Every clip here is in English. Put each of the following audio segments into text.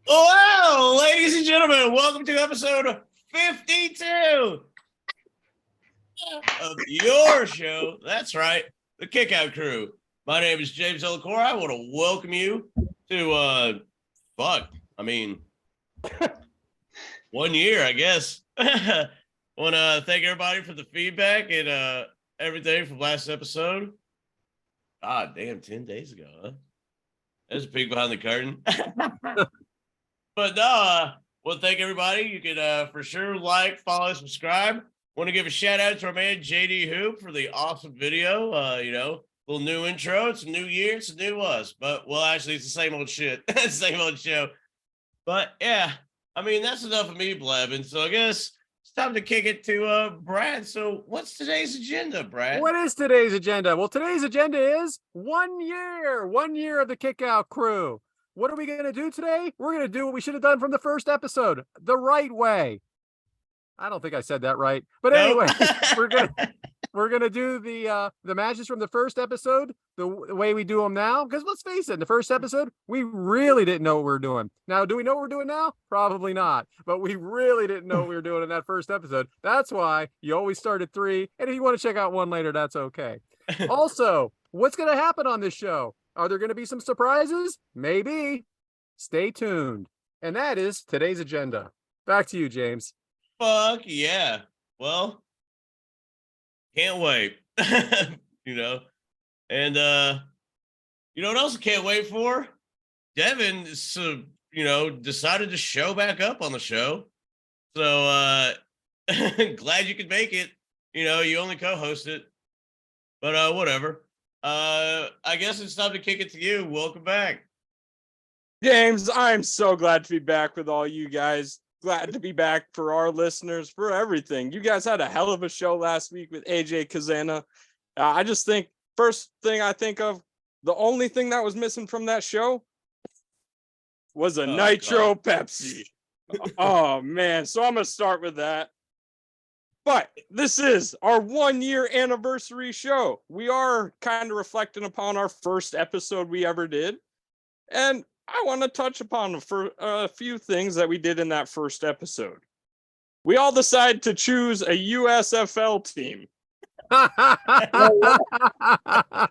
Well, ladies and gentlemen, welcome to episode 52 of your show. That's right, the Kickout Crew. My name is James Delacour. I want to welcome you to, 1 year, I guess. Want to thank everybody for the feedback and everything from last episode. Ah, damn, 10 days ago, huh? There's a peek behind the curtain. But no, well, thank everybody. You can for sure like, follow, subscribe. Want to give a shout out to our man JD Hoop for the awesome video. Little new intro. It's a new year. It's a new us. But well, actually, it's the same old shit. Same old show. But yeah, I mean that's enough of me blabbing. So I guess it's time to kick it to Brad. So what's today's agenda, Brad? What is today's agenda? Well, today's agenda is 1 year. 1 year of the Kickout Crew. What are we going to do today? We're going to do what we should have done from the first episode, the right way. I don't think I said that right, but anyway, we're gonna do the matches from the first episode the way we do them now. Because let's face it, in the first episode, we really didn't know what we were doing. Now, do we know what we're doing now? Probably not, but we really didn't know what we were doing in that first episode. That's why you always start at 3, and if you want to check out one later, that's okay. Also, what's going to happen on this show? Are there going to be some surprises? Maybe. Stay tuned. And that is today's agenda. Back to you, James. Fuck yeah. Well, can't wait. And you know what else I can't wait for? Devin decided to show back up on the show. So glad you could make it. You only co-host it. But whatever. I guess it's time to kick it to you. Welcome back. James, I'm so glad to be back with all you guys. Glad to be back for our listeners, for everything. You guys had a hell of a show last week with AJ Kazana. I just think, first thing I think of, the only thing that was missing from that show was a Nitro Pepsi. Oh, man. So I'm going to start with that. But this is our 1 year anniversary show. We are kind of reflecting upon our first episode we ever did. And I want to touch upon a few things that we did in that first episode. We all decided to choose a USFL team.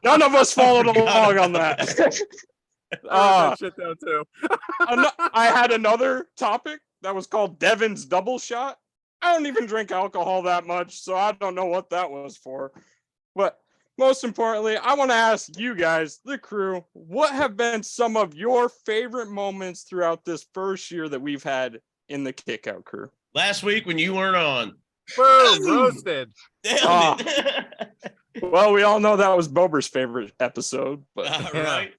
None of us followed along on that. Shit down too. I had another topic that was called Devin's Double Shot. I don't even drink alcohol that much, so I don't know what that was for. But most importantly, I want to ask you guys, the crew, what have been some of your favorite moments throughout this first year that we've had in the Kickout Crew? Last week when you weren't on. Boom, roasted. Well, we all know that was Bober's favorite episode. But all right.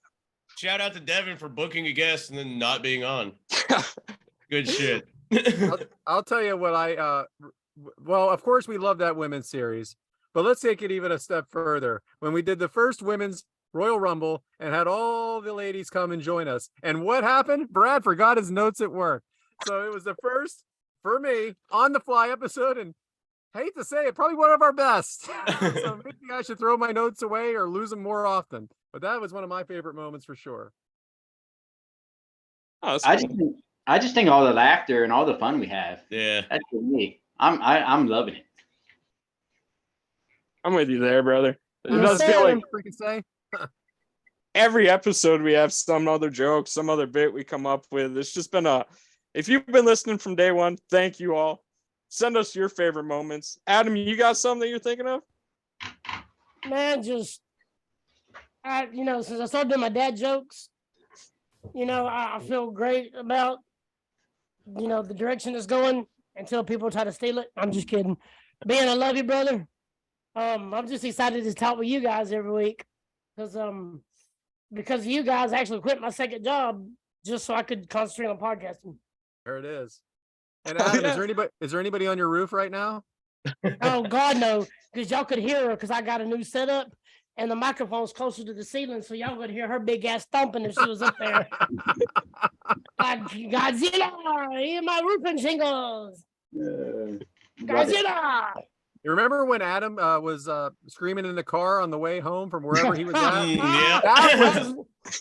Shout out to Devin for booking a guest and then not being on. Good shit. I'll tell you what well, of course we love that women's series, but let's take it even a step further. When we did the first women's Royal Rumble and had all the ladies come and join us, and what happened? Brad forgot his notes at work. So it was the first, for me, on the fly episode, and I hate to say it, probably one of our best. So maybe I should throw my notes away or lose them more often. But that was one of my favorite moments for sure. Oh, I just think all the laughter and all the fun we have. Yeah, that's for me. I'm loving it. I'm with you there, brother. It does feel like freaking say. Every episode we have some other joke, some other bit we come up with. It's just been if you've been listening from day one, thank you all. Send us your favorite moments. Adam, you got something that you're thinking of? Man, since I started doing my dad jokes, I feel great about, the direction it's going until people try to steal it. I'm just kidding. Ben, I love you, brother. I'm just excited to talk with you guys every week because you guys actually quit my second job just so I could concentrate on podcasting. There it is. And Adam, is there anybody on your roof right now? Oh God, no, because y'all could hear her because I got a new setup and the microphone's closer to the ceiling, so y'all could hear her big ass stomping if she was up there. Godzilla, hear my roofing shingles. Godzilla. You remember when Adam was screaming in the car on the way home from wherever he was at? Yeah.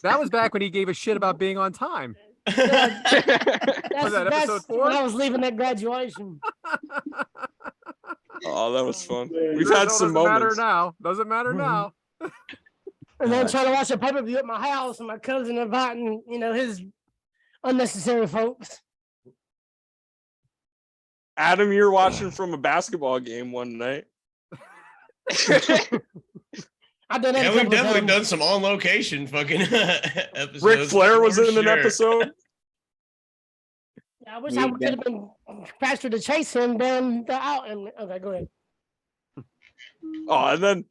That was back when he gave a shit about being on time. That's, Was that episode that's 4? when I was leaving that graduation. Oh, that was fun. We've Sure, had no, some doesn't matter moments. now. Doesn't matter now. And then trying to watch a pay-per-view at my house and my cousin inviting, his unnecessary folks. Adam, you're watching from a basketball game one night. I've done that Yeah, a we've couple of definitely times. done some on location fucking episodes. Ric Flair was for in an sure. episode. I wish I could have been faster to chase him down the out. Okay, go ahead. Oh, and then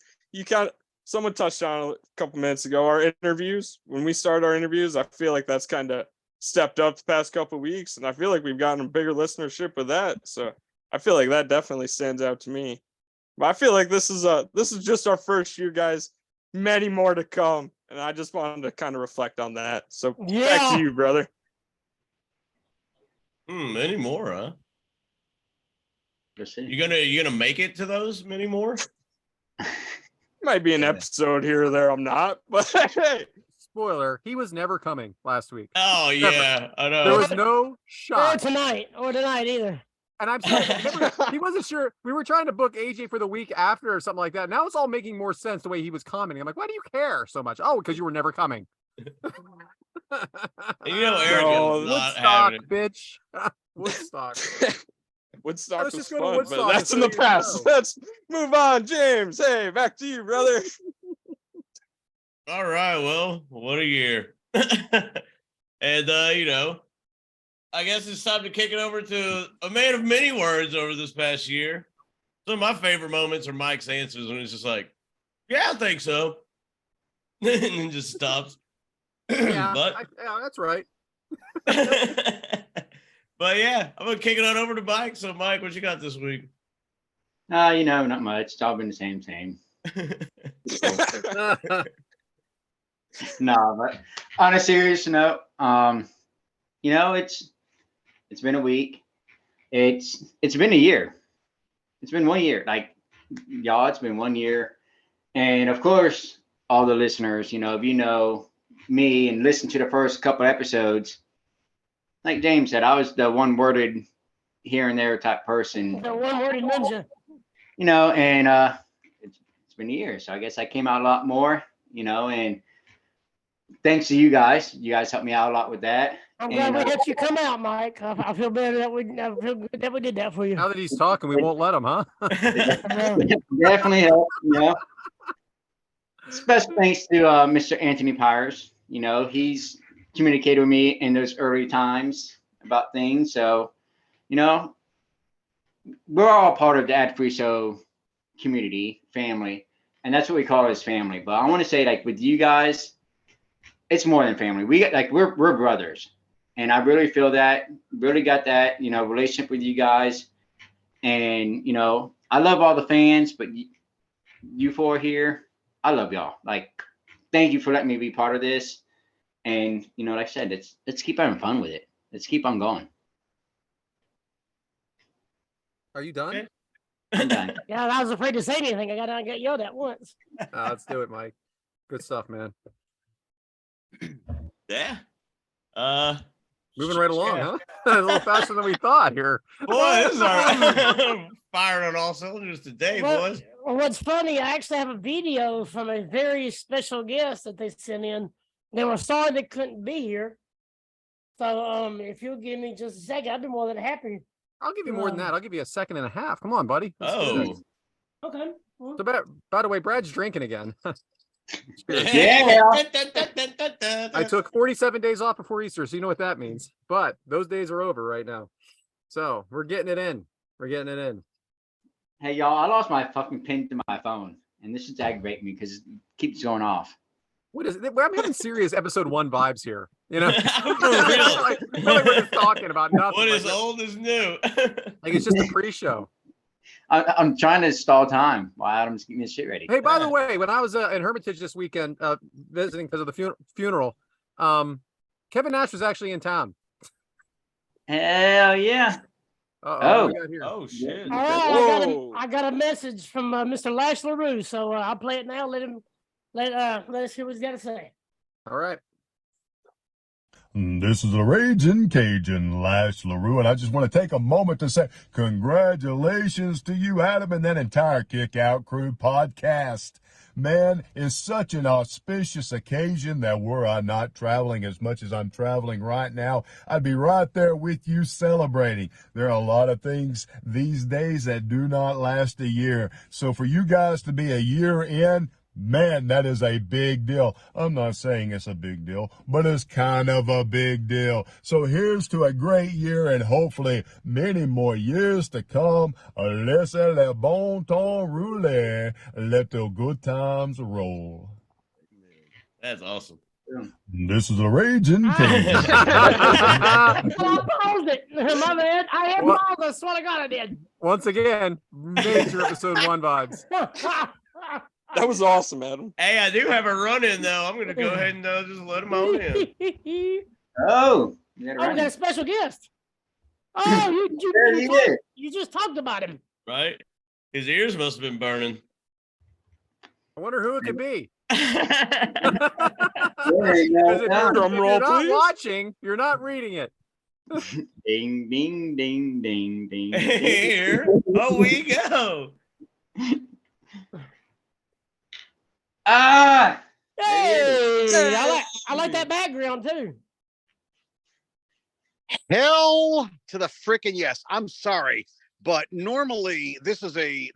someone touched on it a couple minutes ago, our interviews. When we start our interviews, I feel like that's kind of stepped up the past couple of weeks, and I feel like we've gotten a bigger listenership with that. So I feel like that definitely stands out to me. But I feel like this is just our first year, guys. Many more to come, and I just wanted to kind of reflect on that. So back Yeah. to you, brother. Many more, huh? We'll see. You gonna make it to those many more? Might be an Yeah. episode here or there. I'm not, but hey. Spoiler, he was never coming last week. Oh yeah, I know. There was no Or shot. tonight either. And I'm sorry, remember, he wasn't sure. We were trying to book AJ for the week after or something like that. Now it's all making more sense the way he was commenting. I'm like, why do you care so much? Oh, because you were never coming. And you know, Eric No, is not Woodstock, having it. bitch. Woodstock. Woodstock Let's was just go to fun, Woodstock but that's in and the see how you past. go. Let's move on, James. Hey, back to you, brother. All right, well, what a year. And I guess it's time to kick it over to a man of many words over this past year. Some of my favorite moments are Mike's answers when it's just like, yeah, I think so. And then just stops. Yeah, But yeah, that's right. but yeah, I'm gonna kick it on over to Mike. So Mike, what you got this week? Not much. It's all been the same. No, but on a serious note, it's been a week. It's been a year. It's been 1 year. Like y'all, it's been 1 year. And of course, all the listeners, if you know me and listen to the first couple episodes, like James said, I was the one-worded here and there type person. The one-worded ninja. And it's been a year. So I guess I came out a lot more, and thanks to you guys. You guys helped me out a lot with that. I'm glad And, we let you come out, Mike. I feel better that I feel good that we did that for you. Now that he's talking, we won't let him, huh? definitely helped, Special thanks to Mr. Anthony Pyers. He's communicated with me in those early times about things. So, we're all part of the Ad Free Show community, family, and that's what we call it as family. But I want to say, like, with you guys, it's more than family. We're brothers, and I really feel that, really got that, relationship with you guys. And, I love all the fans, but you four here, I love y'all. Like, thank you for letting me be part of this. And, like I said, let's keep having fun with it. Let's keep on going. Are you done? Okay. I'm done. Yeah, I was afraid to say anything. I got yelled at once. Let's do it, Mike. Good stuff, man. Yeah. Moving right along, yeah. huh? A little faster than we thought here. Boy, this is our firing on all cylinders today, boys. Well, what's funny, I actually have a video from a very special guest that they sent in. They were sorry they couldn't be here. So if you'll give me just a second, I'd be more than happy. I'll give you more than that. I'll give you a second and a half. Come on, buddy. Let's do this. Okay. Well, So, by the way, Brad's drinking again. Yeah. I took 47 days off before Easter, so you know what that means. But those days are over right now. So we're getting it in. We're getting it in. Hey, y'all, I lost my fucking pin to my phone, and this is aggravating me because it keeps going off. What is it? I'm having serious episode 1 vibes here. For real. like we're just talking about nothing. What like, is old is new. like it's just a pre-show. I'm trying to stall time while Adam's getting his shit ready. Hey, by the way, when I was in Hermitage this weekend visiting because of the funeral, Kevin Nash was actually in town. Hell yeah. What we got here? Oh shit. all right, Whoa. I got a message from Mr. Lash LaRue, so I'll play it now. Let us hear what he's got to say. All right. This is the Raging Cajun, Lash LaRue, and I just want to take a moment to say congratulations to you, Adam, and that entire Kick Out Crew podcast. Man, it's such an auspicious occasion that were I not traveling as much as I'm traveling right now, I'd be right there with you celebrating. There are a lot of things these days that do not last a year. So for you guys to be a year in, man, that is a big deal. I'm not saying it's a big deal, but it's kind of a big deal. So here's to a great year and hopefully many more years to come. Laissez le bon temps rouler. Let the good times roll. That's awesome. This is a Raging Cajun. I paused it. My bad. I had What? paused. I swear to God I did. Once again, major episode 1 vibes. That was awesome, Adam. Hey, I do have a run in though. I'm gonna go ahead and just let him on in. Oh, you got it Oh, we got a right. special guest. Oh, There he is. you just talked about him. Right? His ears must have been burning. I wonder who it could be. There you Because go. if you're, Drum if roll, you're not please. watching, you're not reading it. Ding, ding, ding, ding, ding. Here we go. Ah, Hey, I like that background too. Hell to the freaking yes. I'm sorry, but normally this is a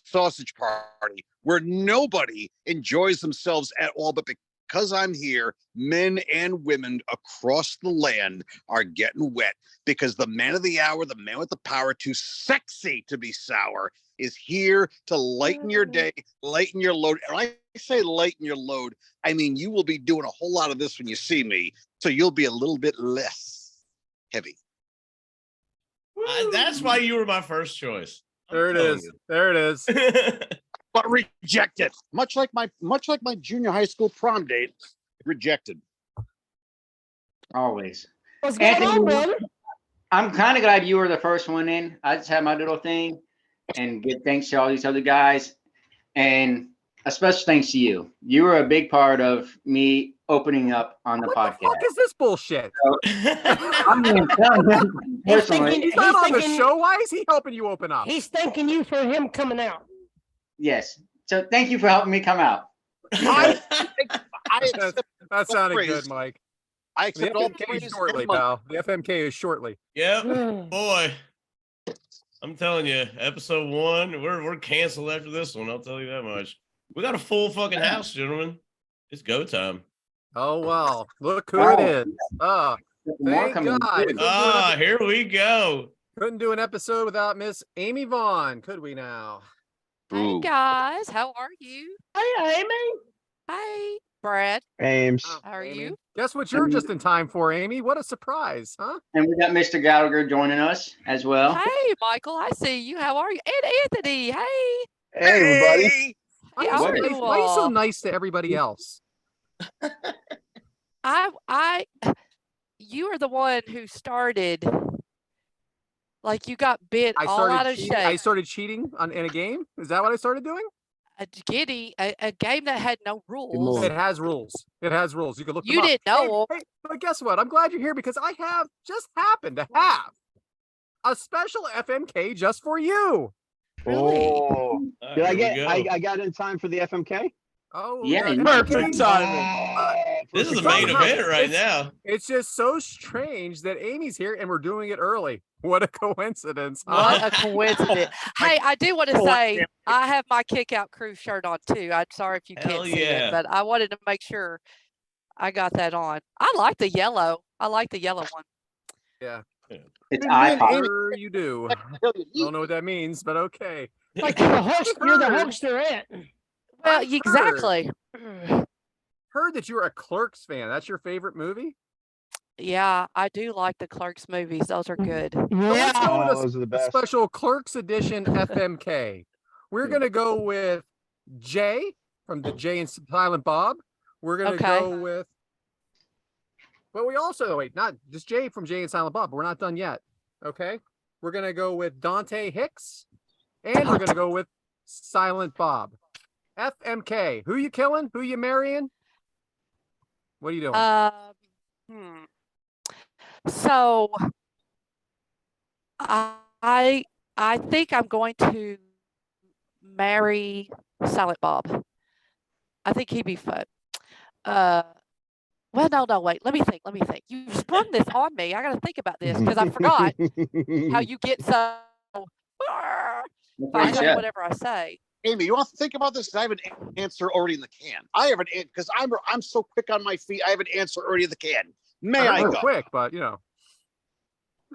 sausage party where nobody enjoys themselves at all, but because I'm here, men and women across the land are getting wet because the man of the hour, the man with the power, too sexy to be sour, is here to lighten your day, lighten your load. And I say lighten your load, I mean you will be doing a whole lot of this when you see me, so you'll be a little bit less heavy. That's why you were my first choice. There it is. There it is. But rejected. Much like my junior high school prom date, rejected. always. What's going Anthony, on, brother? I'm kind of glad you were the first one in. I just had my little thing, and good thanks to all these other guys, and a special thanks to you. You were a big part of me opening up on the What podcast. the fuck is this bullshit? I'm gonna tell him personally. He's not on the show. Why is he helping you open up? He's thanking you for him coming out. Yes. So thank you for helping me come out. I That, accept, that sounded praise. good, Mike. I The accept all FMK praise is shortly, and money. pal. The FMK is shortly. Yep, Well, boy. I'm telling you, episode 1, we're canceled after this one. I'll tell you that much. We got a full fucking house, gentlemen. It's go time. Oh wow! Look who Wow. it is. Ah, More thank coming God. through. Here we go. Couldn't do an episode without Miss Amy Vaughn, could we now? Hey Ooh. guys, how are you? hey, Amy. Hey, Brad, Ames. Oh, how are Amy. you? Guess what you're just in time for, Amy? What a surprise, huh? And we got Mr. Gallagher joining us as well. Hey, Michael, I see you. How are you? And Anthony, hey. Hey, everybody. Why Yeah, are you so I'm nice, doing why are you so well. nice to everybody else? You are the one who started. Like you got bit I all out started of cheating. I shape. started cheating in a game. Is that what I started doing? A game that had no rules. It has rules. It has rules. You can look them You up. didn't know 'em. Hey, but guess what? I'm glad you're here because I have just happened to have a special FMK just for you. Really? Oh, All did I right, get? here we go. I got in time for the FMK. Oh, Yeah, the you- Perfect FMK. timing. This is the Somehow main event right it's- now. It's just so strange that Amy's here and we're doing it early. What a coincidence. What Huh? a coincidence. Hey, I do want to Oh, say damn. I have my Kick Out Crew shirt on too. I'm sorry if you Hell can't see yeah. it, but I wanted to make sure I got that on. I like the yellow. I like the yellow one. It's Man, iPod. Sure you do. Don't know what that means, but okay. Like you're the host. You're the Heard. hostess. Well, I've heard. exactly. Heard that you're a Clerks fan. That's your favorite movie? Yeah, I do like the Clerks movies. Those are good. So let's Yeah. go with Oh, those are the a best. special Clerks edition FMK. We're Yeah. going to go with Jay from the Jay and Silent Bob. We're going to Okay. go with, but we also, wait, not just Jay from Jay and Silent Bob. We're not done yet. Okay. We're going to go with Dante Hicks and we're going to go with Silent Bob. FMK. Who you killing? Who you marrying? What are you doing? Hmm. So I I think I'm going to marry Silent Bob. I think he'd be fun. Well, no, wait. Let me think. You sprung this on me. I got to think about this because I forgot how you get so if I say whatever I say. Amy, you want to think about this? 'Cause I have an answer already in the can. I have an because I'm so quick on my feet. I have an answer already in the can. May I go? Quick, but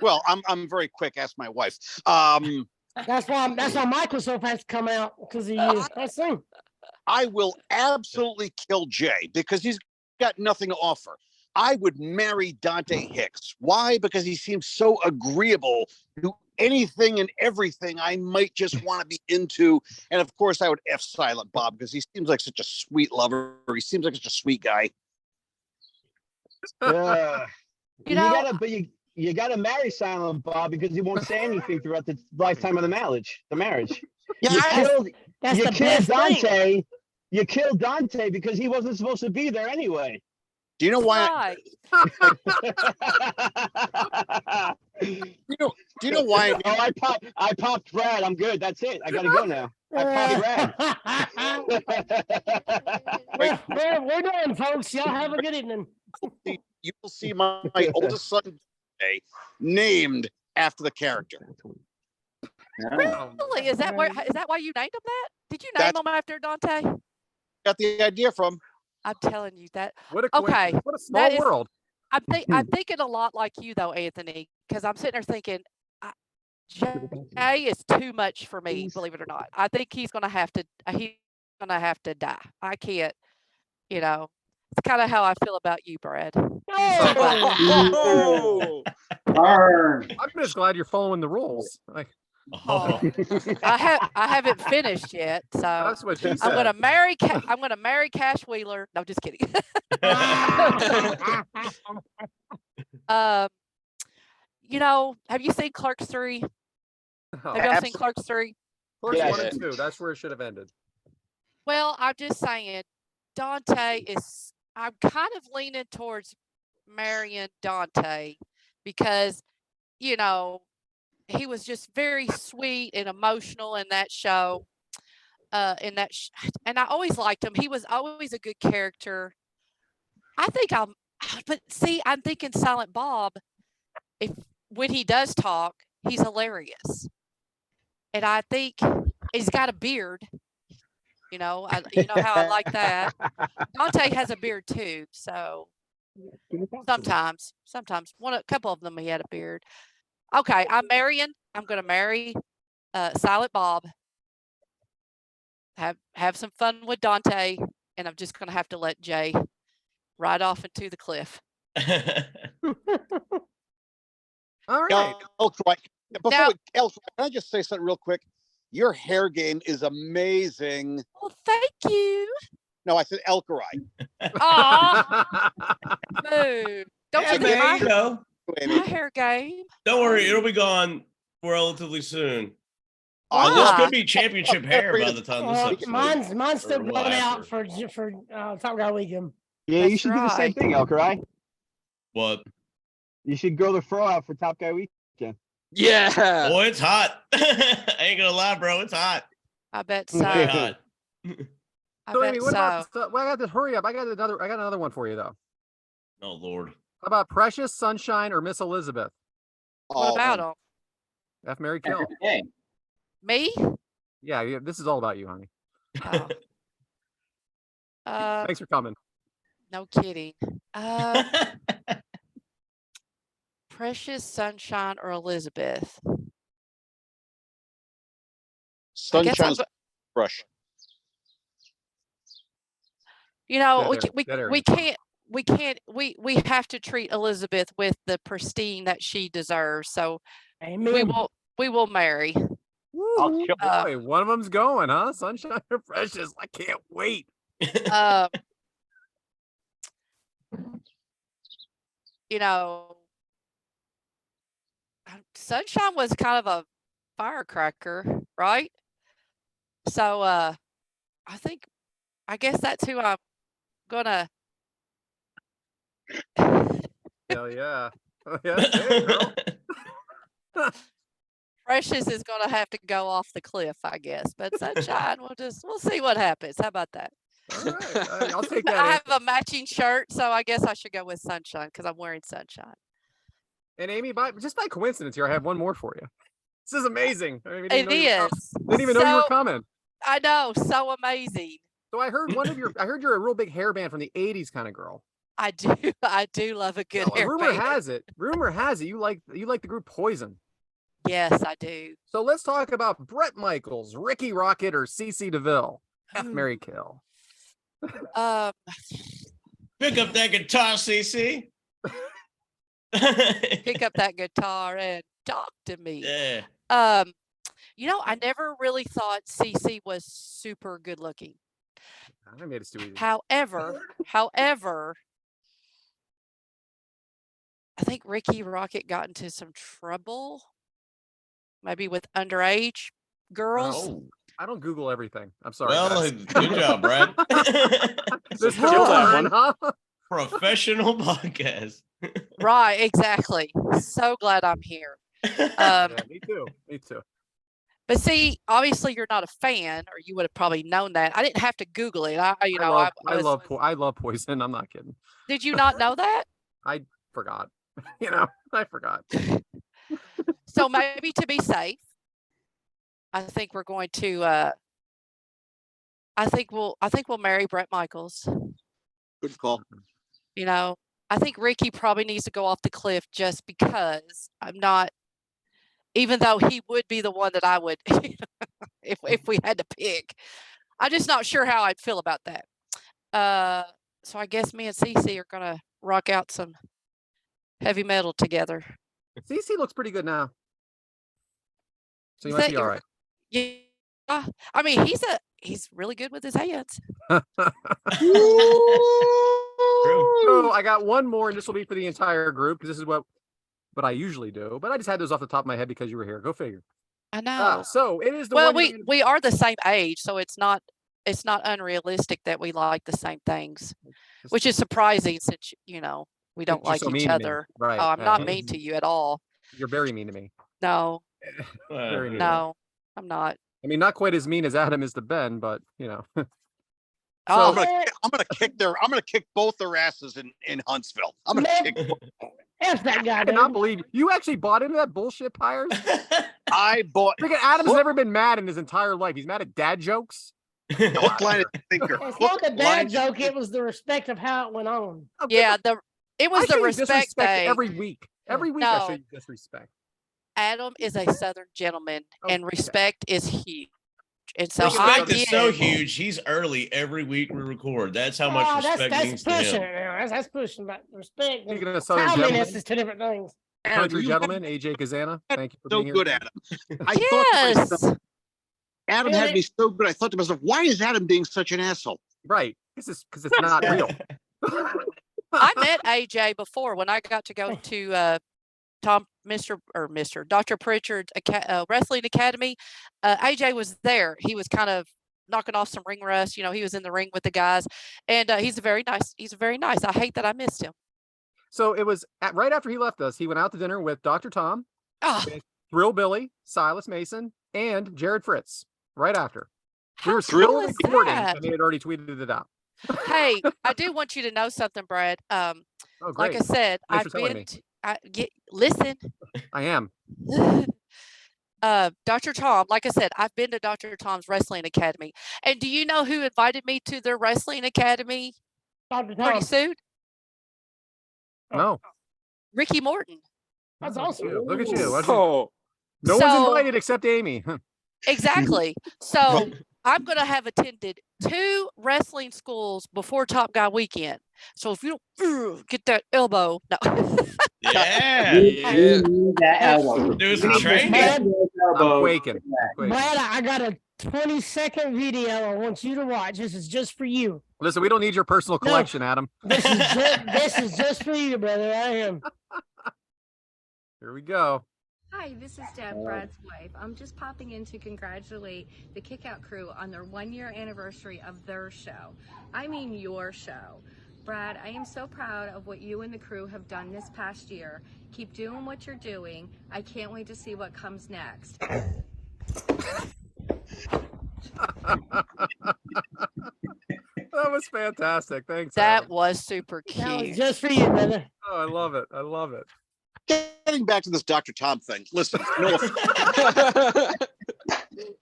Well, I'm very quick. Ask my wife. That's why Microsoft has to come out because of you. I see. I will absolutely kill Jay because he's got nothing to offer. I would marry Dante Hicks. Why? Because he seems so agreeable to anything and everything I might just want to be into. And of course, I would F Silent Bob because he seems like such a sweet lover. He seems like such a sweet guy. Yeah. You know, You gotta marry Silent Bob because he won't say anything throughout the lifetime of the marriage. Yeah, That's You the killed best thing. Dante. You killed Dante because he wasn't supposed to be there anyway. do you know why? right. Do you know why? Oh, I popped Brad. I'm good. That's it. I gotta go now. I popped Brad. We're done, folks. Y'all have a good evening. You will see my oldest son today named after the character. Really? Is that why you named him that? Did you name That's- him after Dante? Got the idea from. I'm telling you that. what a Okay, coincidence. What a small is- world. I'm thinking a lot like you though, Anthony, because I'm sitting there thinking, Jay is too much for me. Believe it or not, I think he's gonna have to die. I can't. It's kind of how I feel about you, Brad. Oh, Burn. I'm just glad you're following the rules. Like, Oh, I haven't finished yet, so that's what she said. I'm gonna marry Cash Wheeler. No, just kidding. Have you seen Clerks 3? Have y'all seen Clerks 3? Clerks Yes. 1 and 2. That's where it should have ended. Well, I'm just saying, I'm kind of leaning towards marrying Dante because, he was just very sweet and emotional in that show. And I always liked him. He was always a good character. But see, I'm thinking Silent Bob, when he does talk, he's hilarious. And I think he's got a beard. You know how I like that. Dante has a beard too, so sometimes a couple of them he had a beard. Okay, I'm going to marry Silent Bob. Have some fun with Dante, and I'm just going to have to let Jay ride off into the cliff. All right. Elkroy, Now- Elkroy, can I just say something real quick? Your hair game is amazing. Well, thank you. No, I said Elkroy. Aw, boo. Don't yeah, you there think you go. Amy. my hair game? Don't worry, it'll be gone relatively soon. Why? This could be championship hair by the time this episode. Mine's still or going well, out after. for Top Guy Weekend. Yeah, you That's should do the same right. thing, Elkarai. What? You should grow the fro out for Top Guy Week. yeah. Boy, it's hot. I ain't gonna lie, bro. It's hot. I bet Way so. hot. I So, bet Amy, what so. about well, I got to hurry up. I got another one for you though. Oh Lord. How about Precious, Sunshine, or Miss Elizabeth? What about him? F. Mary Kill. Okay. Me? Yeah, this is all about you, honey. Oh. Thanks for coming. No kidding. Precious, Sunshine, or Elizabeth? I guess Sunshine's brush. We have to treat Elizabeth with the pristine that she deserves. So Amen. we will marry. Woo, boy, one of them's going, huh? Sunshine or Precious. I can't wait. Uh, you know, Sunshine was kind of a firecracker, right? So I guess that's who I'm gonna Hell yeah. Yeah, hey, girl. Precious is going to have to go off the cliff, I guess. But Sunshine, we'll see what happens. How about that? All right, I'll take that. I have a matching shirt, so I guess I should go with Sunshine because I'm wearing Sunshine. And Amy, just by coincidence here, I have one more for you. This is amazing. I mean, It is. Didn't even know you were coming. I know, so amazing. So I heard I heard you're a real big hair band from the '80s kind of girl. I do love a good hair rumor band. has it you like the group Poison. Yes, I do. So let's talk about Bret Michaels, Ricky Rocket, or CC DeVille. F, Mary, kill. Pick up that guitar, CC. Pick up that guitar and talk to me. Yeah. I never really thought CC was super good looking. I made it too easy. However, I think Ricky Rocket got into some trouble, maybe with underage girls. Oh. I don't Google everything. I'm sorry. Well, guys. good job, Brad. This Kill that one. huh? Professional podcast. Right, exactly. So glad I'm here. Yeah, me too. But see, obviously you're not a fan, or you would have probably known that. I didn't have to Google it. I love Poison. I'm not kidding. Did you not know that? I forgot. I forgot. So maybe to be safe, I think we're going to. I think we'll marry Bret Michaels. Good call. I think Ricky probably needs to go off the cliff just because I'm not. Even though he would be the one that I would, if we had to pick, I'm just not sure how I'd feel about that. So I guess me and Cece are gonna rock out some heavy metal together. CC looks pretty good now, so you might be all right. Yeah, I mean he's really good with his hands. True. So I got one more, and this will be for the entire group because this is what I usually do. But I just had those off the top of my head because you were here. Go figure. I know. So it is the Well, one we are the same age, so it's not unrealistic that we like the same things, which is surprising since we don't You're like so mean each to me. other. Right. Oh, I'm not mean to you at all. You're very mean to me. No, Very mean. no, I'm not. I mean, not quite as mean as Adam is to Ben, but Oh, I'm gonna kick both their asses in Huntsville. I'm gonna kick. F that guy, I cannot dude. believe you actually bought into that bullshit, Pyres. I bought Freaking Adam's never been mad in his entire life. He's mad at dad jokes. hook, line, and sinker. It's Hook, not the line, dad joke. It was the respect of how it went on. yeah. It was I the show you respect disrespect thing. every week. Every week I show No. you disrespect. Adam is a Southern gentleman, and Okay. respect is huge. And so Respect is so huge. He's early every week we record. That's how much respect means to pushing him. it now. That's pushing. But respect and Speaking of Southern timeliness gentlemen, is two different things. country you gentleman, AJ Kazana. Thank you for so being good, here. Adam. I thought to Yes. myself, Adam had me so good. I thought to myself, why is Adam being such an asshole? Right. This is because it's not real. I met AJ before when I got to go to Dr. Pritchard's Wrestling Academy. AJ was there. He was kind of knocking off some ring rust. He was in the ring with the guys, and he's very nice. I hate that I missed him. So it was right after he left us. He went out to dinner with Dr. Tom, Oh, Thrill Billy, Silas Mason, and Jared Fritz. Right after. We how were cool still is recording. that? I mean, it already tweeted it out. Hey, I do want you to know something, Brad. Oh, Like great. I said, Thanks I've for telling been. me. Listen. I am. Dr. Tom, like I said, I've been to Dr. Tom's Wrestling Academy. And do you know who invited me to their Wrestling Academy Dr. pretty Tom. soon? No. Ricky Morton. That's awesome. Look at you. Oh, No one's invited except Amy. Exactly. So I'm going to have attended 2 wrestling schools before Top Guy weekend. So if you don't get that elbow, no. Yeah. That elbow. Do some Brad, training. I'm quaking. Brad, I got a 20-second video I want you to watch. This is just for you. Listen, we don't need your personal No. collection, Adam. This is just for you, brother. I am. Here we go. Hi, this is Deb, Brad's wife. I'm just popping in to congratulate the Kickout crew on their 1-year anniversary of their show. I mean your show. Brad, I am so proud of what you and the crew have done this past year. Keep doing what you're doing. I can't wait to see what comes next. That was fantastic. Thanks. That Adam. was super That was cute. just for you, brother. Oh, I love it. I love it. Getting back to this Dr. Tom thing. Listen, no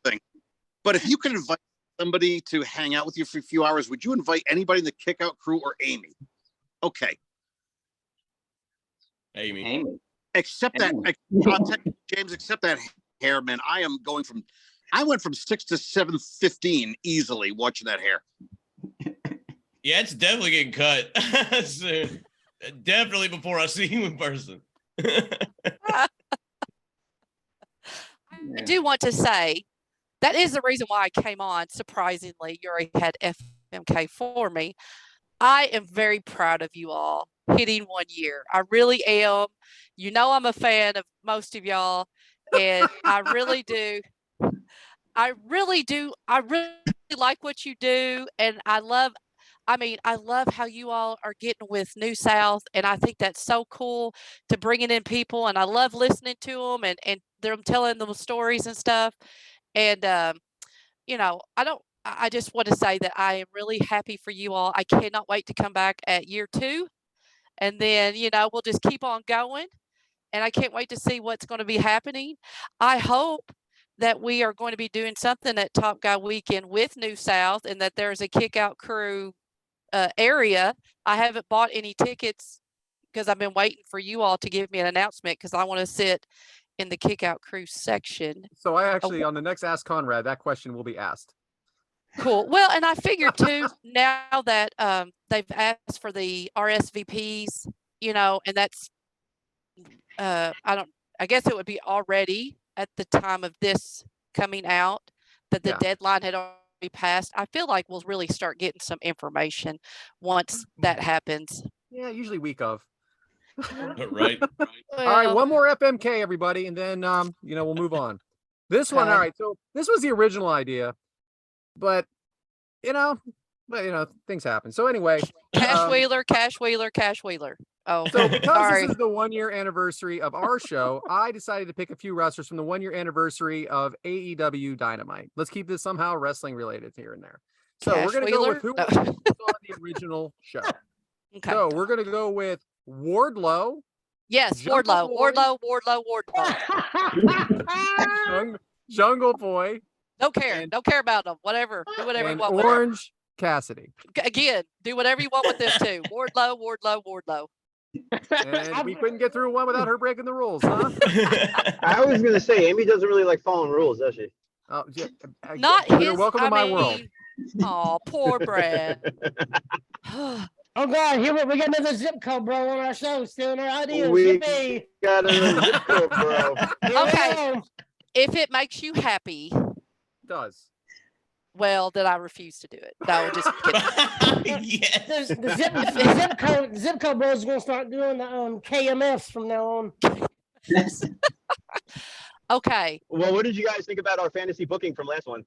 thing. But if you could invite somebody to hang out with you for a few hours, would you invite anybody in the Kickout crew or Amy? Okay. Amy. Except that, James, except that hair, man. I went from 6 to 7:15 easily watching that hair. Yeah, it's definitely getting cut. So, definitely before I see you in person. I do want to say that is the reason why I came on. Surprisingly, Yuri had FMK for me. I am very proud of you all hitting 1 year. I really am. You know, I'm a fan of most of y'all, and I really do. I really like what you do, and I love how you all are getting with New South, and I think that's so cool to bringing in people, and I love listening to them and them telling them stories and stuff. And I just want to say that I am really happy for you all. I cannot wait to come back at year 2, and then we'll just keep on going. And I can't wait to see what's going to be happening. I hope that we are going to be doing something at Top Guy Weekend with New South, and that there's a Kick Out Crew area. I haven't bought any tickets because I've been waiting for you all to give me an announcement, because I want to sit in the Kick Out Crew section. So I actually, on the next Ask Conrad, that question will be asked. Cool. Well, and I figured too, now that they've asked for the RSVPs, and that's I guess it would be already at the time of this coming out that the deadline had already passed. I feel like we'll really start getting some information once that happens. Yeah, usually week of. Right. All right, one more FMK, everybody, and then we'll move on. This one, all right. So this was the original idea, but things happen. So anyway, Cash Wheeler. Oh, so because sorry. this is the 1 year anniversary of our show, I decided to pick a few wrestlers from the 1 year anniversary of AEW Dynamite. Let's keep this somehow wrestling related here and there. So Cash we're going to go with who was on the original show. Okay. So we're going to go with Wardlow. Yes, Jungle Wardlow. Jungle Boy. Don't care about them. Whatever. Do whatever you want. Orange Cassidy. Again, do whatever you want with this too. Wardlow. And we couldn't get through one without her breaking the rules, huh? I was gonna say Amy doesn't really like following rules, does she? Oh, yeah. Not You're his. welcome to my world. Oh, poor Brad. Oh God, here we got another zip code bro on our show, stealing our ideas. We Yippee. got another zip code, bro. Okay. If it makes you happy, It does. well, then I refuse to do it. No, just kidding. Yes. The zip code bros is gonna start doing the KMFs from now on. Okay. Well, what did you guys think about our fantasy booking from last one?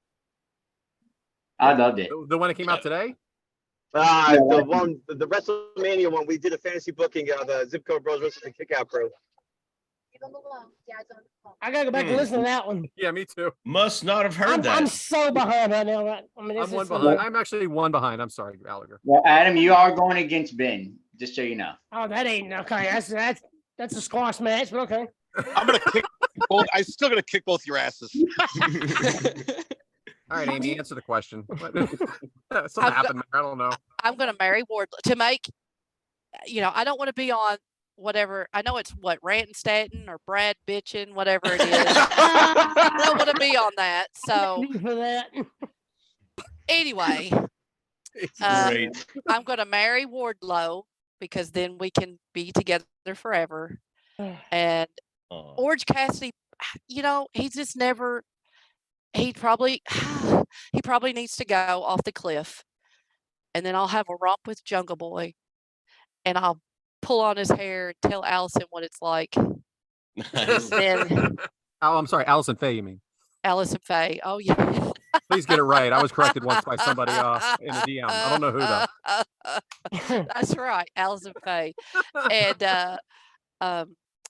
I loved it. The one that came out today? The WrestleMania one, we did a fantasy booking of the Zip Code Bros versus the Kickout Crew. I gotta go back and listen to that one. Yeah, me too. Must not have heard that. I'm so behind right now. I'm one behind. I'm actually one behind. I'm sorry, Gallagher. Well, Adam, you are going against Ben, just so you know. Oh, that ain't okay. That's a squash match, but okay. I'm gonna kick both. I'm still gonna kick both your asses. All right, Amy, answer the question. Something happened there. I don't know. I'm going to marry Ward to make, I don't want to be on whatever. I know it's Rant and Stanton or Brad bitching, whatever it is. I don't want to be on that. So For that. anyway, I'm going to marry Wardlow because then we can be together forever. And Orange Cassidy, he's just never. He probably needs to go off the cliff, and then I'll have a romp with Jungle Boy, and I'll pull on his hair and tell Allison what it's like. Nice. Then, I'm sorry, Allison Faye, you mean? Allison Faye. Oh yeah. Please get it right. I was corrected once by somebody in a DM. I don't know who though. That's right, Allison Faye. And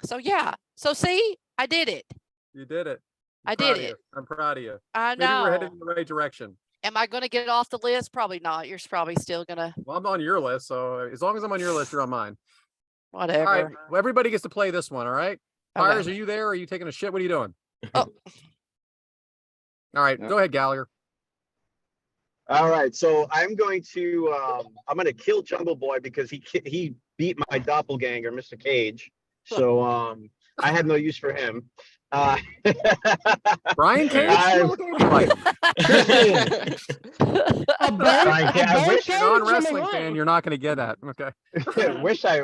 so yeah. So see, I did it. You did it. I Proud did of it. you. I'm proud of you. I Maybe we're headed know. in the right direction. Am I going to get it off the list? Probably not. You're probably still gonna Well, I'm on your list, so as long as I'm on your list, you're on mine. whatever. All right. Well, everybody gets to play this one. All right. Okay. Fires, are you there? Or are you taking a shit? What are you doing? Oh. All right. Go ahead, Gallagher. All right, so I'm going to kill Jungle Boy because he beat my doppelganger, Mr. Cage. So I have no use for him. Brian Cage? I- A bird, Brian Cage, I a bird wish- cage? You're I a mean, wrestling what? fan. You're not going to get that. Okay. wish I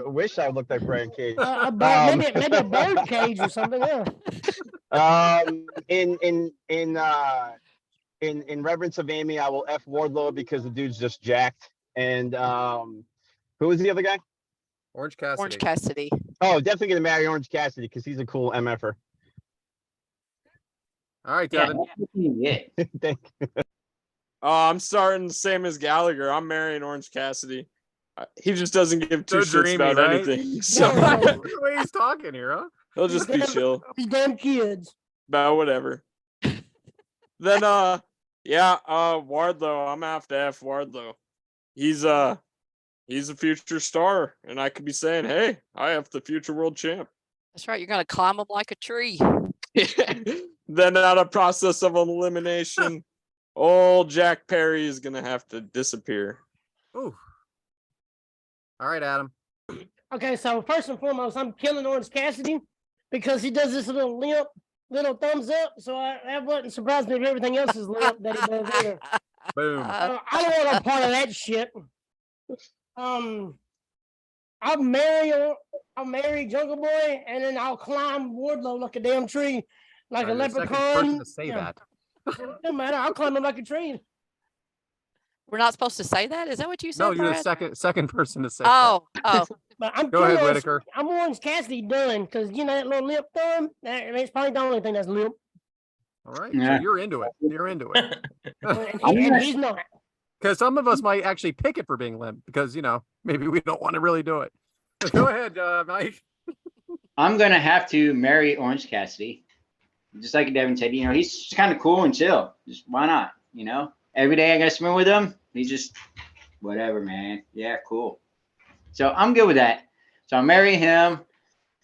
looked like Brian Cage. A bird, maybe a bird cage or something. Yeah. In reverence of Amy, I will F Wardlow because the dude's just jacked. And who was the other guy? Orange Cassidy. Orange Cassidy. Oh, definitely gonna marry Orange Cassidy because he's a cool MFer. All right, Yeah, Devin. that's what you get. Thank you. I'm starting the same as Gallagher. I'm marrying Orange Cassidy. He just doesn't give two So shits dreamy, about right? anything. So Look at the way he's talking here, huh? he'll just be chill These damn kids. about whatever. Then Wardlow. I'm gonna have to F Wardlow. He's a future star, and I could be saying, hey, I have the future world champ. That's right. You're gonna climb him like a tree. Then out of process of elimination, old Jack Perry is gonna have to disappear. Ooh. All right, Adam. Okay, so first and foremost, I'm killing Orange Cassidy because he does this little limp, little thumbs up. So that wouldn't surprise me if everything else is limp that he does either. Boom. Uh, I don't want a part of that shit. I'll marry Jungle Boy, and then I'll climb Wardlow like a damn tree, like a You're the second leprechaun. person to say Yeah. that. Doesn't matter. I'll climb him like a tree. We're not supposed to say that. Is that what you said? No, you're the Brad? second person to say Oh, oh. But I'm Go ahead, killing Orange- Whitaker. I'm Orange Cassidy done because that little lip thumb. It's probably the only thing that's limp, that. All right. Yeah. So you're into it. You're into it. and he's not. Because some of us might actually pick it for being limp because, maybe we don't want to really do it. So go ahead, Mike. I'm gonna have to marry Orange Cassidy, just like Devin said. He's kind of cool and chill. Just why not? Every day I gotta swim with him. He's just whatever, man. Yeah, cool. So I'm good with that. So I'll marry him.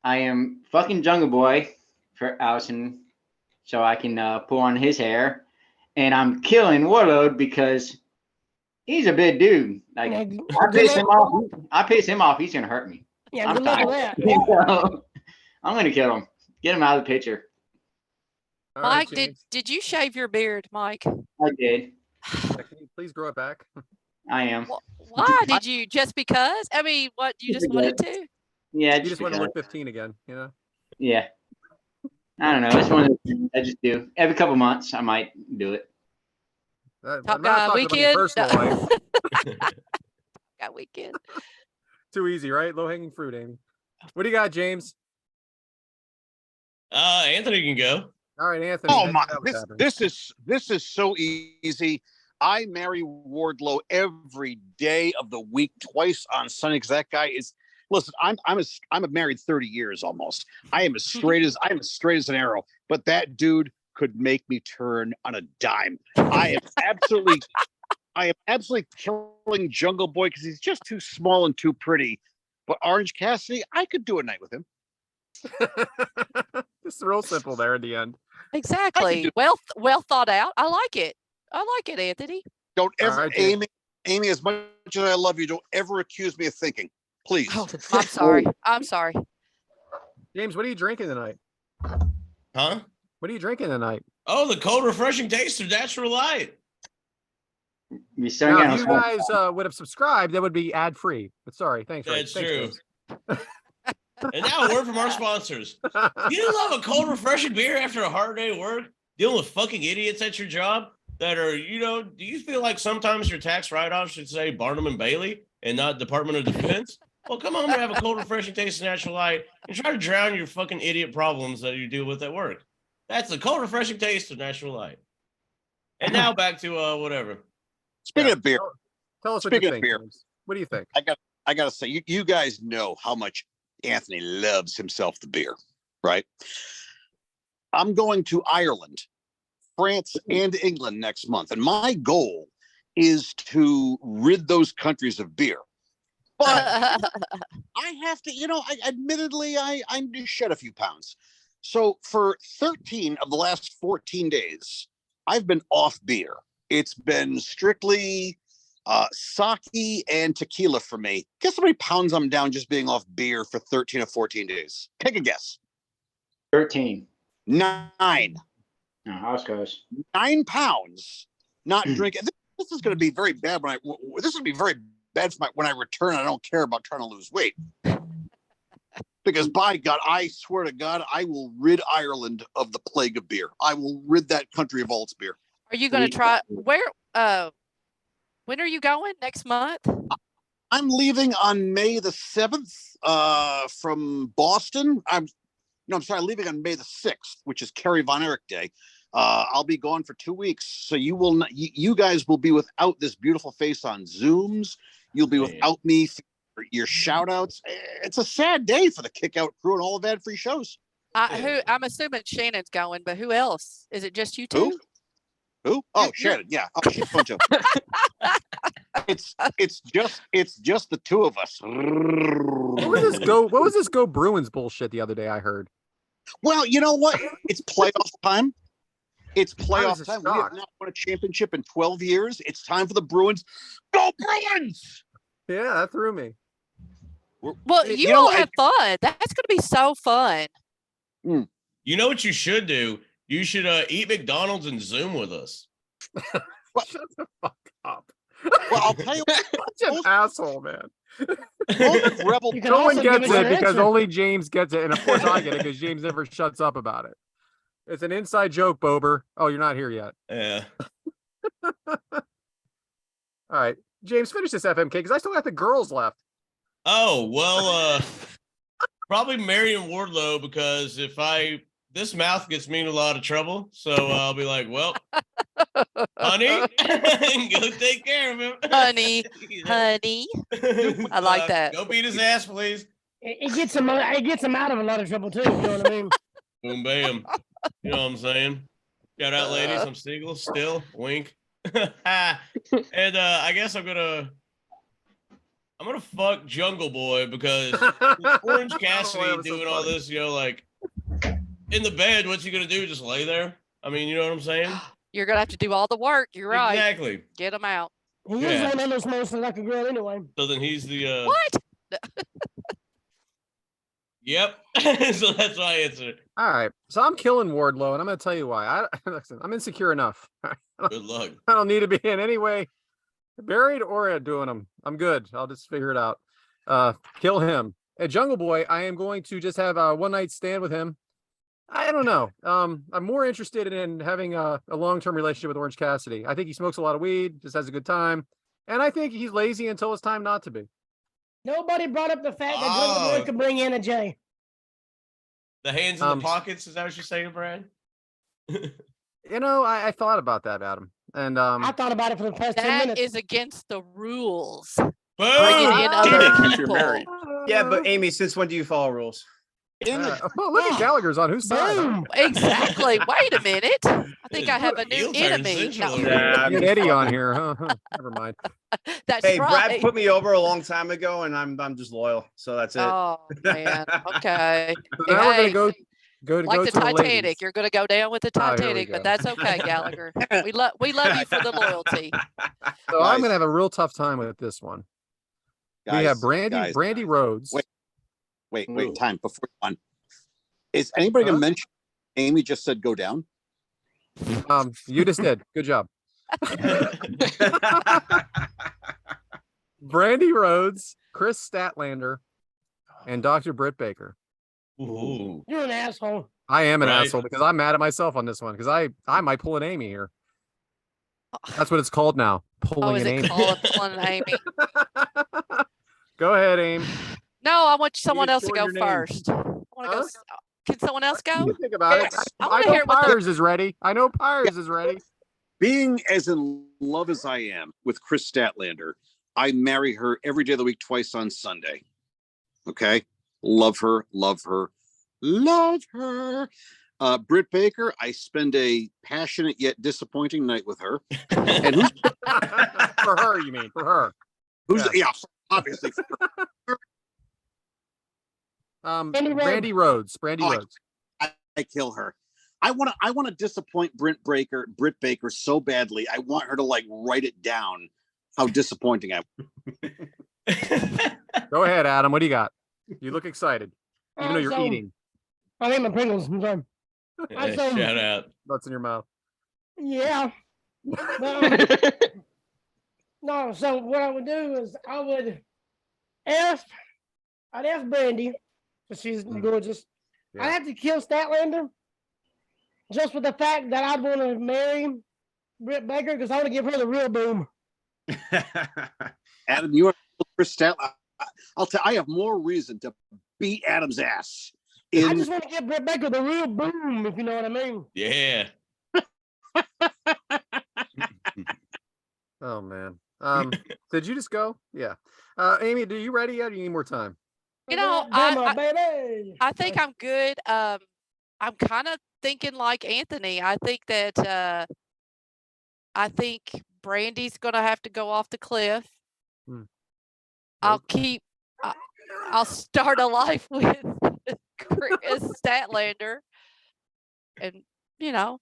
I am fucking Jungle Boy for Allison, so I can pull on his hair, and I'm killing Warlord because he's a big dude. Like Yeah, I piss him off. I piss him off. He's gonna hurt me. Yeah, I'm good luck with tired. that. I'm gonna kill him. Get him out of the picture. All right, Mike, James. did you shave your beard, Mike? I did. Can you please grow it back? I am. Why did you? Just because? I mean, what you just wanted to? Yeah. You just want to because. look 15 again, Yeah. I don't know. It's one of those things I just do. Every couple months, I might do it. I'm Top not Guy talking about your Weekend. personal life. Got weekend. Too easy, right? Low hanging fruit, Amy. What do you got, James? Anthony can go. All right, Anthony. Oh let's my! have what's happening. This is so easy. I marry Wardlow every day of the week, twice on Sunday. Because that guy is. Listen, I'm married 30 years almost. I am as straight as an arrow. But that dude could make me turn on a dime. I am absolutely killing Jungle Boy because he's just too small and too pretty. But Orange Cassidy, I could do a night with him. It's real simple there in the end. Exactly. Well thought out. I like it. Anthony. Don't ever, right, Jim. Amy, as much as I love you, don't ever accuse me of thinking. Please. Oh, I'm sorry. I'm sorry. James, what are you drinking tonight? Huh? What are you drinking tonight? Oh, the cold, refreshing taste of natural light. You starting Now, out if you guys would have subscribed, that would be ad free. But sorry, thanks. Ray. That's Thanks, true. James. And now a word from our sponsors. You love a cold, refreshing beer after a hard day at work, dealing with fucking idiots at your job that are, do you feel like sometimes your tax write-off should say Barnum and Bailey and not Department of Defense? Well, come home and have a cold, refreshing taste of natural light and try to drown your fucking idiot problems that you deal with at work. That's the cold, refreshing taste of natural light. And now back to whatever. Speaking of beer, Tell us what you Speaking of think. beer. James. What do you think? I gotta say, you guys know how much Anthony loves himself the beer, right? I'm going to Ireland, France, and England next month, and my goal is to rid those countries of beer. But I have to, admittedly, I need to shed a few pounds. So for 13 of the last 14 days, I've been off beer. It's been strictly sake and tequila for me. Guess how many pounds I'm down just being off beer for 13 or 14 days? Take a guess. 13. 9. No, I was close. 9 pounds not drinking. This is going to be very bad this will be very bad for when I return. I don't care about trying to lose weight. Because by God, I swear to God, I will rid Ireland of the plague of beer. I will rid that country of all its beer. Are you going to try when are you going next month? I'm leaving on May the 7th from Boston. I'm leaving on May the 6th, which is Kerry Von Erich Day. I'll be gone for 2 weeks. So you guys will be without this beautiful face on Zooms. You'll be without me for your shout outs. It's a sad day for the Kick Out crew and all of ad free shows. I'm assuming Shannon's going, but who else? Is it just you two? Who? Oh, Shannon. Yeah. Oh, she's going too. It's just the two of us. What was this Go Bruins bullshit the other day I heard? Well, you know what? It's playoff time. It's I playoff was time. We have shocked. not won a championship in 12 years. It's time for the Bruins. Go Bruins! Yeah, that threw me. Well, you all have fun. That's going to be so fun. You know what you should do? You should eat McDonald's and Zoom with us. Shut the fuck up. Well, I'll tell you what. Such an asshole, man. Rebel. You can No one also gets give us it your because answer. only James gets it, and of course I get it because James never shuts up about it. It's an inside joke, Bober. Oh, you're not here yet. Yeah. All right, James, finish this FMK because I still got the girls left. Oh, well, probably Marion Wardlow, because this mouth gets me in a lot of trouble. So I'll be like, well, honey, go take care of him. Honey. I like that. Go beat his ass, please. It gets him out of a lot of trouble too. You know what I mean? Boom, bam. You know what I'm saying? Shout out, ladies. I'm single still. Wink. And I guess I'm gonna fuck Jungle Boy because Orange Cassidy doing all this, like in the bed. What's he gonna do? Just lay there? I mean, you know what I'm saying? You're going to have to do all the work. You're right. Exactly. Get them out. He is one of those mostly like a girl anyway. So then he's the What? Yep. So that's my answer. All right, so I'm killing Wardlow, and I'm going to tell you why. Listen, I'm insecure enough. Good luck. I don't need to be in any way buried or doing them. I'm good. I'll just figure it out. Kill him. At Jungle Boy, I am going to just have a one night stand with him. I don't know. I'm more interested in having a long-term relationship with Orange Cassidy. I think he smokes a lot of weed, just has a good time. And I think he's lazy until it's time not to be. Nobody brought up the fact that Jungle Boy could bring in a J. The hands in the pockets, is that what you're saying, Brad? I thought about that, Adam. And I thought about it for the past 10 That minutes. is against the rules. Bringing in other people. Yeah, but Amy, since when do you follow rules? Look at Gallagher's on whose side? Boom. Exactly. Wait a minute. I think I have a new enemy. No. You get Eddie on here, huh? Never mind. That's Hey, right. Brad put me over a long time ago, and I'm just loyal, so that's it. Oh man. Okay. So now Hey, we're gonna like go the to Titanic. ladies. You're gonna go down with the Oh, here we Titanic, go. but that's okay, Gallagher. We love you for the loyalty. So I'm gonna have a real tough time with this one. We have Brandy Rhodes. Wait, time before on. Is anybody gonna mention Amy just said go down? You just did. Good job. Brandy Rhodes, Chris Statlander, and Dr. Britt Baker. Ooh. You're an asshole. I am an Right. asshole because I'm mad at myself on this one because I might pull an Amy here. That's what it's called now. Pulling Oh, is an it Amy. called pulling an Amy? Go ahead, Aim. No, I want someone can else to go shorten your name. first. I want to go. Can someone else go? You think about it. I I wanna know hear what the- Pyres is ready. I know Pyres is ready. Being as in love as I am with Chris Statlander, I marry her every day of the week, twice on Sunday. Okay? Love her, love her, love her. Britt Baker, I spend a passionate yet disappointing night with her. And who's For her, you mean? For her. yeah, obviously. Brandy Rhodes. Brandy Rhodes. I kill her. I want to disappoint Britt Baker so badly. I want her to like write it down how disappointing I am. Go ahead, Adam. What do you got? You look excited, even though you're So, eating. I think my Pringles. I'm sorry. Yeah, So- shout out. Nuts in your mouth. Yeah. No, so what I would do is I'd ask Brandy, because she's gorgeous. Yeah. I'd have to kill Statlander just for the fact that I'd want to marry Britt Baker because I want to give her the real boom. Adam, you are Chris Statlander. I'll tell. I have more reason to beat Adam's ass. I just want to give Britt Baker the real boom, if you know what I mean. Yeah. Oh man. Did you just go? Yeah. Amy, are you ready yet? Or do you need more time? You know, baby. I think I'm good. I'm kind of thinking like Anthony. I think that I think Brandy's gonna have to go off the cliff. I'll start a life with Chris Statlander, and you know,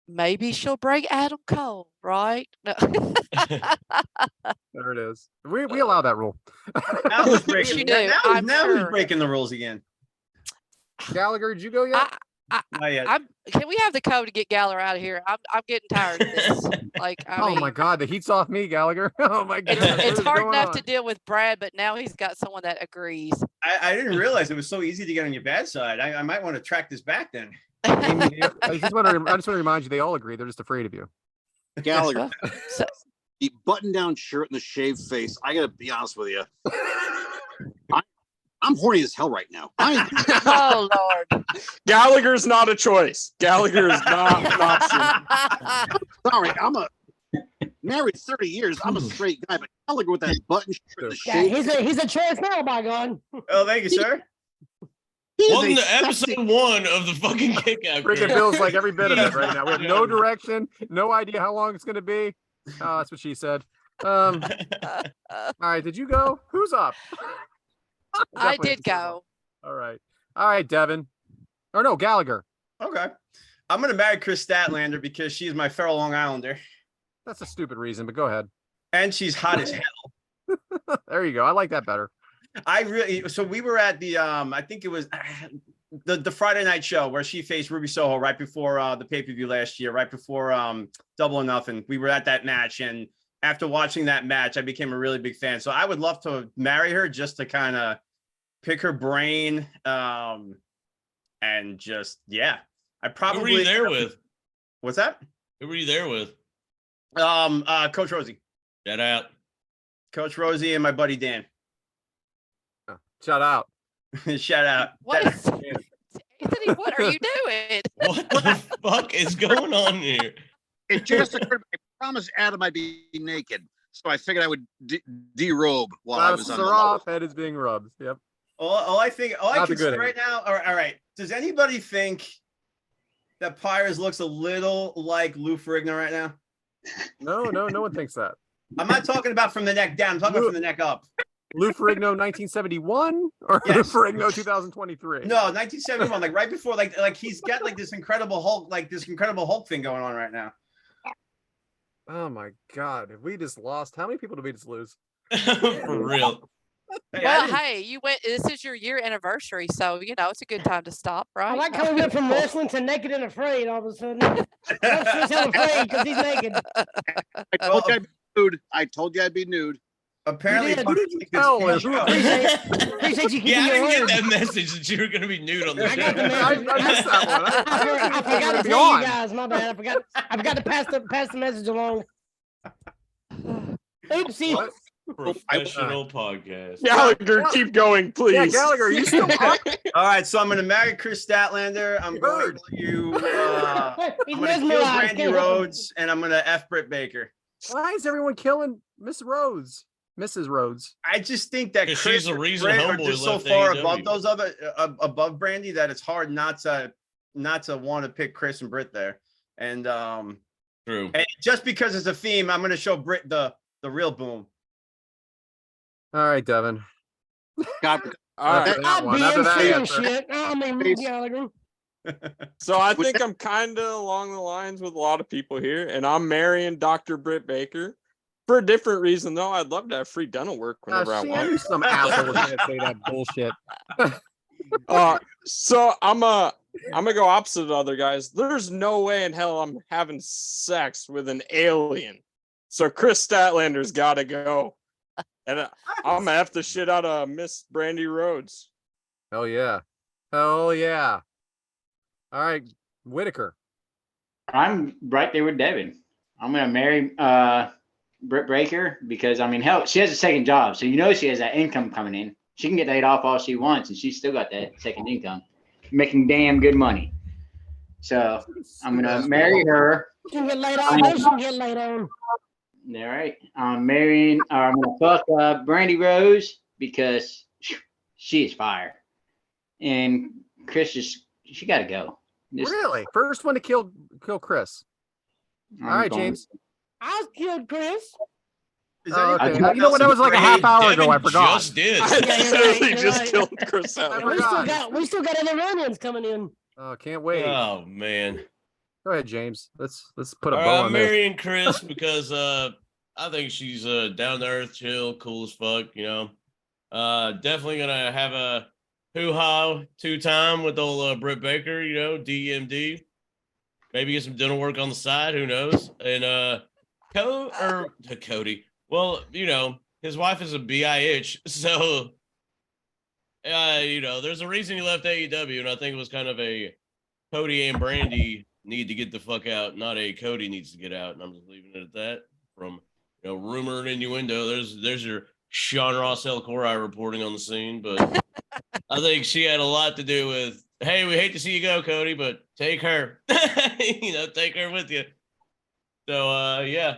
maybe she'll bring Adam Cole, right? No. There it is. We allow that rule. Now who's breaking? You do, Now, I'm now who's sure. breaking the rules again? Gallagher, did you go yet? Not yet. Can we have the code to get Galler out of here? I'm getting tired of this. Like, I Oh mean, my God, the heat's off me, Gallagher. Oh my it's, goodness. it's what is hard going enough on? to deal with Brad, but now he's got someone that agrees. I didn't realize it was so easy to get on your bad side. I might want to track this back then. Amy, I just want to remind you, they all agree. They're just afraid of you. Gallagher, So- the button-down shirt and the shaved face. I gotta be honest with you. I'm horny as hell right now. Oh Lord. Gallagher's not a choice. Gallagher is not an option. Sorry, I'm a married 30 years. I'm a straight guy, but Gallagher with that button shirt and the Yeah, shaved he's a choice now, by God. Oh, thank you, sir. Welcome to episode 1 of the fucking kick out. Freaking feels like every bit of it right now. We have no direction, no idea how long it's going to be. Oh, that's what she said. All right, did you go? Who's up? I Definitely did go. All right, Devin. Or no, Gallagher. Okay. I'm going to marry Chris Statlander because she's my fellow Long Islander. That's a stupid reason, but go ahead. And she's hot as hell. There you go. I like that better. So we were at the I think it was the Friday night show where she faced Ruby Soho right before the pay-per-view last year, right before Double or Nothing. We were at that match, and after watching that match, I became a really big fan. So I would love to marry her just to kind of pick her brain, and just I probably. Who were you there with? What's that? Who were you there with? Coach Rosie. Shout out. Coach Rosie and my buddy Dan. Shout out. Shout out. What is Anthony, what are you doing? What the fuck is going on here? It just occurred. I promised Adam I'd be naked, so I figured I would derobe while I was on the are off. Head is being rubbed. Yep. All I can the good say right now. All right. Does anybody think that Pyres looks a little like Lou Ferrigno right now? No one thinks that. I'm not talking about from the neck down. I'm talking about from the neck up. Lou Ferrigno 1971 or Lou Yes. Ferrigno 2023? No, 1971, like right before, like he's got like this incredible Hulk thing going on right now. Oh my God. If we just lost, how many people did we just lose? For real. Well, hey, you went. This is your year anniversary, so you know it's a good time to stop, right? I like how we went from wrestling to naked and afraid all of a sudden. I'm sure he's afraid because he's naked. I told you I'd be nude. Apparently, You did. Who did you tell? Appreciate you keeping Yeah, I your didn't word. get that message that you were going to be nude on the I got the show. message. I missed that one. I forgot to be tell on. you guys. My bad. I forgot to pass the message along. Oopsie. What? Professional podcast. Gallagher, keep going, please. Yeah, Gallagher, are you still up? All right, so I'm gonna marry Chris Statlander. I'm going to He's I'm gonna kill mesmerized. Brandy Rhodes, and I'm gonna F Britt Baker. Why is everyone killing Miss Rhodes? Mrs. Rhodes. I just think that 'Cause Chris she's the and reason Britt are Homeboy just so left far AEW. above those other above Brandy that it's hard not to want to pick Chris and Britt there. And True. and just because it's a theme, I'm gonna show Britt the real boom. All right, Devin. God, After that I'd one, be after that insane answer. shit. I mean, Please. Gallagher. So I think I'm kind of along the lines with a lot of people here, and I'm marrying Dr. Britt Baker for a different reason, though. I'd love to have free dental work whenever I See, I want. knew some asshole was gonna say that bullshit. So I'm gonna go opposite of the other guys. There's no way in hell I'm having sex with an alien. So Chris Statlander's got to go, and I'm gonna F the shit out of Miss Brandy Rhodes. Hell yeah. Hell yeah. All right, Whitaker. I'm right there with Devin. I'm gonna marry Britt Baker because I mean, hell, she has a second job, so you know she has that income coming in. She can get laid off all she wants, and she's still got that second income, making damn good money. So I'm gonna marry her. She can get laid off. Then she can get laid on. All right, I'm gonna fuck Brandy Rose because she is fire, and Chris she got to go. Really? First one to kill Chris. All right, James. I killed Chris. Okay. You know what? That was like a half hour ago. I forgot. Just did. I literally just right. killed Chris out. We still got other run-ins coming in. Oh, can't wait. Oh man. Go ahead, James. Let's put a All bow right, on I'm this. marrying Chris because I think she's down to earth, chill, cool as fuck, you know. Definitely gonna have a hoo-ha 2-time with old Britt Baker, you know, DMD. Maybe get some dental work on the side, who knows? And Cody. Well, you know, his wife is a BIH, so you know, there's a reason he left AEW, and I think it was kind of a Cody and Brandy need to get the fuck out, not a Cody needs to get out, and I'm just leaving it at that. From rumor and innuendo, there's your Sean Ross El Corai reporting on the scene, but I think she had a lot to do with, hey, we hate to see you go, Cody, but take her, take her with you. So yeah,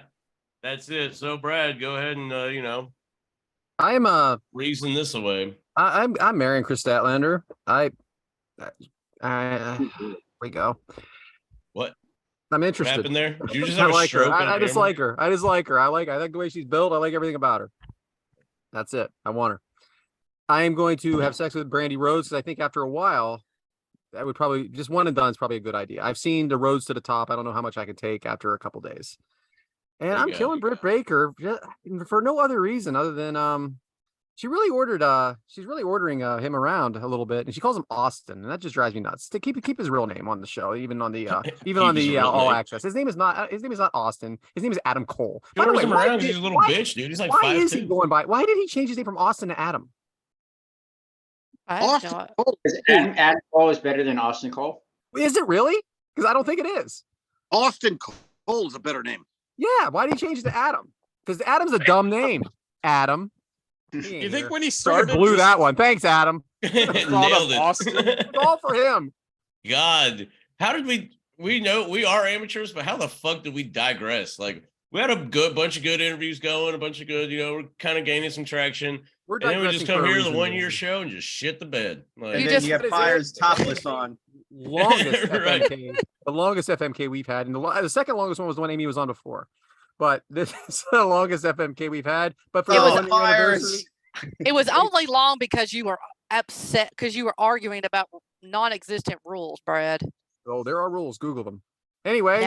that's it. So Brad, go ahead and I'm reason this away. I'm marrying Chris Statlander. We go. What? I'm What interested. happened there? Did you just I have a like her. stroke? on I just camera? like her. I just like her. I like the way she's built. I like everything about her. That's it. I want her. I am going to have sex with Brandy Rhodes because I think after a while, that would probably just one and done is probably a good idea. I've seen the roads to the top. I don't know how much I can take after a couple days. And There you I'm go. killing Britt Baker for no other reason other than she's really ordering him around a little bit, and she calls him Austin, and that just drives me nuts. To keep his real name on the show, even on the Keep his real All name. Access. His name is not Austin. His name is Adam Cole. He By the orders way, him why around 'cause did- he's a little why- bitch, dude. He's like why is he 5'2". going by? Why did he change his name from Austin to Adam? I have Austin no- Cole. Adam Cole is better than Austin Cole. Is it really? Because I don't think it is. Austin Cole is a better name. Yeah, why did he change it to Adam? Because Adam's a dumb name. Adam. You think when he Started started, blew just that one. Thanks, Adam. thought Nailed of Austin? it. It's all for him. God, how did we know we are amateurs, but how the fuck did we digress? Like, we had a bunch of good interviews going, a bunch of good, we're kind of gaining some traction. We're And then we just digressing come for a here to the reason, 1 year man. show and just shit the bed. Like, And You then just- you get Fire's topless on. Longest Right. FMK, the longest FMK we've had, and the second longest one was the one Amy was on before. But this is the longest FMK we've had. But for It the was 1 year anniversary, It was only long because you were upset because you were arguing about non-existent rules, Brad. oh, there are rules. Google them. Anyway,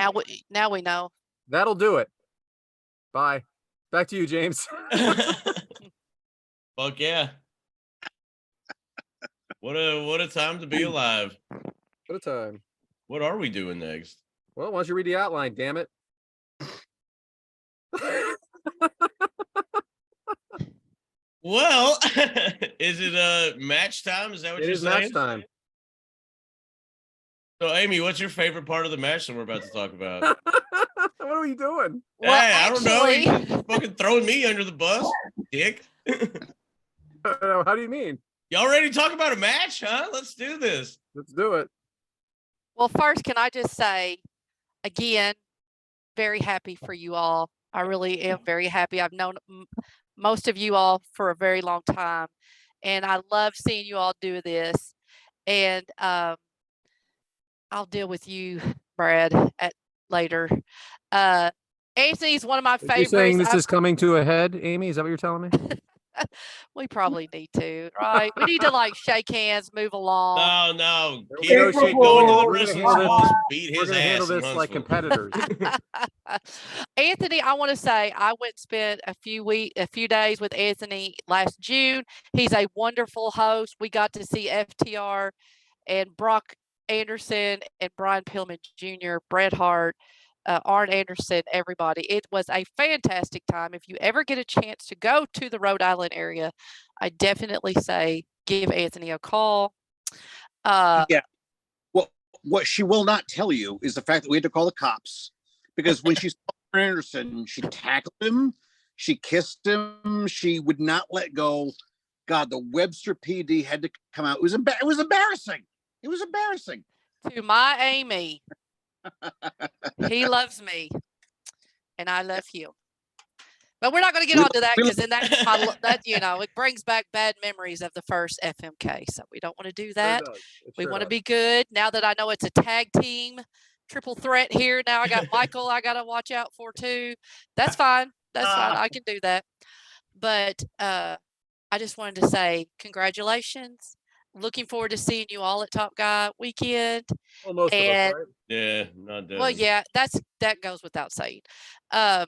Now we know. that'll do it. Bye. Back to you, James. fuck yeah. What a time to be alive. What a time. What are we doing next? Well, why don't you read the outline, damn it? Well, is it match time? Is that what It you're is saying? match time. So, Amy, what's your favorite part of the match that we're about to talk about? What are we doing? Well, hey, I don't know. actually- You're fucking throwing me under the bus. dick. How do you mean? Y'all ready to talk about a match, huh? Let's do this. Let's do it. Well, first, can I just say again, very happy for you all. I really am very happy. I've known most of you all for a very long time, and I love seeing you all do this. And I'll deal with you, Brad, at later. Anthony's one of my Are you favorites. saying this is coming to a head, Amy? Is that what you're telling me? We probably need to, right? We need to like shake hands, move along. No. There we Keep go, going Shane. to the We're gonna wrestling handle school. this- Just beat We're his gonna handle ass in this like Huntsville. competitors. Anthony, I want to say I went and spent a few days with Anthony last June. He's a wonderful host. We got to see FTR and Brock Anderson and Brian Pillman Jr., Bret Hart, Arn Anderson, everybody. It was a fantastic time. If you ever get a chance to go to the Rhode Island area, I definitely say give Anthony a call. Yeah. Well, what she will not tell you is the fact that we had to call the cops because when she saw Anderson, she tackled him, she kissed him, she would not let go. God, the Webster PD had to come out. It was embarrassing. It was embarrassing. To my Amy, he loves me, and I love him. But we're not going to get onto that because then it brings back bad memories of the first FMK. So we don't want to do that. We want to be good. Now that I know it's a tag team, triple threat here. Now I got Michael I got to watch out for too. That's fine. That's fine. I can do that. But I just wanted to say congratulations. Looking forward to seeing you all at Top Guy weekend. Almost. And Right? Yeah, not done. well, yeah, that goes without saying. And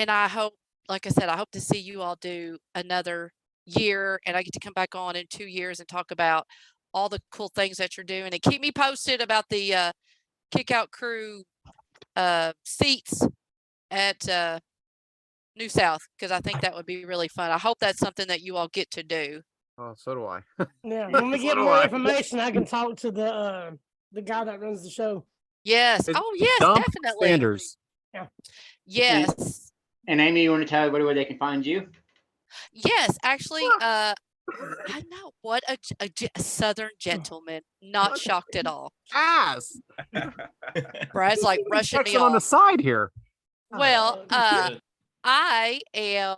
I hope, like I said, I hope to see you all do another year, and I get to come back on in 2 years and talk about all the cool things that you're doing, and keep me posted about the Kick Out Crew seats at New South, because I think that would be really fun. I hope that's something that you all get to do. Oh, so do I. Yeah, when we So get do more I. information, I can talk to the guy that runs the show. Yes. Is Oh, yes, Dump definitely. Sanders. Yes. And Amy, you want to tell everybody where they can find you? Yes, actually, I know what a Southern gentleman. Not shocked at all. Ass. Brad's like rushing me on the off. side here. Well, I am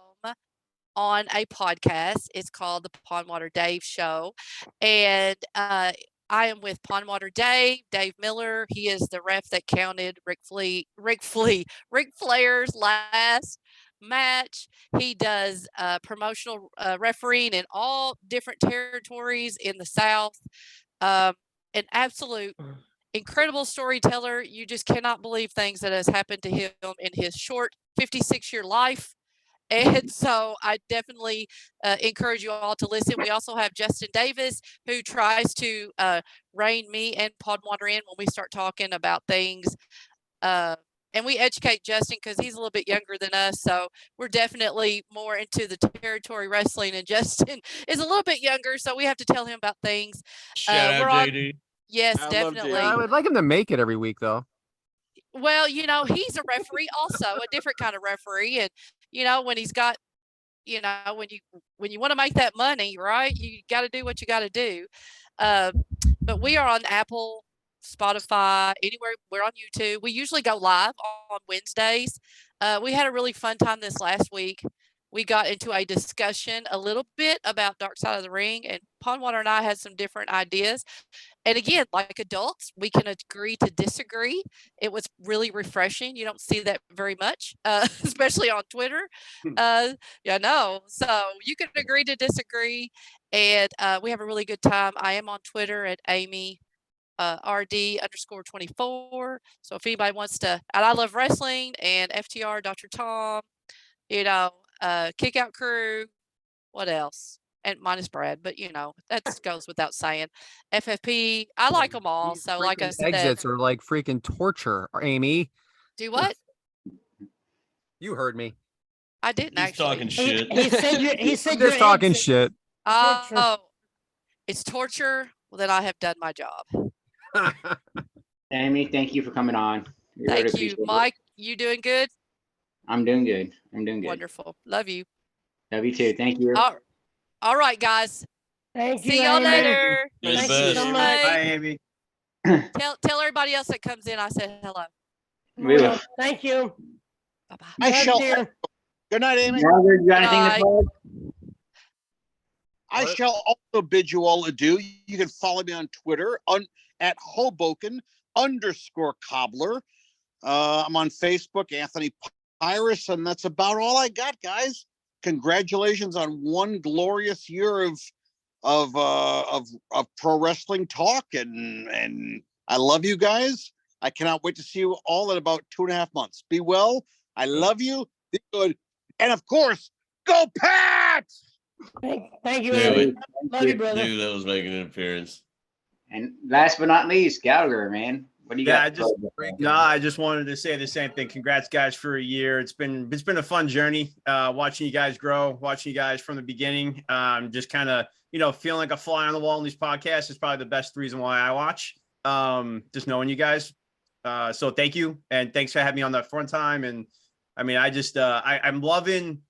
on a podcast. It's called the Pondwater Dave Show, and I am with Pondwater Dave Miller. He is the ref that counted Ric Flair's last match. He does promotional refereeing in all different territories in the South. An absolute incredible storyteller. You just cannot believe things that has happened to him in his short 56-year life. And so I definitely encourage you all to listen. We also have Justin Davis, who tries to rein me and Podwater in when we start talking about things. And we educate Justin because he's a little bit younger than us. So we're definitely more into the territory wrestling. And Justin is a little bit younger. So we have to tell him about things. Shout out, JD. Yes, I love definitely. JD. I would like him to make it every week, though. Well, he's a referee also, a different kind of referee. And, when he's got, when you want to make that money, right, you got to do what you got to do. But we are on Apple, Spotify, anywhere. We're on YouTube. We usually go live on Wednesdays. We had a really fun time this last week. We got into a discussion a little bit about Dark Side of the Ring, and Pondwater and I had some different ideas. And again, like adults, we can agree to disagree. It was really refreshing. You don't see that very much, especially on Twitter. Yeah, no. So you can agree to disagree, and we have a really good time. I am on Twitter at Amy RD_24. So if anybody wants to, and I love wrestling and FTR, Dr. Tom, Kick Out Crew, what else? And minus Brad, but that goes without saying. FFP, I like them all. So like I said, exits are like freaking torture, Amy. Do what? You heard me. I didn't He's actually. talking shit. He said Just talking shit. Oh, it's torture. Well, then I have done my job. Amy, thank you for coming on. We really Thank you, appreciate it. Mike. You doing good? I'm doing good. I'm doing good. Wonderful. Love you. Love you too. Thank you. All right, guys. Thank you. See y'all Amy. later. You're the Thank you so best. much. Bye, Amy. Tell everybody else that comes in I said hello. We will. Thank you. Bye-bye. I Love shall. you. Good night, Amy. Gallagher, you got Good anything night. to plug? I What? shall also bid you all adieu. You can follow me on Twitter at Hoboken_cobbler. I'm on Facebook, Anthony Pyrus, and that's about all I got, guys. Congratulations on one glorious year of pro wrestling talk, and I love you guys. I cannot wait to see you all in about 2.5 months. Be well. I love you. Be good, and of course, go Pats! Thank you. Do Amy. it. Love you, brother. Dude, that was making an appearance. And last but not least, Gallagher, man. What do you Yeah, got? I just wanted to say the same thing. Congrats, guys, for a year. It's been a fun journey. Watching you guys grow, watching you guys from the beginning. Just kind of feeling like a fly on the wall in these podcasts is probably the best reason why I watch. Just knowing you guys. So thank you, and thanks for having me on that front time. And I mean, I'm loving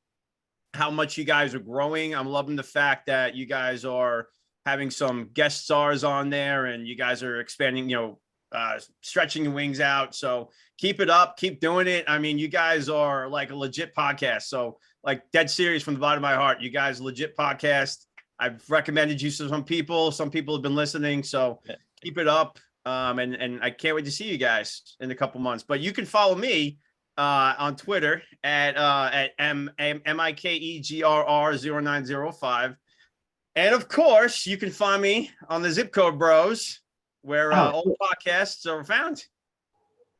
how much you guys are growing. I'm loving the fact that you guys are having some guest stars on there, and you guys are expanding, stretching your wings out. So keep it up, keep doing it. I mean, you guys are like a legit podcast. So like dead serious from the bottom of my heart, you guys legit podcast. I've recommended you to some people. Some people have been listening. So keep it up. And I can't wait to see you guys in a couple months. But you can follow me on Twitter at MIKEGRR0905. And of course, you can find me on the Zip Code Bros, where all podcasts are found.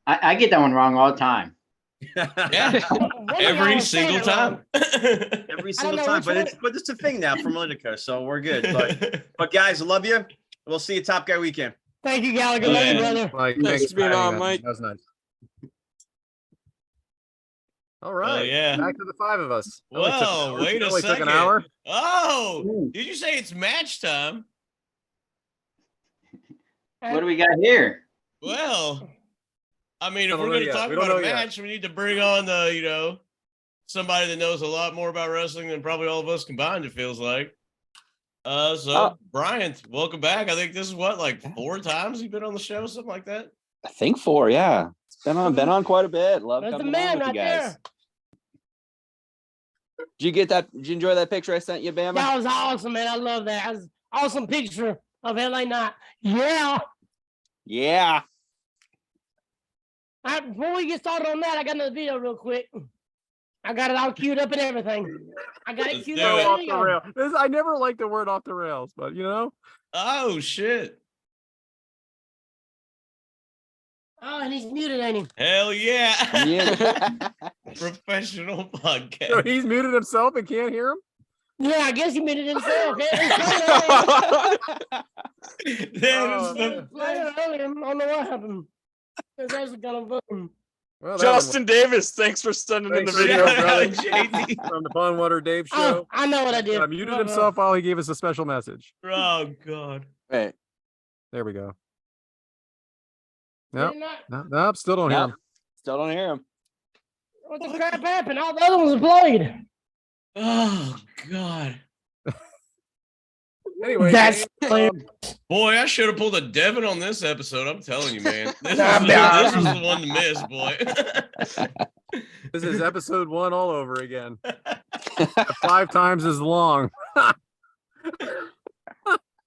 I get that one wrong all the time. Yeah, every single time. Every single time, but it's a thing now from Litica, so we're good. But guys, I love you. We'll see you Top Guy weekend. Thank you, Gallagher. Love you, brother. Mike, Thanks thanks for being for on, adding that. Mike. That was nice. All right. yeah. Back to the five of us. It only took an Well, hour. wait It a only took second. an hour. Oh, did you say it's match time? What do we got here? Well, I mean, if Don't we're know going to yet. talk We don't about a know yet. match, we need to bring on the, somebody that knows a lot more about wrestling than probably all of us combined, it feels like. Brian, welcome back. I think this is like 4 times you've been on the show, something like that. I think 4, yeah. It's been on quite a bit. Love That's the coming man on with right you guys. there. Did you enjoy that picture I sent you, Bama? That was awesome, man. I love that. That was an awesome picture of LA Knight. Yeah. Yeah. All right, before we get started on that, I got another video real quick. I got it all queued up and everything. I got it Let's queued do up. it. and Off ready the to go. rail. I never liked the word off the rails, but Oh, shit. Oh, and he's muted, ain't he? Hell yeah. Yeah. Professional so podcast. he's muted himself and can't hear him. Yeah, I guess he muted himself. That is Oh, the I don't know what happened. It's actually kind of fun. Well, that Justin Davis, thanks for sending in the Thanks for video, Shout brother. out, JD. was from the Fun Water Dave Oh, show. I know what I did. Muted himself while he gave us a special message. Oh, God. Wait. There we go. Did Nope. not- Nope. Still don't hear Nope. him. Still don't hear him. What the crap happened? All the other ones played. Oh, God. Anyway, That's James, Boy, I should have pulled a Devin on this episode. I'm telling you, man. This Nah, was the one to miss, boy. this is episode 1 all over again. 5 times as long.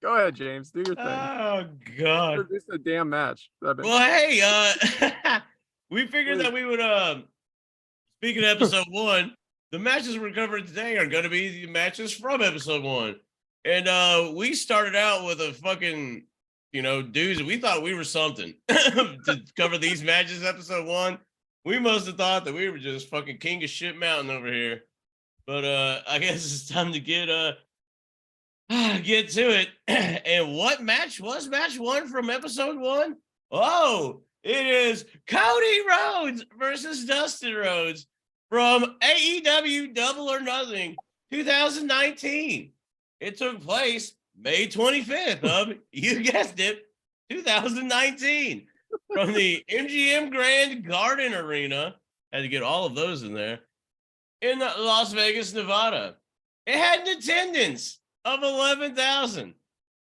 Go ahead, James. Do your thing. Oh, God. Introduce the damn match. Well, hey, we figured that we would, speaking of episode 1, the matches we're covering today are going to be the matches from episode 1. And we started out with a fucking, dudes. We thought we were something to cover these matches. Episode 1, we must have thought that we were just fucking king of shit mountain over here. But I guess it's time to get to it. And what match was match 1 from episode 1? Oh, it is Cody Rhodes versus Dustin Rhodes from AEW Double or Nothing 2019. It took place May 25th of, you guessed it, 2019 from the MGM Grand Garden Arena. Had to get all of those in there in Las Vegas, Nevada. It had an attendance of 11,000.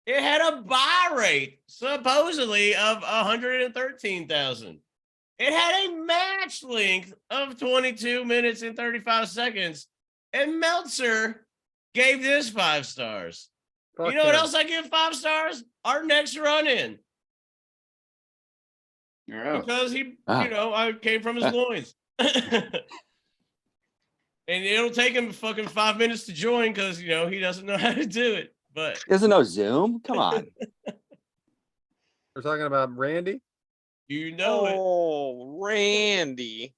It had a buy rate, supposedly, of 113,000. It had a match length of 22 minutes and 35 seconds. And Meltzer gave this 5 stars. Fuck you know what him. else I give 5 stars? Our next run in. Oh. Because he, I came from his loins. And it'll take him fucking 5 minutes to join because, he doesn't know how to do it. But He doesn't know Zoom. Come on. We're talking about Randy. You know it. Oh, Randy.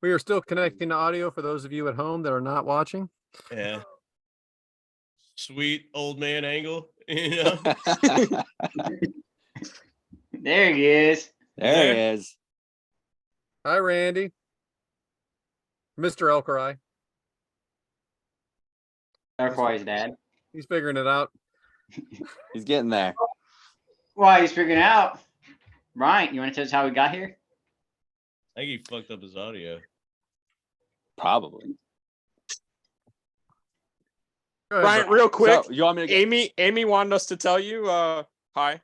We are still connecting to audio for those of you at home that are not watching. Yeah. Sweet old man angle, you know. There he is. There he is. Hi, Randy. Mr. Elkerai. Elkerai's dad. He's figuring it out. He's getting there. Why he's figuring it out. Ryan, you want to tell us how we got here? I think he fucked up his audio. Probably. Go ahead, Brian, Brian. real quick. So, you want me to Amy wanted us to tell you hi.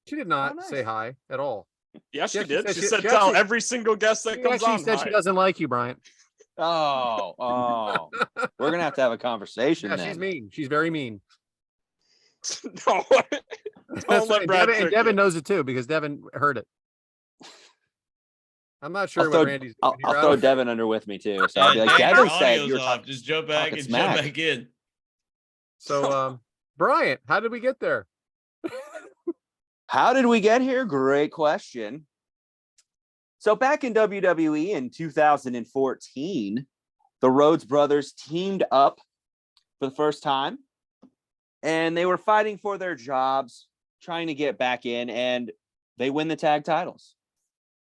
She did not nice. say hi at all. Yes, Yeah, she did. She she said actually- tell every single guest that She comes actually on. said hi. she doesn't like you, Bryant. Oh. We're gonna have to have a conversation Yeah, then. she's mean. She's very mean. No. That's Don't let right. Brad Devin, and trick Devin you. knows it too because Devin heard it. I'm not sure I'll what throw, Randy's I'll, doing I'll here. throw Devin under with me too. So I'll be like, Dang, Devin your said audio's you're off. Just jump back talking and smack. jump back in. So, Bryant, how did we get there? How did we get here? Great question. So back in WWE in 2014, the Rhodes brothers teamed up for the first time, and they were fighting for their jobs, trying to get back in, and they win the tag titles.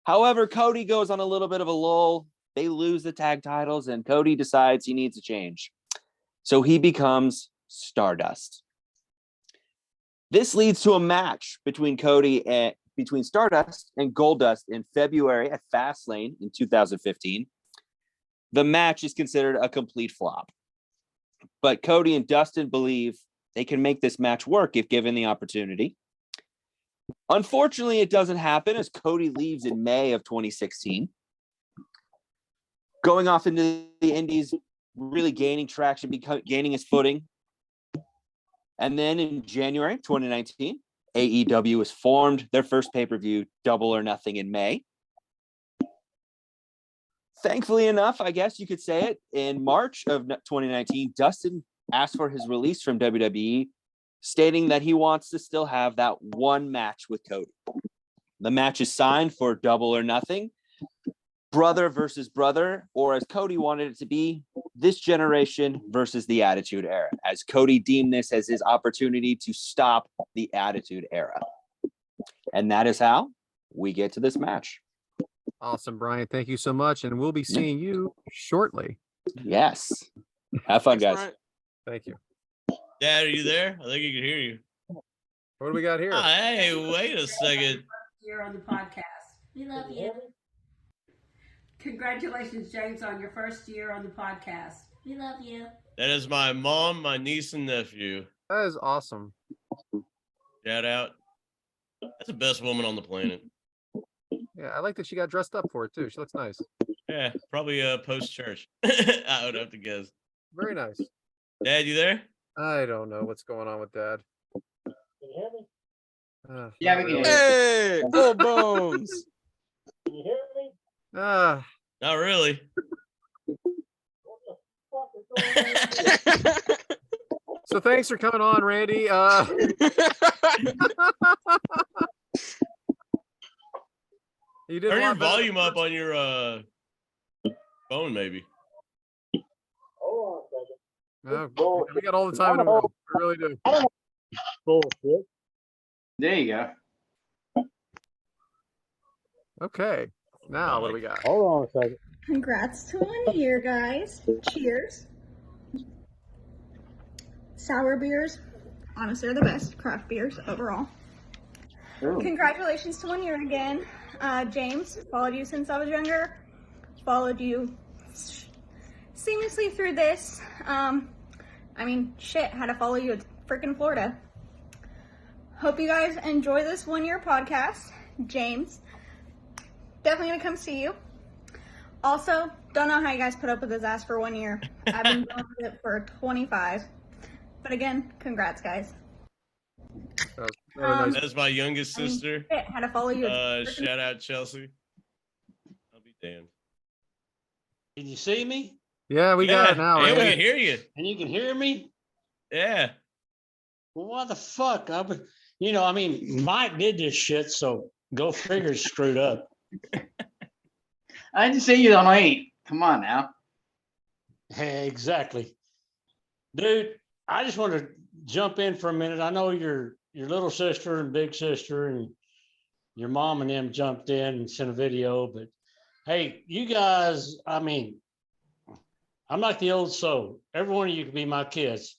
However, Cody goes on a little bit of a lull. They lose the tag titles, and Cody decides he needs a change. So he becomes Stardust. This leads to a match between Stardust and Goldust in February at Fastlane in 2015. The match is considered a complete flop, but Cody and Dustin believe they can make this match work if given the opportunity. Unfortunately, it doesn't happen as Cody leaves in May of 2016. Going off into the Indies, really gaining traction, gaining his footing. And then in January 2019, AEW was formed, their first pay-per-view, Double or Nothing, in May. Thankfully enough, I guess you could say it, in March of 2019, Dustin asked for his release from WWE, stating that he wants to still have that one match with Cody. The match is signed for Double or Nothing, brother versus brother, or as Cody wanted it to be, this generation versus the Attitude Era, as Cody deemed this as his opportunity to stop the Attitude Era. And that is how we get to this match. Awesome, Brian. Thank you so much. And we'll be seeing you shortly. Yes. Have fun, guys. Brian. Thank you. Dad, are you there? I think he can hear you. What do we got here? Oh, hey, wait a second. Here on the podcast. We love you. Congratulations, James, on your first year on the podcast. We love you. That is my mom, my niece, and nephew. That is awesome. Shout out. That's the best woman on the planet. Yeah, I like that she got dressed up for it too. She looks nice. Yeah, probably post church. I would have to guess. Very nice. Dad, you there? I don't know what's going on with Dad. Can you hear me? Yeah, we can hear you. Hey, Bull Bones. Can you hear me? Ah, Not really. so thanks for coming on, Randy. You did a Turn your lot better volume than- up on your phone, maybe. Hold on a second. No, we got all the time in the world. We really do. Bullshit. There you go. Okay. Now what do we got? Hold on a second. Congrats to 1 year, guys. Cheers. Sour beers, honestly, are the best craft beers overall. Ooh. Congratulations to 1 year again. James, followed you since I was younger. Followed you seamlessly through this. I mean, shit, had to follow you to freaking Florida. Hope you guys enjoy this 1 year podcast. James, definitely gonna come see you. Also, don't know how you guys put up with his ass for 1 year. I've been going with it for 25. But again, congrats, guys. That's my youngest sister. Shit, had to follow you. Shout out Chelsea. I'll be damned. Can you see me? Yeah, we got it now. And we right? can hear you. And you can hear me? Yeah. Well, what the fuck? I mean, Mike did this shit, so go figure it's screwed up. I didn't see you on 8. Come on now. Hey, exactly. Dude, I just want to jump in for a minute. I know your little sister and big sister and your mom and them jumped in and sent a video, but hey, you guys, I mean, I'm like the old soul. Every one of you can be my kids.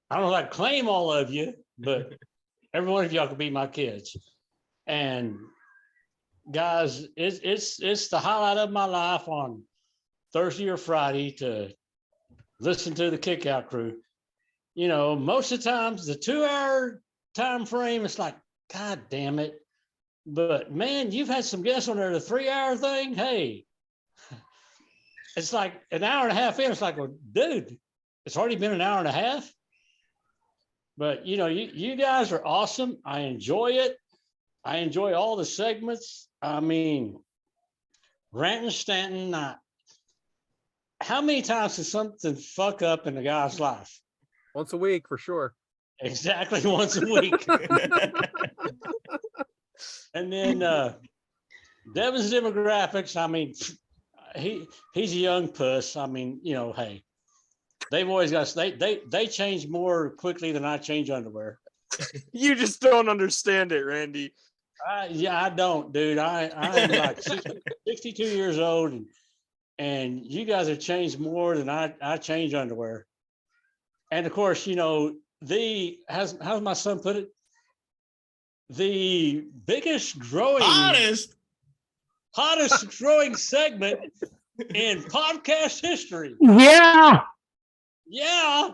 I don't like to claim all of you, but every one of y'all can be my kids. And guys, it's the highlight of my life on Thursday or Friday to listen to the Kick Out Crew. You know, most of the times the 2-hour time frame, it's like, God damn it. But man, you've had some guests on there, the 3-hour thing. Hey, it's like an hour and a half in. It's like, well, dude, it's already been an hour and a half. But you know, you guys are awesome. I enjoy it. I enjoy all the segments. I mean, Rantin' Stanton, how many times does something fuck up in the guy's life? Once a week for sure. Exactly, once a week. And then Devin's demographics, I mean, he's a young puss. I mean, you know, hey, they've always got they change more quickly than I change underwear. You just don't understand it, Randy. Yeah, I don't, dude. I am like 62 years old, and you guys have changed more than I change underwear. And of course, you know, how's my son put it? The biggest growing, hottest growing segment in podcast history. Yeah. Yeah.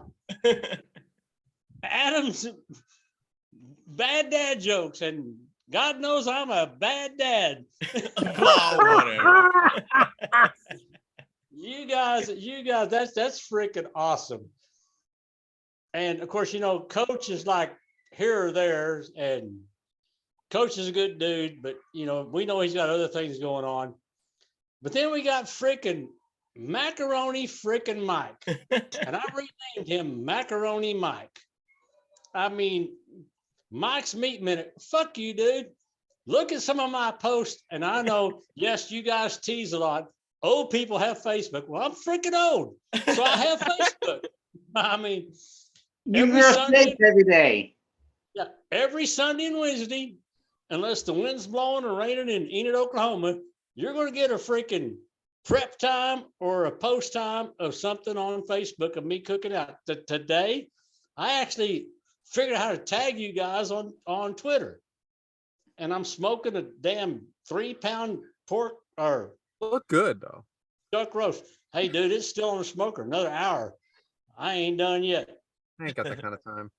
Adam's bad dad jokes, and God knows I'm a bad dad. Whatever. You guys, that's freaking awesome. And of course, you know, Coach is like here or there, and Coach is a good dude, but you know, we know he's got other things going on. But then we got freaking Macaroni freaking Mike. And I renamed him Macaroni Mike. I mean, Mike's Meat Minute. Fuck you, dude. Look at some of my posts, and I know, yes, you guys tease a lot. Old people have Facebook. Well, I'm freaking old, so I have Facebook. I mean, Every day. Yeah, every Sunday and Wednesday, unless the wind's blowing or raining in Enid, Oklahoma, you're going to get a freaking prep time or a post time of something on Facebook of me cooking out. Today, I actually figured out how to tag you guys on Twitter, and I'm smoking a damn 3-pound pork or look good though. Duck roast. Hey, dude, it's still on the smoker. Another hour. I ain't done yet. I ain't got that kind of time.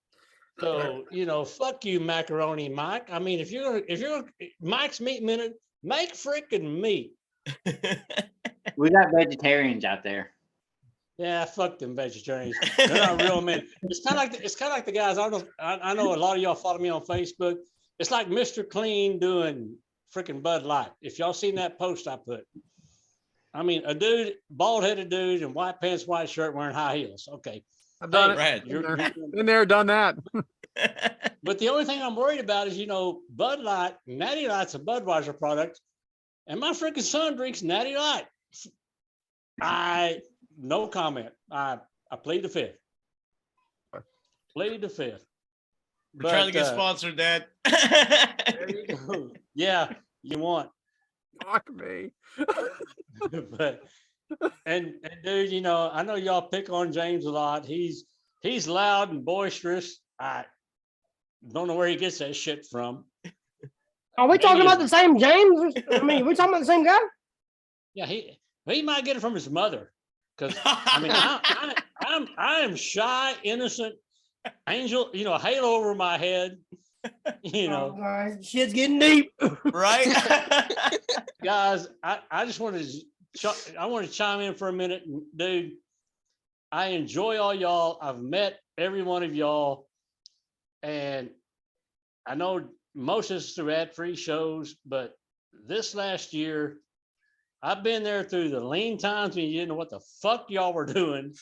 So, you know, fuck you, Macaroni Mike. I mean, if you're Mike's Meat Minute, make freaking meat. We got vegetarians out there. Yeah, fuck them vegetarians. They're not real men. It's kind of like the guys. I know a lot of y'all follow me on Facebook. It's like Mr. Clean doing freaking Bud Light. If y'all seen that post I put, I mean, a dude, bald-headed dude in white pants, white shirt, wearing high heels. Okay. I've done it. Brad, Been there, done that. But the only thing I'm worried about is, you know, Bud Light, Natty Light's a Budweiser product, and my freaking son drinks Natty Light. No comment. I plead the fifth. Plead the fifth. We're trying to get sponsored, Dad. There you go. Yeah, you want. Fuck me. But and dude, you know, I know y'all pick on James a lot. He's loud and boisterous. I don't know where he gets that shit from. Are we talking about the same James? I mean, we're talking about the same guy? Yeah, he might get it from his mother. Because I mean, I am shy, innocent, angel, you know, halo over my head. You know, guys, shit's getting deep. Right? guys, I just wanted to I want to chime in for a minute, dude. I enjoy all y'all. I've met every one of y'all, and I know most of us through ad-free shows, but this last year, I've been there through the lean times when you didn't know what the fuck y'all were doing,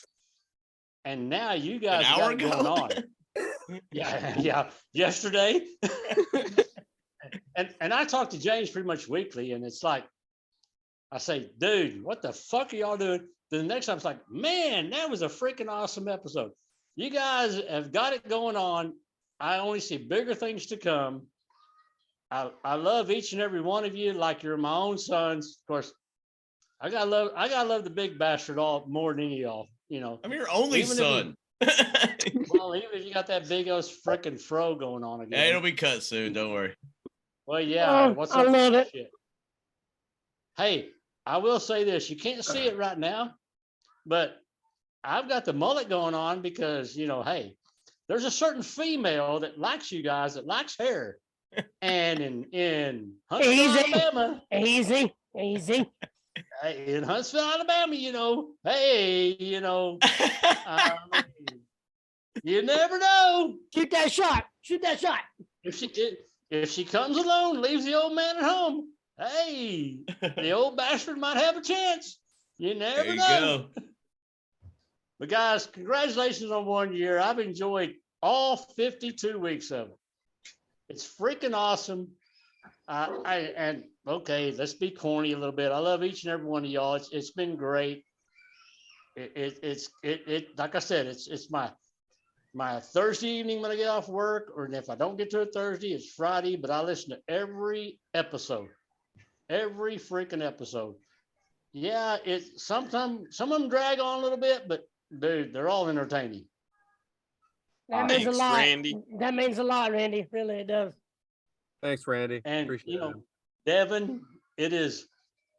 and now you guys got it going on. Yeah, yesterday. and I talk to James pretty much weekly, and it's like, I say, dude, what the fuck are y'all doing? Then the next time it's like, man, that was a freaking awesome episode. You guys have got it going on. I only see bigger things to come. I love each and every one of you like you're my own sons. Of course, I gotta love the big bastard all more than any of y'all. You know, I'm your only son. Well, even if you got that big ass freaking fro going on again. Hey, it'll be cut soon. Don't worry. Well, yeah. What's I up? love it. Shit? Hey, I will say this. You can't see it right now, but I've got the mullet going on because, you know, hey, there's a certain female that likes you guys, that likes hair. And in Huntsville, Alabama. Easy. In Huntsville, Alabama, you know, hey, you know, you never know. Shoot that shot. If she comes alone, leaves the old man at home, hey, the old bastard might have a chance. You never know. Go. But guys, congratulations on 1 year. I've enjoyed all 52 weeks of it. It's freaking awesome. And okay, let's be corny a little bit. I love each and every one of y'all. It's been great. It's like I said, it's my Thursday evening when I get off work, or if I don't get to it Thursday, it's Friday, but I listen to every episode, every freaking episode. Yeah, sometimes some of them drag on a little bit, but dude, they're all entertaining. That means a Thanks, lot. Randy. That means a lot, Randy. Really, it does. Thanks, Randy. And Appreciate you know, it. Devin, it is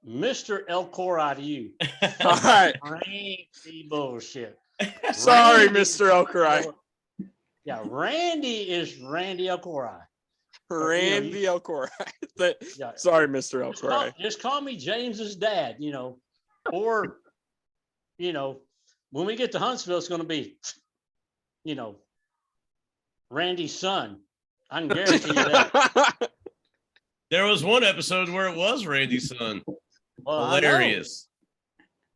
Mr. El Cori to you. All right. Randy bullshit. Sorry, Randy- Mr. El Cori. Yeah, Randy is Randy El Cori. Randy El Cori. Yeah. Sorry, Mr. El Cori. Just call me James's dad, you know, or, you know, when we get to Huntsville, it's going to be, you know, Randy's son. I can guarantee you that. There was one episode where it was Randy's son. Well, I know. Hilarious.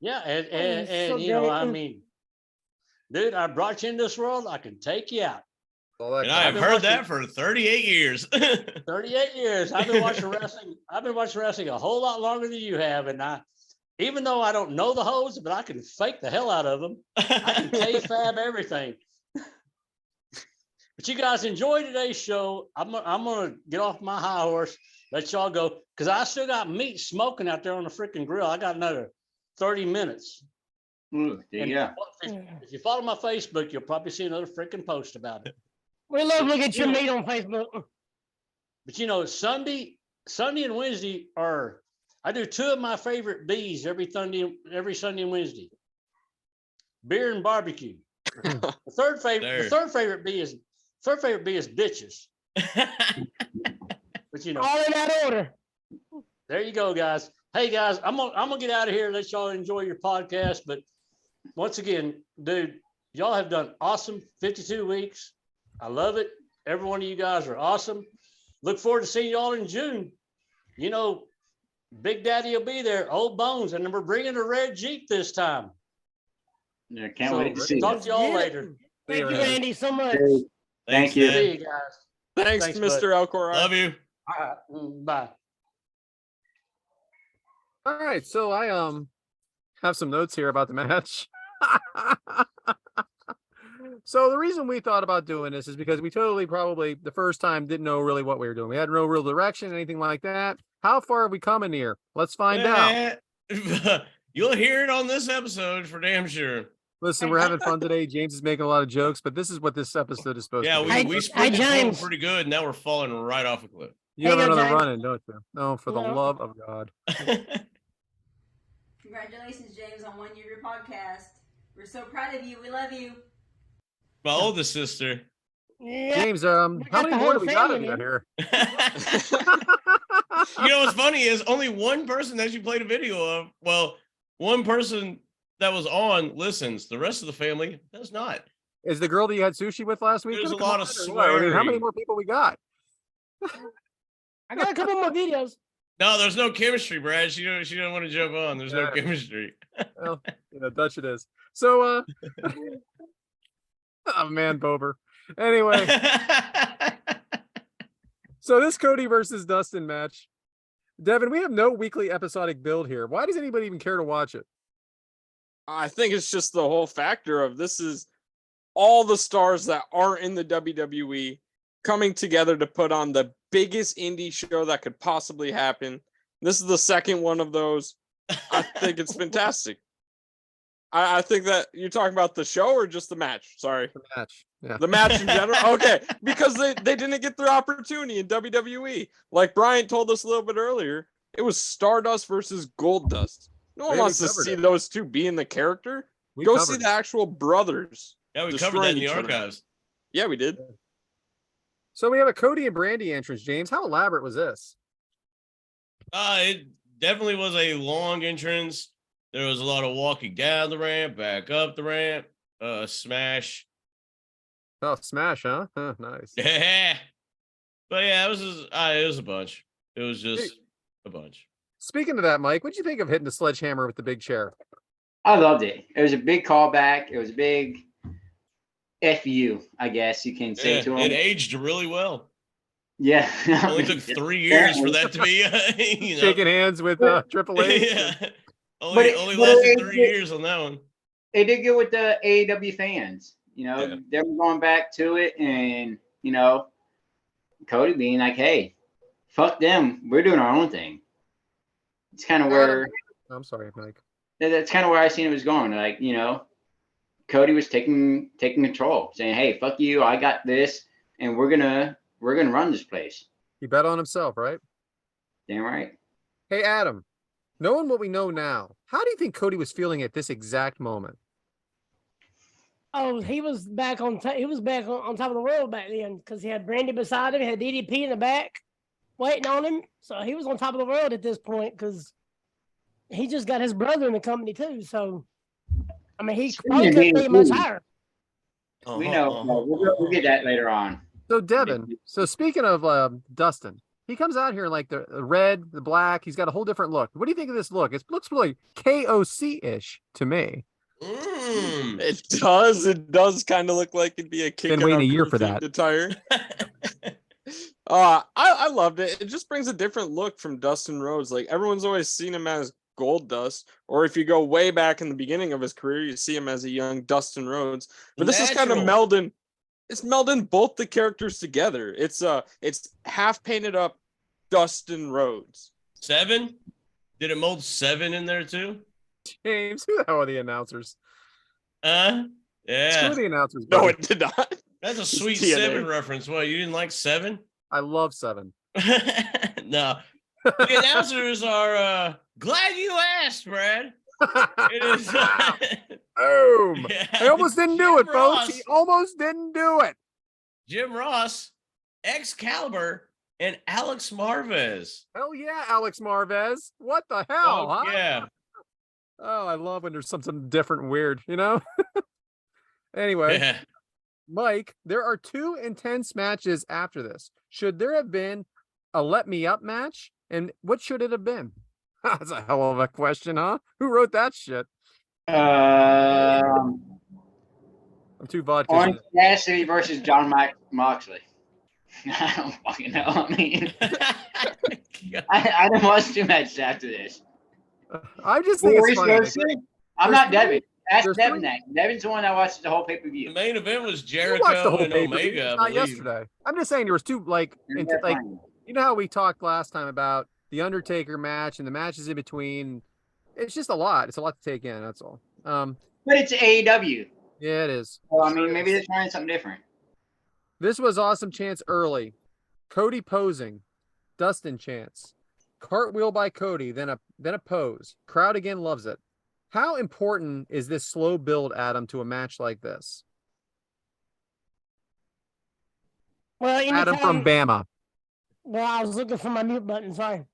Yeah, and so you know, I great. mean, dude, I brought you in this world. I can take you out. And I have heard that for 38 years. 38 years. I've been watching wrestling. I've been watching wrestling a whole lot longer than you have, and even though I don't know the hoes, but I can fake the hell out of them. I can K-fab everything. But you guys enjoy today's show. I'm gonna get off my high horse, let y'all go, because I still got meat smoking out there on the freaking grill. I got another 30 minutes. Yeah. If you follow my Facebook, you'll probably see another freaking post about it. We love looking at your meat on Facebook. But you know, Sunday and Wednesday I do two of my favorite B's every Sunday and Wednesday. Beer and barbecue. The third favorite B is bitches. But you know, all in that order. There you go, guys. Hey guys, I'm gonna get out of here and let y'all enjoy your podcast. But once again, dude, y'all have done awesome 52 weeks. I love it. Every one of you guys are awesome. Look forward to seeing y'all in June. You know, Big Daddy will be there. Old Bones, and we're bringing a red Jeep this time. Yeah, can't wait to see Talk you. to y'all later. Thank you, Randy, so much. Thank you. See you guys. Thanks, Mr. El Cori. Love you. Bye. All right, so I have some notes here about the match. So the reason we thought about doing this is because we probably the first time didn't know really what we were doing. We had no real direction, anything like that. How far are we coming here? Let's find out. You'll hear it on this episode for damn sure. Listen, we're having fun today. James is making a lot of jokes, but this is what this episode is supposed to be. Yeah, we split the flow pretty good. Now we're falling right off a cliff. You have another run in, don't you? No, for the love of God. Congratulations, James, on 1 year of your podcast. We're so proud of you. We love you. My oldest sister. Yeah. James, how got many the more whole do we got family, of you man. here? You know what's funny is only one person that you played a video of. Well, one person that was on listens. The rest of the family does not. Is the girl that you had sushi with last week? There's gonna a come lot of on or what? I mean, how many swearing. more people we got? I got a couple more videos. No, there's no chemistry, Brad. She don't want to jump on. There's no chemistry. Well, Dutch it is. So, oh man, Bober. Anyway, so this Cody versus Dustin match, Devin, we have no weekly episodic build here. Why does anybody even care to watch it? I think it's just the whole factor of this is all the stars that aren't in the WWE coming together to put on the biggest indie show that could possibly happen. This is the second one of those. I think it's fantastic. I think that you're talking about the show or just the match? Sorry. The match. Yeah. The match in general? Okay. Because they didn't get their opportunity in WWE. Like Brian told us a little bit earlier, it was Stardust versus Goldust. No one Yeah, we wants to covered see it. those two be in the character. We Go covered see it. the actual brothers. Yeah, we covered destroying that in the each other. archives. Yeah, we did. So we have a Cody and Brandy entrance, James. How elaborate was this? It definitely was a long entrance. There was a lot of walking down the ramp, back up the ramp, smash. Oh, smash, huh? Huh, nice. Yeah. But yeah, it was a bunch. It was just a bunch. Speaking of that, Mike, what'd you think of hitting the sledgehammer with the big chair? I loved it. It was a big callback. It was a big FU, I guess you can say Yeah, to him. it aged really well. Yeah. It only took 3 years for that to be, you know. Shaking hands with Triple H. Yeah. But it- Only but lasted it- 3 years on that one. It did good with the AEW fans. You know, Yeah. they were going back to it, and you know, Cody being like, "Hey, fuck them. We're doing our own thing." It's kind of where I'm sorry, Mike. that's kind of where I seen it was going. Like, you know, Cody was taking control, saying, "Hey, fuck you. I got this, and we're gonna run this place." He bet on himself, right? Damn right. Hey, Adam, knowing what we know now, how do you think Cody was feeling at this exact moment? Oh, he was back on top of the world back then because he had Brandy beside him, he had DDP in the back waiting on him. So he was on top of the world at this point because he just got his brother in the company too. So, I mean, he probably couldn't be much higher. We know. We'll get that later on. So, Devin, so speaking of Dustin, he comes out here in like the red, the black. He's got a whole different look. What do you think of this look? It looks really KOC-ish to me. It does. It does kind of look like it'd be a kick. Been waiting a year for that. Attire. I loved it. It just brings a different look from Dustin Rhodes. Like everyone's always seen him as Gold Dust, or if you go way back in the beginning of his career, you see him as a young Dustin Rhodes. But this is kind of melding. It's melding both the characters together. It's half painted up Dustin Rhodes. 7? Did it mold 7 in there too? James, who the hell are the announcers? Yeah. Screw the announcers. No, buddy. it did not. That's a sweet TNA. 7 reference. What, you didn't like 7? I love 7. No. The announcers are glad you asked, Brad. It is Boom. Yeah. I almost didn't do it, Jim folks. Ross. He almost didn't do it. Jim Ross, Excalibur, and Alex Marvez. Hell yeah, Alex Marvez. What the hell, Oh, huh? yeah. Oh, I love when there's something different and weird, you know? Anyway, Yeah. Mike, there are 2 intense matches after this. Should there have been a Let Me Up match? And what should it have been? That's a hell of a question, huh? Who wrote that shit? I'm too vodka. Orange Cassidy versus John Moxley. I don't fucking know. I mean, I didn't watch 2 matches after this. I just think it's funny. I'm not Devin. Ask there's Devin 3 that. Devin's the one that watched the whole The pay-per-view. main event was You watched the Jericho whole and pay-per-view, Omega, I not believe. yesterday. I'm just saying there was 2 like you know how we talked last time about the Undertaker match and the matches in between. It's just a lot. It's a lot to take in. That's all. But it's AEW. Yeah, it is. So, I mean, maybe they're trying something different. This was awesome chance early. Cody posing, Dustin chance. Cartwheel by Cody, then a pose. Crowd again loves it. How important is this slow build, Adam, to a match like this? Well, Adam from anytime, Bama. well, I was looking for my mute button, sorry.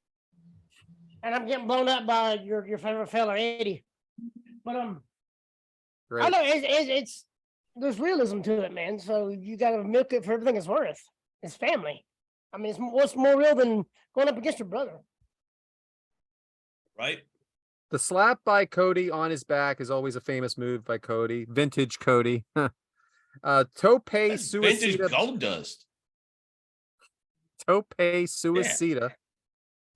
And I'm getting blown up by your favorite fella, Eddie. But I Great. know it's there's realism to it, man. So you gotta milk it for everything it's worth. It's family. I mean, what's more real than going up against your brother? Right? The slap by Cody on his back is always a famous move by Cody. Vintage Cody. Tope That's vintage Suicida. gold dust. Tope Suicida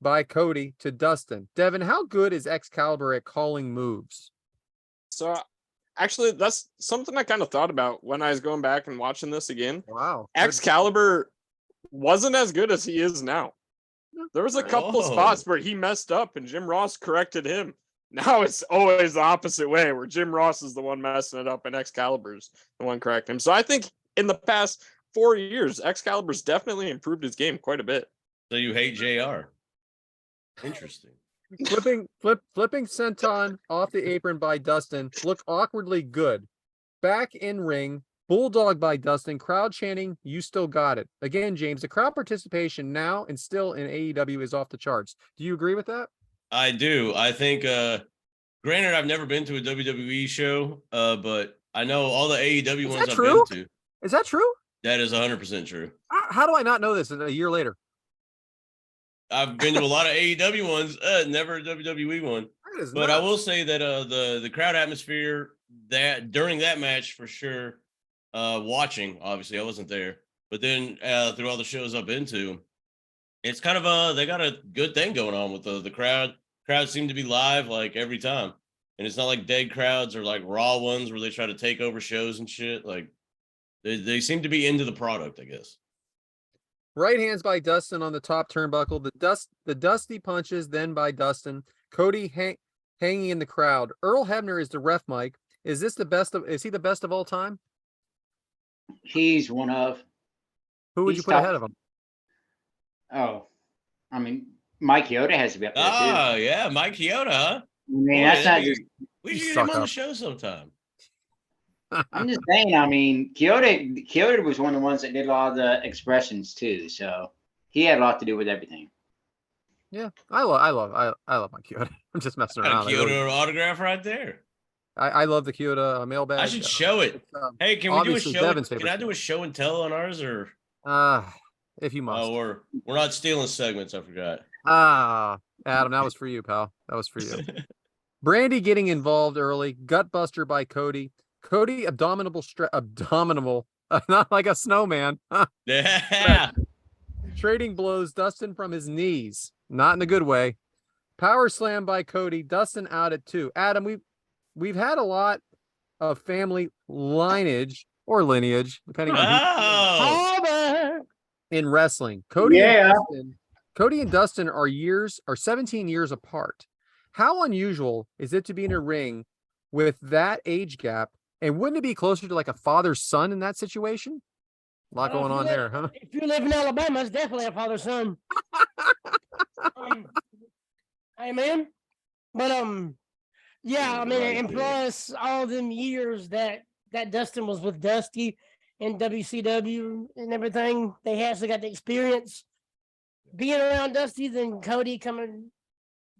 by Cody to Dustin. Devin, how good is Excalibur at calling moves? So actually, that's something I kind of thought about when I was going back and watching this again. Wow. Excalibur wasn't as good as he is now. There was a couple spots where he messed up and Jim Ross corrected him. Now it's always the opposite way, where Jim Ross is the one messing it up and Excalibur's the one correcting him. So I think in the past 4 years, Excalibur's definitely improved his game quite a bit. So you hate JR. Interesting. Flipping senton off the apron by Dustin. Look awkwardly good. Back in ring. Bulldog by Dustin. Crowd chanting, "You still got it." Again, James, the crowd participation now and still in AEW is off the charts. Do you agree with that? I do. I think granted I've never been to a WWE show, but I know all the AEW ones I've been to. Is that true? That is 100% true. How do I not know this a year later? I've been to a lot of AEW ones, never a WWE one. But I will say that the crowd atmosphere that during that match for sure, watching, obviously I wasn't there, but then through all the shows I've been to, it's kind of they got a good thing going on with the crowd. Crowds seem to be live like every time. And it's not like dead crowds or like raw ones where they try to take over shows and shit. Like they seem to be into the product, I guess. Right hands by Dustin on the top turnbuckle. The dusty punches then by Dustin. Cody hanging in the crowd. Earl Hebner is the ref mic. Is he the best of all time? He's one of. Who would you put ahead of him? Oh, I mean, Mike Chioda has to be up there too. Oh yeah, Mike Chioda, huh? I mean, that's not just. We should get him on the show sometime. I'm just saying. I mean, Chioda was one of the ones that did a lot of the expressions too, so he had a lot to do with everything. Yeah, I love Mike Chioda. I'm just messing around. Chioda autograph right there. I love the Chioda mailbag. I should show it. Hey, can we do a show? Can I do a show and tell on ours, or? If you must. Oh, we're not stealing segments. I forgot. Adam, that was for you, pal. That was for you. Brandy getting involved early. Gutbuster by Cody. Cody abdominal, not like a snowman. Yeah. Trading blows Dustin from his knees, not in a good way. Power slam by Cody. Dustin out at 2. Adam, we've had a lot of family lineage or lineage, depending on in wrestling. Cody and Dustin are 17 years apart. How unusual is it to be in a ring with that age gap? And wouldn't it be closer to like a father-son in that situation? A lot going on there, huh? If you live in Alabama, it's definitely a father-son. Amen. But yeah, I mean, and plus all them years that Dustin was with Dusty in WCW and everything, they actually got the experience being around Dusty. Then Cody coming,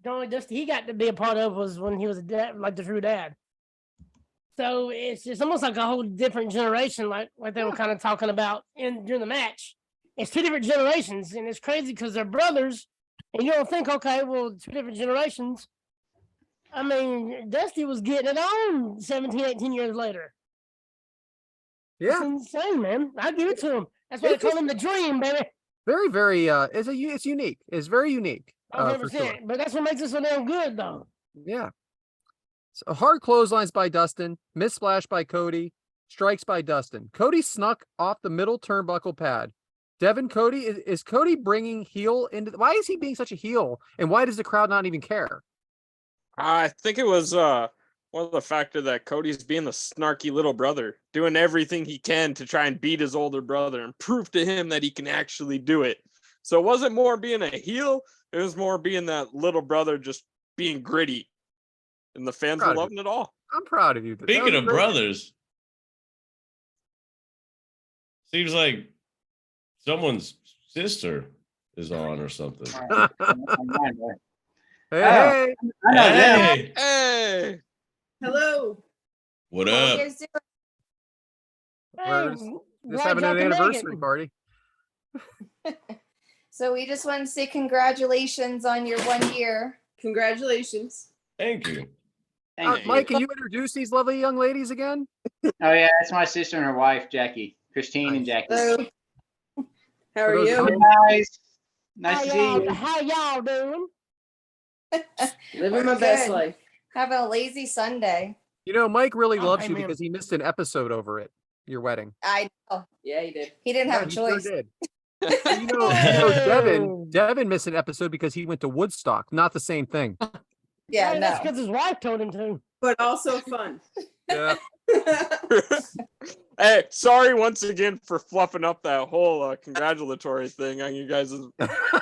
the only Dusty he got to be a part of was when he was a dad, like the true dad. So it's almost like a whole different generation, like they were kind of talking about during the match. It's 2 different generations, and it's crazy because they're brothers, and you don't think, okay, well, 2 different generations. I mean, Dusty was getting it on 17, 18 years later. Yeah. It's insane, man. I give it to him. That's why they call him the Dream, baby. Very, very, it's unique. It's very unique. 100%. For sure. But that's what makes it so damn good, though. Yeah. So hard clotheslines by Dustin, miss splash by Cody, strikes by Dustin. Cody snuck off the middle turnbuckle pad. Devin, Cody, is Cody bringing heel into why is he being such a heel? And why does the crowd not even care? I think it was one of the factor that Cody's being the snarky little brother, doing everything he can to try and beat his older brother and prove to him that he can actually do it. So it wasn't more being a heel. It was more being that little brother, just being gritty, and the fans were Proud of loving it all. I'm proud of you. That Speaking was of great. brothers, seems like someone's sister is on or something. Hey, Hey, Hey, Hello. what How up? you guys doing? we're Hey, just glad having y'all an can make anniversary it. party. So we just want to say congratulations on your 1 year. Congratulations. Thank you. Thank Mike, you. can you introduce these lovely young ladies again? Oh yeah, that's my sister and her wife, Jackie, Christine and Jackie. Hello. How For are those you? who- Hey guys, nice to see you. How y'all doing? Living my best life. Having a lazy Sunday. You know, Mike really Oh, loves you amen. because he missed an episode over it, your wedding. I know. Yeah, he did. He didn't have Yeah, a he sure choice. did. And you know, Devin missed an episode because he went to Woodstock. Not the same thing. Yeah, Hey, that's no. because his wife told him to. But also fun. Yeah. hey, sorry once again for fluffing up that whole congratulatory thing on you guys'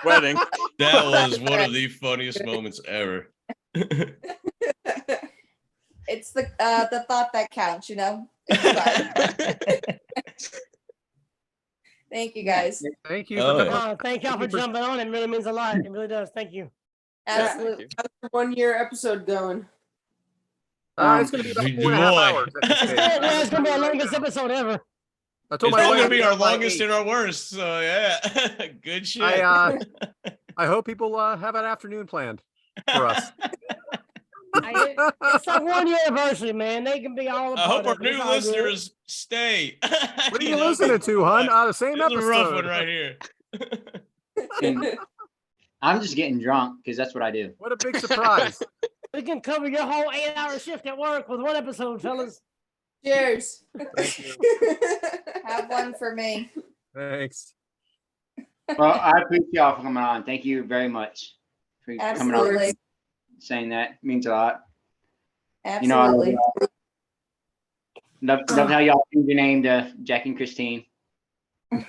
wedding. That was one of the funniest moments ever. It's the thought that counts, you know. It's fun. Thank you guys. Thank you Oh, for yeah. coming. Thank y'all for jumping on. It really means a lot. It really does. Thank you. Absolutely. How's the 1 year episode going? It's going to be about 4.5 Boy. hours. At this stage. Yeah, it's gonna be our longest episode ever. I It's told probably my wife gonna be our it's like longest 8. and our worst. So yeah, good shit. I hope people have an afternoon planned for us. It's our 1 year anniversary, man. They can be all I about hope our it. It's new all good. listeners stay. What are you listening to, hon? The same This is a rough episode. one right here. And I'm just getting drunk because that's what I do. What a big surprise. We can cover your whole 8-hour shift at work with one episode, fellas. Cheers. Thank you. Have one for me. Thanks. Well, I appreciate y'all for coming on. Thank you very much for coming on. Absolutely. Saying that means a lot. Absolutely. You know, love how y'all changed your name to Jack and Christine. All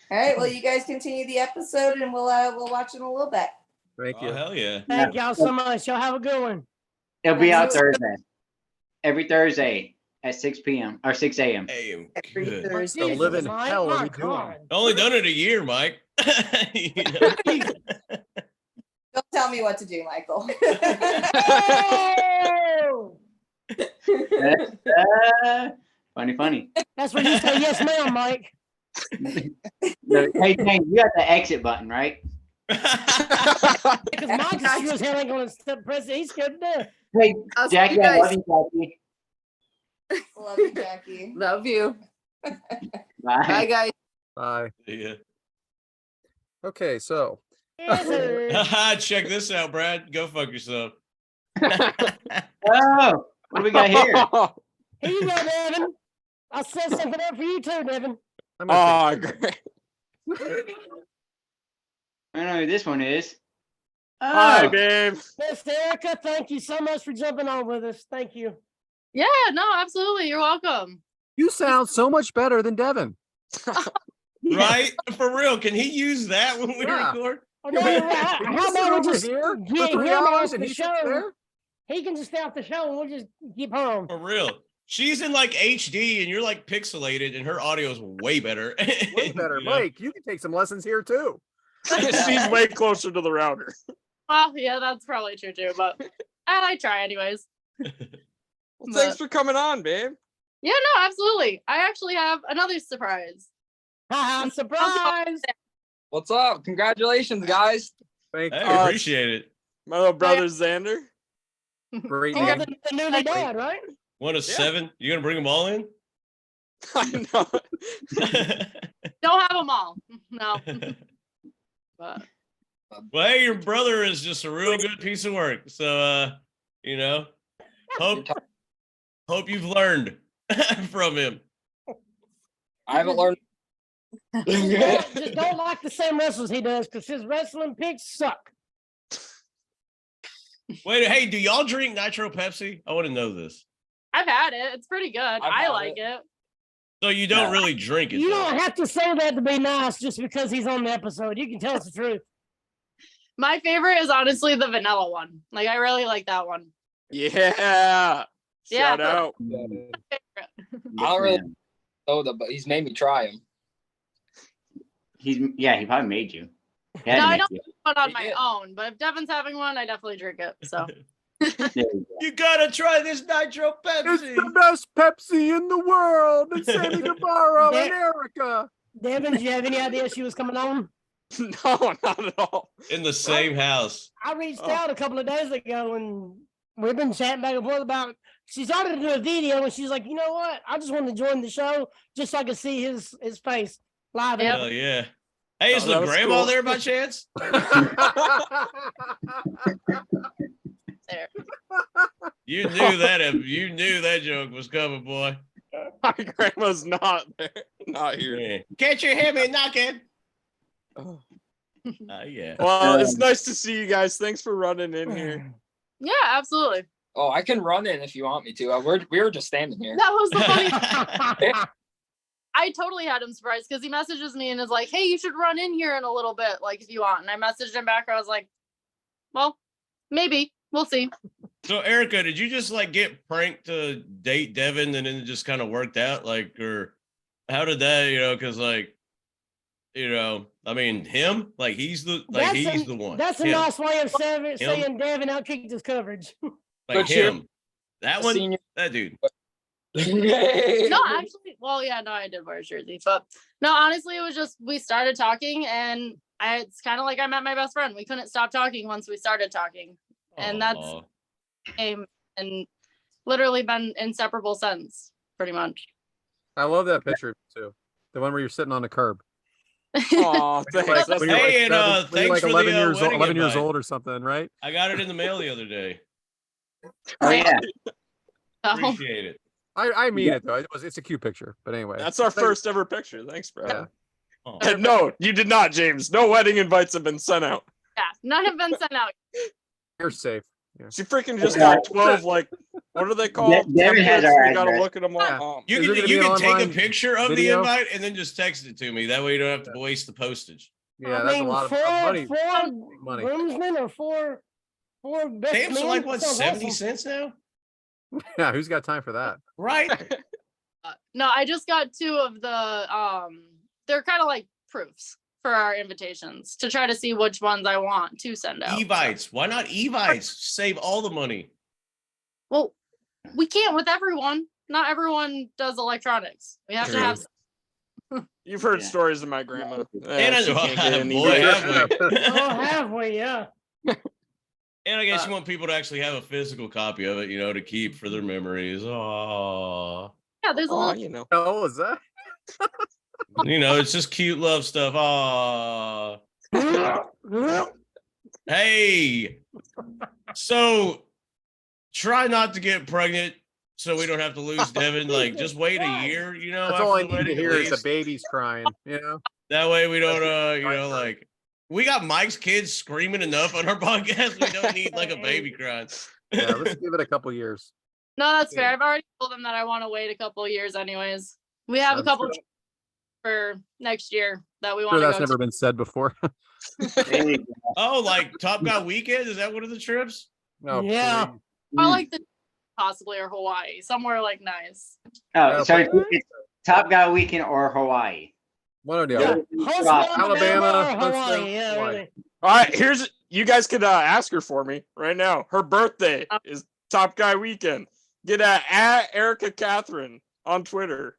right. Well, you guys continue the episode, and we'll watch in a little bit. Thank you. Oh hell yeah! Thank y'all so much. Y'all have a good one. It'll be out Absolutely. Thursday. Every Thursday at 6 p.m. or 6 a.m. Hey, Every good. Thursday. The Jesus, living Mike, hell are my we doing? God. Only done it a year, Mike. You know? Don't tell me what to do, Michael. Oh! Funny. That's when you say yes, ma'am, Mike. No, hey, James, you got the exit button, right? Because Mike is sure as hell ain't going to press it. He's scared to death. Hey, I'll see Jackie, you I love guys. you, Jackie. Love you, Jackie. Love you. Bye. Bye, guys. Bye. Yeah. Okay, so Yes, sir. Check this out, Brad. Go fuck yourself. Oh, what do we got here? Here you go, Devin. I set something up for you too, Devin. I'm gonna great. I don't know who this one is. Hi, Oh, babe. Miss Erica, thank you so much for jumping on with us. Thank you. Yeah, no, absolutely. You're welcome. You sound so much better than Devin. Right? For real. Can he use that when we Yeah. record? Oh, no, Can how you sit about we over just here for get 3 him hours off and the he sits show? there? He can just stay off the show and we'll just keep her on. For real. She's in like HD and you're like pixelated and her audio is way better. Way better. You know? Mike, you can take some lessons here too. She's way closer to the router. Well, yeah, that's probably true too, but I try anyways. Well, thanks for coming on, babe. Yeah, no, absolutely. I actually have another surprise. Surprise! What's up? Congratulations, guys. Thank Hey, you. appreciate it. My little brother Xander. Great Oh, name. the newly dad, right? One of 7. You gonna bring them all in? I know. Don't have them all. No. But Well, hey, your brother is just a real good piece of work. So you know, hope you've learned from him. I haven't learned. Just don't like the same wrestlers he does because his wrestling picks suck. Wait, hey, do y'all drink Nitro Pepsi? I want to know this. I've had it. It's pretty good. I had like it. So you don't really drink it. You though. don't have to say that to be nice just because he's on the episode. You can tell us the truth. My favorite is honestly the vanilla one. Like I really like that one. Yeah. Yeah. Shout out. I don't really soda, but he's made me try him. He probably made you. He had No, to I make don't you. drink one on my own, but if Devin's having one, I definitely drink it. So You gotta try this Nitro Pepsi. It's the best Pepsi in the world. It's Sammy Guevara and Erica. Devin, do you have any idea she was coming on? No, not at all. In the same house. I reached out a couple of days ago and we've been chatting back and forth about. She started to do a video and she's like, you know what? I just want to join the show just so I can see his face live. Hell yeah. Hey, is Oh, that the was grandma cool. there by chance? there. You knew that joke was coming, boy. My grandma's not there. Not here. Can't you hear me knocking? Yeah. Well, it's nice to see you guys. Thanks for running in here. Yeah, absolutely. Oh, I can run in if you want me to. We were just standing here. That was the funny. I totally had him surprised because he messages me and is like, "Hey, you should run in here in a little bit, like if you want." And I messaged him back. I was like, "Well, maybe we'll see." So Erica, did you just like get pranked to date Devin and then it just kind of worked out? Like, or how did that, because like, I mean him, like he's the one. That's a Him. nice way of saying Devin outkicked his coverage. Like him. That one, that dude. No, actually, well, yeah, no, I did wear a jersey, but no, honestly, it was just we started talking, and it's kind of like I met my best friend. We couldn't stop talking once we started talking, and that's and literally been inseparable since, pretty much. I love that picture too. The one where you're sitting on the curb. Oh, thanks. When you're Hey, and when you're thanks for 11 the years old, wedding 11 years invite. old or something, right? I got it in the mail the other day. Oh yeah. Appreciate it. I mean it though. It's a cute picture. But anyway, That's our first ever picture. Thanks, bro. Yeah. And no, you did not, James. No wedding invites have been sent out. Yeah, none have been sent out. You're safe. Yeah. She freaking just got 12, like, what are they called? Devin has Templates. our We gotta address. look at them all. You Is there can gonna be an take a online picture of video? the invite and then just text it to me. That way you don't have to waste the postage. Yeah, that's a lot of money. Money. groomsmen or four best Stamps are men? like what, Sounds 70 awesome. cents now? Yeah, who's got time for that? Right? No, I just got 2 of the they're kind of like proofs for our invitations to try to see which ones I want to send out. Evites. Why not Evites? Save all the money. Well, we can't with everyone. Not everyone does electronics. We have to have. You've heard stories of my grandma. And I She know, can't get any boy, better. have we. Oh, have we? Yeah. And I guess you want people to actually have a physical copy of it, to keep for their memories. Oh, Yeah, there's a little. You know. How old is that? It's just cute love stuff. Hey, so try not to get pregnant so we don't have to lose Devin. Like, just wait a year. That's all I need to hear is the babies crying. That way we don't, like, we got Mike's kids screaming enough on our podcast. We don't need like a baby crying. Yeah, let's give it a couple years. No, that's fair. I've already told them that I want to wait a couple of years, anyways. We have a couple for next year that we want Sure, to that's go never been said before. Oh, like Top Guy Weekend? Is that one of the trips? No. Yeah. to. I like the possibly or Hawaii, somewhere like nice. Oh, so it's Top Guy Weekend or Hawaii. One or the Yeah. other. Huntsville, Alabama, or Huntsville, Hawaii. Yeah, Hawaii. really. All right, you guys could ask her for me right now. Her birthday is Top Guy Weekend. Get at Erica Catherine on Twitter.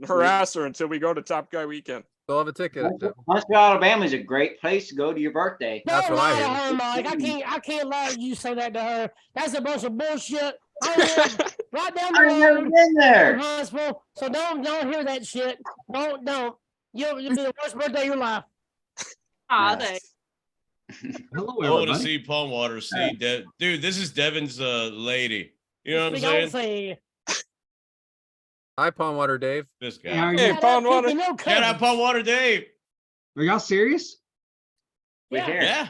Harass her until we go to Top Guy Weekend. Still have a ticket. Huntsville, Alabama is a great place to go to your birthday. That's what I Lie to hear. her, Mike. I can't lie you say that to her. That's a bunch of bullshit. I live right down the I've never road been there. from Huntsville, so don't hear that shit. Don't. You'll be the worst birthday of your life. Thanks. Hello, I want to everybody. see Palm Water. Dude, this is Devin's lady. You know what I'm We saying? don't say. Hi, Palm Water Dave. This Hey, how are guy. you? Shut Palm up, Water. Pinky, no Shout out coverage. Palm Water Dave. Are y'all serious? We're here. Yeah.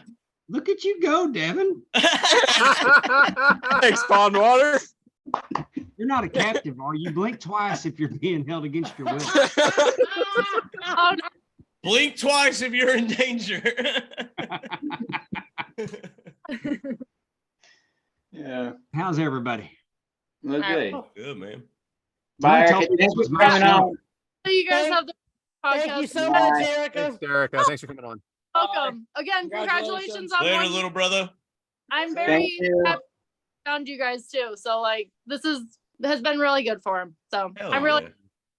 Look at you go, Devin. Thanks, Pond Water. You're not a captive, are you? Blink twice if you're being held against your will. Oh, no. Blink twice if you're in danger. Yeah. How's everybody? Look good. Good, man. Bye, Someone Erica. told me Thanks this was for my coming show. on. So you guys Thank- have the podcast. Thank you so Bye. much, Erica. Thanks, Erica. Thanks for coming on. Welcome. Again, congratulations on Later, one. little brother. I'm Thank very you. happy I found you guys too. So like this has been really good for him. So Hell I'm really yeah.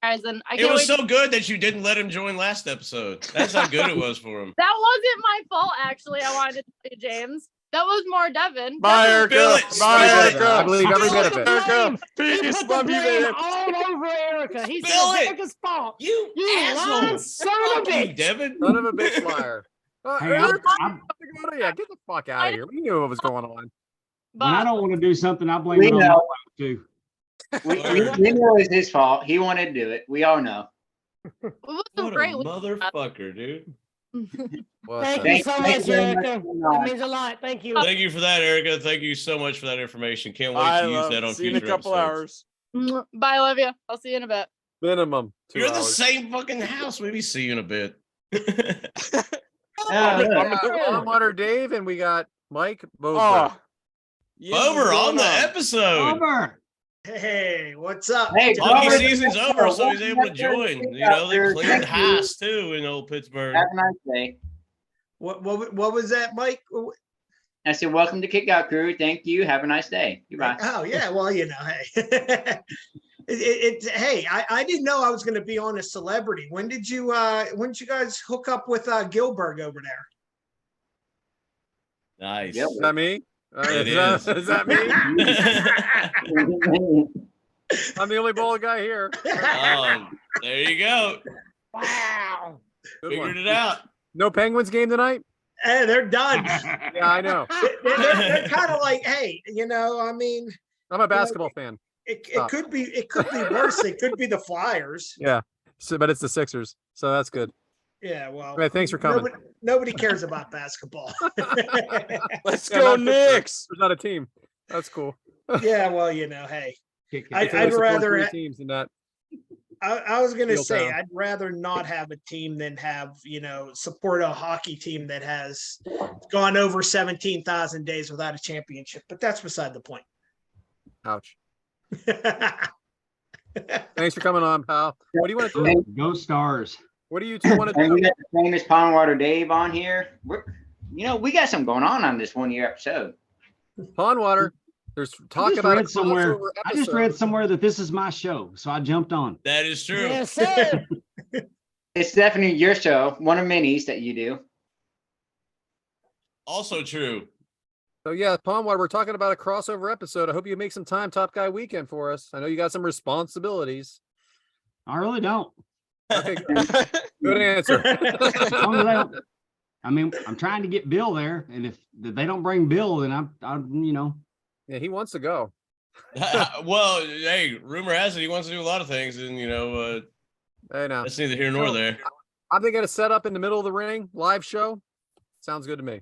guys and I It can't was wait. so good that you didn't let him join last episode. That's how good it was for him. That wasn't my fault actually. I wanted to tell you, James. That was more Devin. Bye, Devin- Spill Erica. it, Bye, spill it. Erica. I believe every bit of it. Erica. He Peace. put the Love you, blame man. all over Erica. He said Spill it's it. Erica's fault. You lying asshole. son of a Fuck you, bitch. Devin. Son of a bitch liar. Hey, Erica, I'm- yeah, get the fuck out of here. We knew what was going on. when I But don't want to do something, I blame We it on my know. wife too. We know it was his fault. He wanted to do it. We all know. it was some What a great. motherfucker, dude. What Thank the- you so Thank much, you very much Erica. for coming That on. means a lot. Thank you. Thank you for that, Erica. Thank you so much for that information. Can't wait Bye, to use love. that on See you in a future couple episodes. hours. Bye, Olivia. I'll see you in a bit. Minimum 2 You're in the hours. same fucking house. Maybe see you in a bit. Oh, We look. got Water Dave and we got Mike Bober. Oh. Yeah, what's Bober on going the on? episode. Over. Hey, what's up? Hey, Hockey Bober, season's over, so he's able to welcome to join. the You know, they Kick Out cleared Crew. house too in old Pittsburgh. Have a nice day. What was that, Mike? I said, welcome to Kick Out Crew. Thank you. Have a nice day. Goodbye. Oh yeah, well hey, hey, I didn't know I was going to be on a celebrity. When did you guys hook up with Gilbert over there? Nice. Yep. Is that me? It Is that me? I'm the only bald guy here. Oh, there you go. Wow. Good Figured one. it out. No Penguins game tonight? Hey, they're done. Yeah, I know. They're kind of like, hey, I mean, I'm a basketball fan. it Stop. could be worse. It could be the Flyers. Yeah. So, but it's the Sixers. So that's good. Yeah, well, Hey, thanks for coming. Nobody cares about basketball. Let's Yeah, go, not Pittsburgh. Knicks. There's not a team. That's cool. Yeah, well, hey, It's I'd only support rather 3 ha- teams than that. I was gonna Steel say town. I'd rather not have a team than have support a hockey team that has gone over 17,000 days without a championship. But that's beside the point. Ouch. Thanks for coming on, pal. What do you want to do? Go Stars. What do you two want to And we do? got the famous Pondwater Dave on here. We got something going on this 1 year episode. Pondwater. There's talk about a crossover I just episode. read somewhere that this is my show, so I jumped on. That is true. Yes, sir. It's definitely your show, one of many's that you do. Also true. So yeah, Pondwater, we're talking about a crossover episode. I hope you make some time Top Guy Weekend for us. I know you got some responsibilities. I really don't. Okay, good answer. As long as I don't- I mean, I'm trying to get Bill there, and if they don't bring Bill, then I'm. Yeah, he wants to go. Well, hey, rumor has it he wants to do a lot of things, and Hey, now that's neither here nor there. I'm thinking of set up in the middle of the ring, live show. Sounds good to me.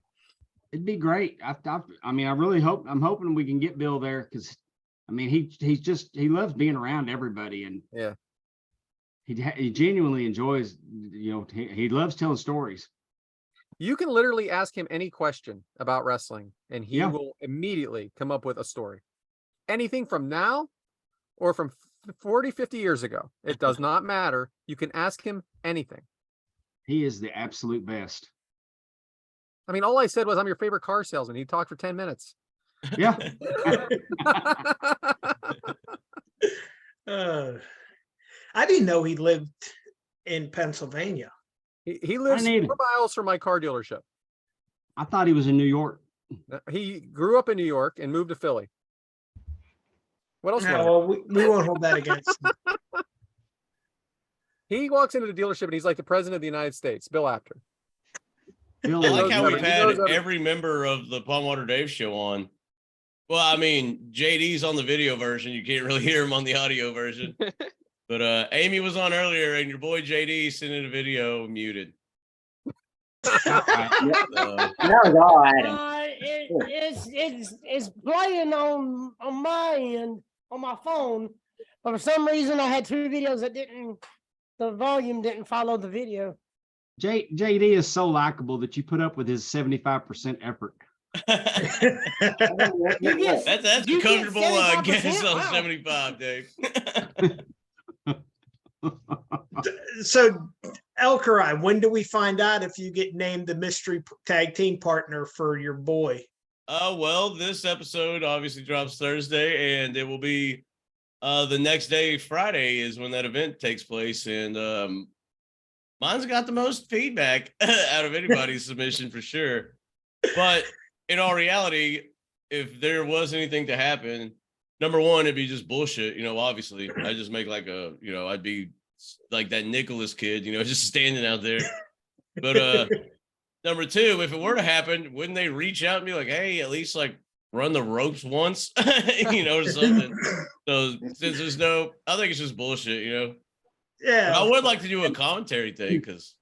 It'd be great. I mean, I really hope. I'm hoping we can get Bill there because, I mean, he loves being around everybody, and yeah, he genuinely enjoys. He loves telling stories. You can literally ask him any question about wrestling, and he Yeah. will immediately come up with a story. Anything from now or from 40, 50 years ago. It does not matter. You can ask him anything. He is the absolute best. I mean, all I said was, I'm your favorite car salesman. He talked for 10 minutes. Yeah. I didn't know he lived in Pennsylvania. He lives I need 4 miles from my car dealership. I thought he was in New York. He grew up in New York and moved to Philly. What else? Yeah, you wanna well, we won't hold that against him. He walks into the dealership and he's like the president of the United States, Bill Apter. I like how we've had every member of the Pondwater Dave show on. Well, I mean, JD's on the video version. You can't really hear him on the audio version. But Amy was on earlier, and your boy JD sent in a video muted. That was all Adam. It's playing on my end. on my phone, but for some reason I had two videos that the volume didn't follow the video. JD is so likable that you put up with his 75% effort. That's a comfortable guess on 75, Dave. So, Elkarai, when do we find out if you get named the mystery tag team partner for your boy? Well, this episode obviously drops Thursday, and it will be the next day, Friday, is when that event takes place. And mine's got the most feedback out of anybody's submission for sure. But in all reality, if there was anything to happen, number one, it'd be just bullshit. Obviously, I just make like I'd be like that Nicholas kid, just standing out there. But number two, if it were to happen, wouldn't they reach out and be like, hey, at least like run the ropes once, or something? So since there's I think it's just bullshit, Yeah. But I would like to do a commentary thing because.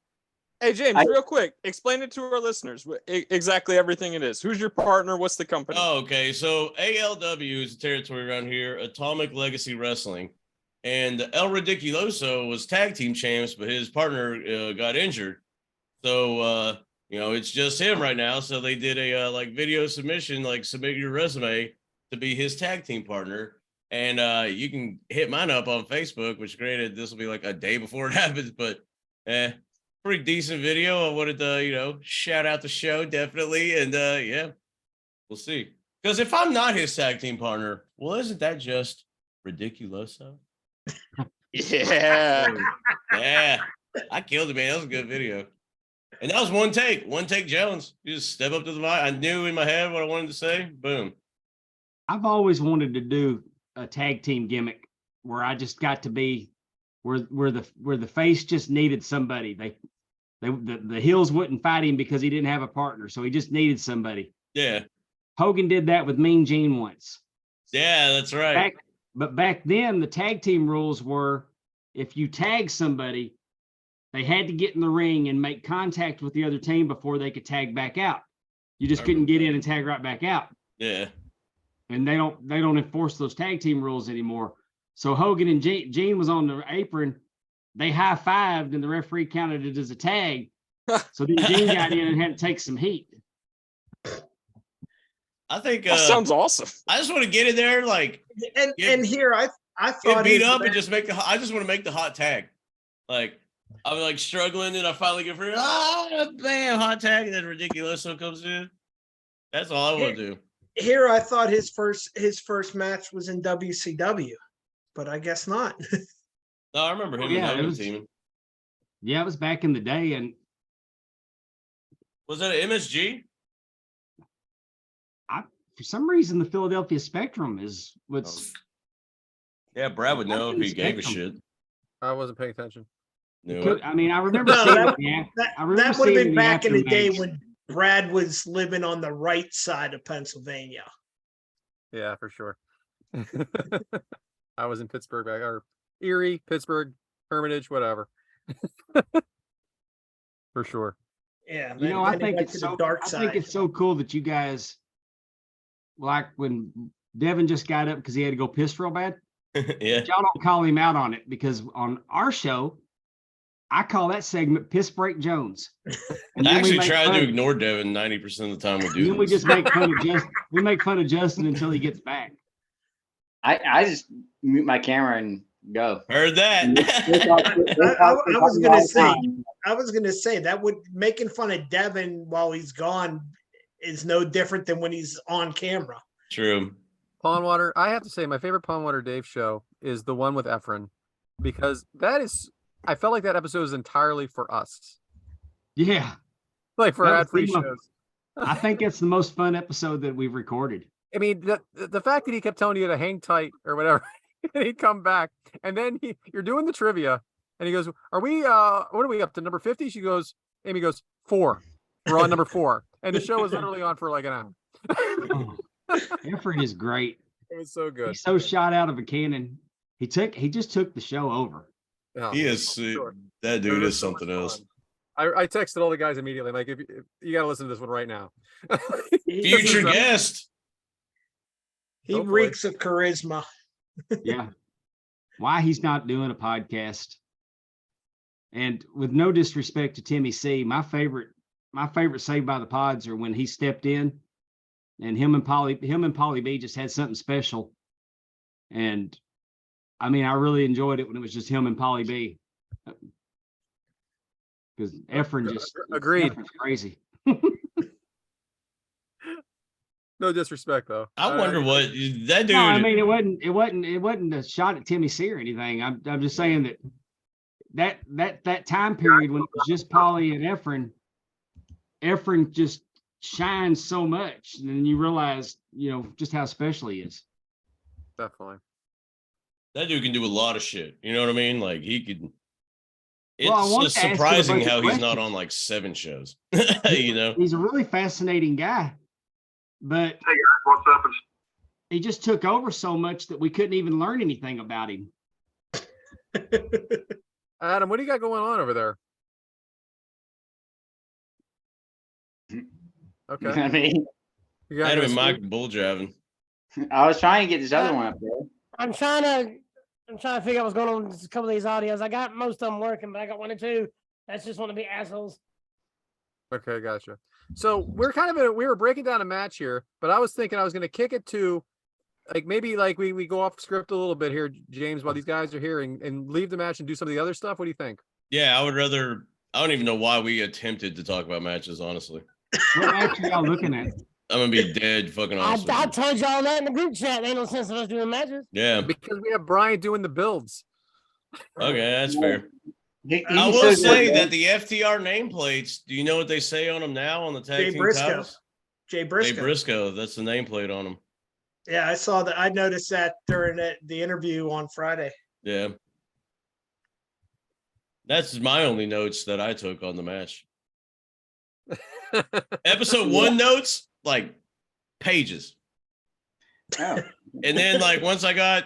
Hey, James, real quick, explain it to our listeners exactly everything it is. Who's your partner? What's the company? Oh, okay. So ALW is a territory around here, Atomic Legacy Wrestling. And El Ridiculoso was tag team champs, but his partner got injured. So, it's just him right now. So they did a video submission, like submit your resume to be his tag team partner. And you can hit mine up on Facebook, which granted, this will be like a day before it happens, but pretty decent video. I wanted to, shout out the show, definitely. And yeah, we'll see. Because if I'm not his tag team partner, well, isn't that just ridiculoso? Yeah. Yeah. I killed it, man. That was a good video. And that was one take Jones. You just step up to the mic. I knew in my head what I wanted to say. Boom. I've always wanted to do a tag team gimmick where I just got to be where the face just needed somebody. The heels wouldn't fight him because he didn't have a partner, so he just needed somebody. Yeah. Hogan did that with Mean Gene once. Yeah, that's right. But back then, the tag team rules were if you tag somebody, they had to get in the ring and make contact with the other team before they could tag back out. You just couldn't get in and tag right back out. Yeah. And they don't enforce those tag team rules anymore. So Hogan and Gene was on the apron. They high-fived and the referee counted it as a tag. So then Gene got in and had to take some heat. I think that sounds awesome. I just want to get in there, and here I thought get beat up and just I just want to make the hot tag. Like I'm like struggling and I finally get free. Bam, hot tag, and then Ridiculoso comes in. That's all I want to do. Here I thought his first match was in WCW, but I guess not. No, I remember him and Hogan teaming. Yeah, it was back in the day. And was that an MSG? For some reason, the Philadelphia Spectrum is what's. Yeah, Brad would know if he gave a shit. I wasn't paying attention. I mean, I remember seeing that would have been back in the day when Brad was living on the right side of Pennsylvania. Yeah, for sure. I was in Pittsburgh, or Erie, Pittsburgh, Hermitage, whatever. For sure. Yeah, I think it's so cool that you guys, like when Devin just got up because he had to go piss real bad. Yeah. Y'all don't call him out on it because on our show, I call that segment Piss Break Jones. And I actually try to ignore Devin 90% of the time we do. Then we just make fun of Justin. We make fun of Justin until he gets back. I just mute my camera and go. Heard that. I was gonna say that would making fun of Devin while he's gone is no different than when he's on camera. True. Pondwater, I have to say my favorite Pondwater Dave show is the one with Efren, because I felt like that episode is entirely for us. Yeah. Like for ad-free shows. I think it's the most fun episode that we've recorded. I mean, the fact that he kept telling you to hang tight or whatever, and he'd come back, and then you're doing the trivia, and he goes, "Are we? What are we up to? Number 50?" Amy goes, 4. We're on number 4, and the show was literally on for like an hour. Efren is great. It was so good. He's so shot out of a cannon. He just took the show over. Oh, he is sure. That dude is something else. I texted all the guys immediately. Like, if you got to listen to this one right now. Future guest. He reeks of charisma. Yeah. Why he's not doing a podcast. And with no disrespect to Timmy C, my favorite Saved by the Pods are when he stepped in and him and Polly B just had something special. And I mean, I really enjoyed it when it was just him and Polly B. Because Efren just agreed. Efren's crazy. No disrespect though. I wonder what that dude. No, I mean it wasn't a shot at Timmy C or anything. I'm just saying that time period when it was just Polly and Efren just shines so much, and then you realize, just how special he is. Definitely. That dude can do a lot of shit. You know what I mean? Like he could. It's Well, I wanted just to ask you a surprising bunch of how he's not questions. on like 7 shows. He's a really fascinating guy, but he just took over so much that we couldn't even learn anything about him. Adam, what do you got going on over there? Okay. I mean, You got Adam no and Mike sleep? bull driving. I was trying to get this other one up there. I'm trying to figure out what's going on with a couple of these audios. I got most of them working, but I got 1 or 2 that's just want to be assholes. Okay, gotcha. So we're we were breaking down a match here, but I was thinking I was going to kick it to maybe we go off script a little bit here, James, while these guys are here and leave the match and do some of the other stuff. What do you think? Yeah, I don't even know why we attempted to talk about matches, honestly. What match are y'all looking at? I'm gonna be dead fucking honest. I told y'all that in the group chat. There ain't no sense of us doing matches. Yeah. Because we have Brian doing the builds. Okay, that's fair. He I will says say what- that the FTR nameplates, do you know what they say on them now on the tag Jay team Briscoe. titles? Jay Briscoe. Jay Briscoe, that's the nameplate on them. Yeah, I saw that. I noticed that during the interview on Friday. Yeah. That's my only notes that I took on the match. Episode 1 notes, like pages. Oh. And then once I got,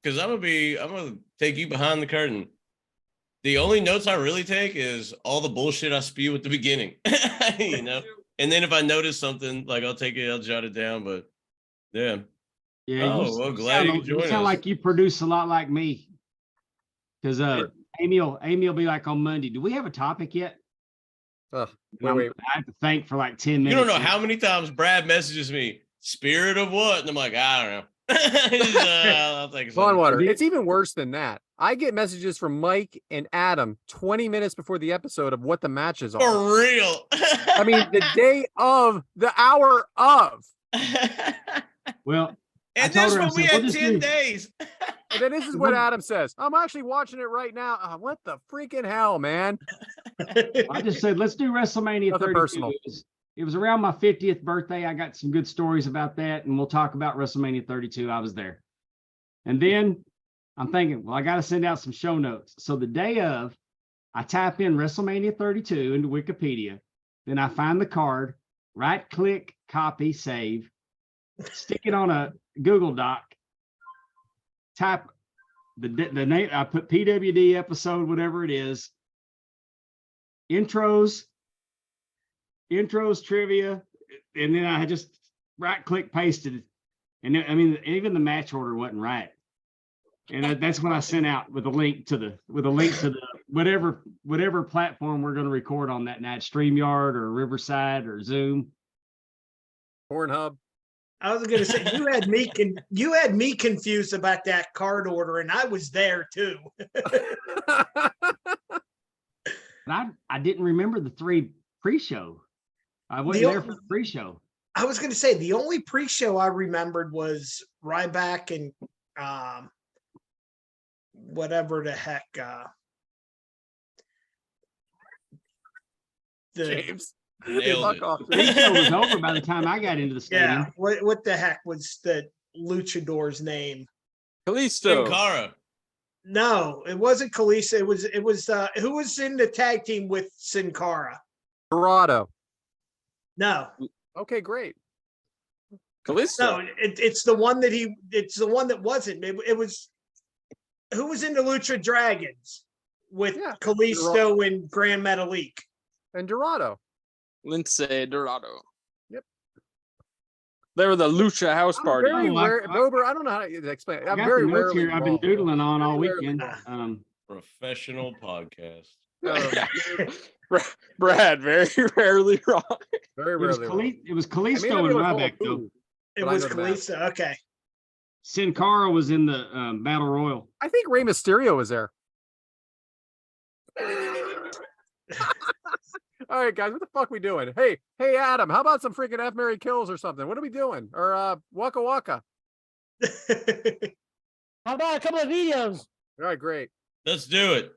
because I'm gonna take you behind the curtain. The only notes I really take is all the bullshit I spew at the beginning. And then if I notice something, I'll jot it down. But yeah. Yeah. Oh, well, glad you joined us. sound like you produce a lot like me. Because Amy will be like on Monday, do we have a topic yet? Wait. I have to think for 10 minutes. You don't know how many times Brad messages me, spirit of what? And I'm like, I don't know. I'll take Water. It's even worse than that. I get messages from Mike and Adam 20 minutes before the episode of what the matches are. For real. I mean, the day of, the hour of. Well, and this one we had 10 days. And then this is what Adam says. I'm actually watching it right now. What the freaking hell, man? I just said, let's do WrestleMania 32. Personal. It was around my 50th birthday. I got some good stories about that, and we'll talk about WrestleMania 32. I was there. And then I'm thinking, well, I got to send out some show notes. So the day of, I type in WrestleMania 32 into Wikipedia. Then I find the card, right click, copy, save, stick it on a Google Doc, type the name, I put PWD episode, whatever it is, intros, trivia, and then I just right click pasted it. And I mean, even the match order wasn't right. And that's when I sent out with a link to the whatever platform we're going to record on that night, StreamYard or Riverside or Zoom. Pornhub. I was going to say you had me confused about that card order, and I was there too. I didn't remember the 3 pre-show. I wasn't there for the pre-show. I was going to say the only pre-show I remembered was Ryback and whatever the heck. James. The pre-show was over by the time I got into the stadium. Yeah, what the heck was the luchador's name? Kalisto. Sin Cara. No, it wasn't Kalisto. It was who was in the tag team with Sin Cara? Dorado. No. Okay, great. Kalisto. No, it's the one that it's the one that wasn't. It was who was in the Lucha Dragons with Kalisto and Grand Metalik. And Dorado. Lindsay Dorado. Yep. They were the Lucha House Party. Very rare, Bober. I don't know how to explain. I'm very rarely. I've been doodling on all Very weekend. Professional podcast. Brad, very rarely wrong. Very It was, rarely. it was I mean, Kalisto and Ryback, though. It was Kalisto. Okay. Sin Cara was in the Battle Royal. I think Rey Mysterio was there. All right, guys, what the fuck we doing? Hey, Adam, how about some freaking F Mary Kills or something? What are we doing? Or Waka Waka? How about a couple of videos? All right, great. Let's do it.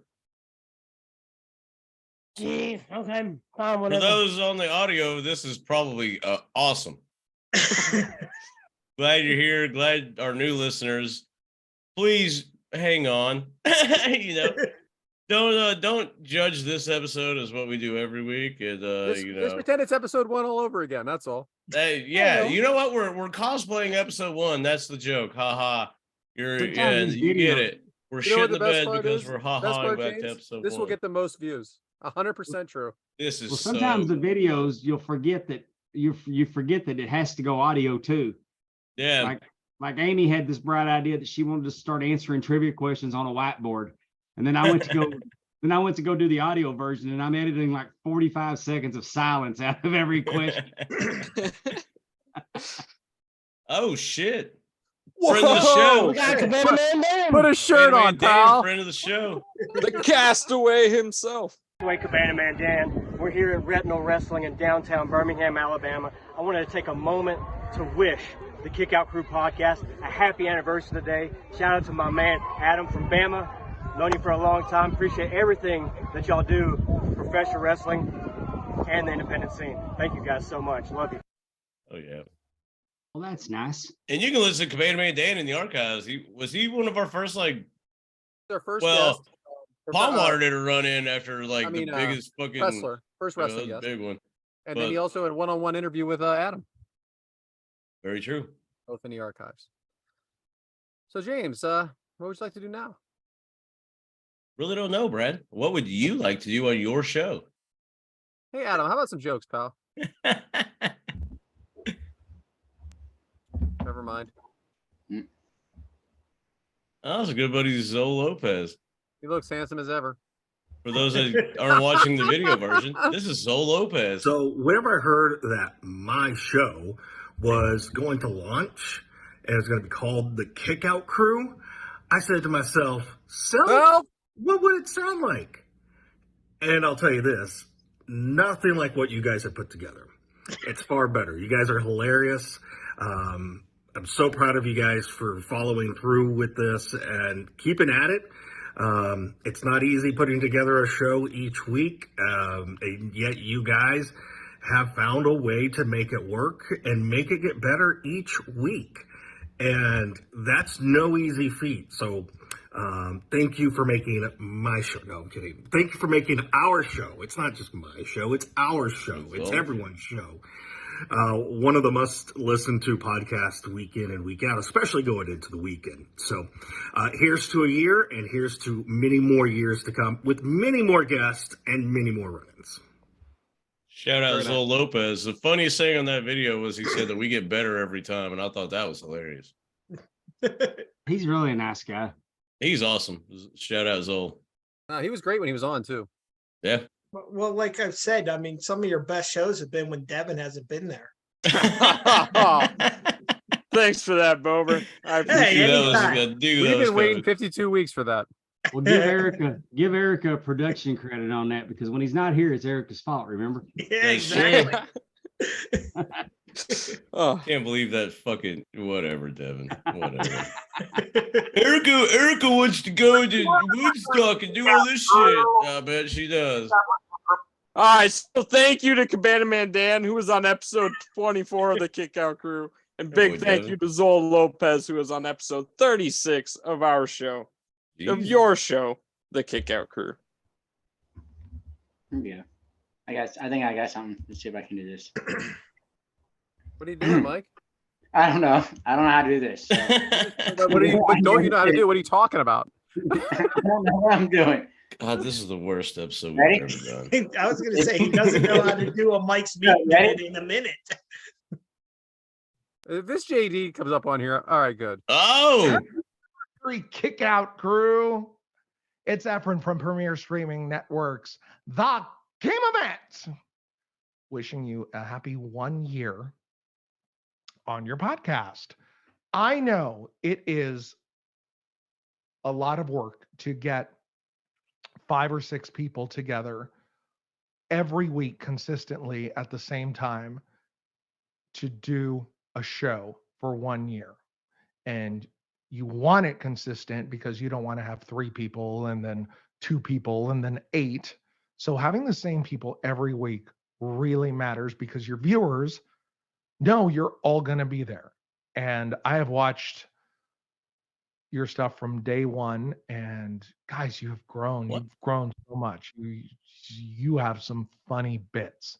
Gee, okay, fine, For whatever. those on the audio, this is probably awesome. Glad you're here. Glad our new listeners. Please hang on. Don't judge this episode as what we do every week. And Just pretend it's episode 1 all over again. That's all. yeah, you know what? We're cosplaying episode 1. That's the joke. Ha ha. You get it. We're You know what shitting the best bed part because is? we're ha Best ha part, back to James, episode this 1. will get the most views. 100% true. This is Sometimes the videos you'll forget that you forget that it has to go audio too. Yeah. Like Amy had this bright idea that she wanted to start answering trivia questions on a whiteboard, and then I went to go do the audio version, and I'm editing like 45 seconds of silence out of every question. Oh shit. Whoa! Friend of the show. We got Cabana Man Dan. Put a shirt on, pal. Friend of the show. The castaway himself. Cabana Man Dan. We're here at Retinal Wrestling in downtown Birmingham, Alabama. I wanted to take a moment to wish the Kick Out Crew podcast a happy anniversary today. Shout out to my man Adam from Bama. Known you for a long time. Appreciate everything that y'all do for professional wrestling and the independent scene. Thank you guys so much. Love you. Oh yeah. Well, that's nice. And you can listen to Cabana Man Dan in the archives. Was he one of our first Their first well, guest. Palmwater did a run in after the biggest fucking wrestler. First wrestling that was guest. a big one. And But- then he also had a one-on-one interview with Adam, Very true. both in the archives. So James, what would you like to do now? Really don't know, Brad. What would you like to do on your show? Hey Adam, how about some jokes, pal? Never mind. Oh, that's a good buddy, Zoe Lopez. He looks handsome as ever. For those that aren't watching the video version, this is Zoe Lopez. So whenever I heard that my show was going to launch and it's going to be called the Kick Out Crew, I said to myself, so what would it sound like? And I'll tell you this, nothing like what you guys have put together. It's far better. You guys are hilarious. I'm so proud of you guys for following through with this and keeping at it. It's not easy putting together a show each week, and yet you guys have found a way to make it work and make it get better each week. And that's no easy feat. So thank you for making my show. No, I'm kidding. Thank you for making our show. It's not just my show. It's our show. It's everyone's show. One of the must listen to podcasts week in and week out, especially going into the weekend. So here's to a year, and here's to many more years to come with many more guests and many more run-ins. Shout out Zoe Lopez. The funniest thing on that video was he said that we get better every time, and I thought that was hilarious. He's really a nice guy. He's awesome. Shout out Zoe. He was great when he was on too. Yeah. Well, like I've said, I mean, some of your best shows have been when Devin hasn't been there. Thanks for that, Bober. I appreciate We've been waiting 52 weeks for that. Well, give Erica production credit on that, because when he's not here, it's Erica's fault. Remember? Yeah, exactly. Can't believe that fucking whatever, Devin. Whatever. Erica wants to go to Woodstock and do all this shit. I bet she does. All right, so thank you to Cabana Man Dan, who was on episode 24 of the Kick Out Crew, and big thank you to Zoe Lopez, who was on episode 36 of our show, of your show, the Kick Out Crew. Yeah, I think I got something. Let's see if I can do this. What are you doing, Mike? I don't know. I don't know how to do this. So. What don't you know how to do? What are you talking about? I don't know what I'm doing. God, this is the worst episode Ready? we've ever done. I was going to say, he doesn't know how to do a Mike's Meat Minute in a minute. If this JD comes up on here, all right, good. Oh, Kick Out Crew. It's Efren from Premier Streaming Networks, the Game Event. Wishing you a happy 1 year on your podcast. I know it is a lot of work to get 5 or 6 people together every week consistently at the same time to do a show for 1 year. And you want it consistent because you don't want to have 3 people and then 2 people and then 8. So having the same people every week really matters because your viewers know you're all going to be there. And I have watched your stuff from day one, and guys, you have grown. What? You've grown so much. You have some funny bits.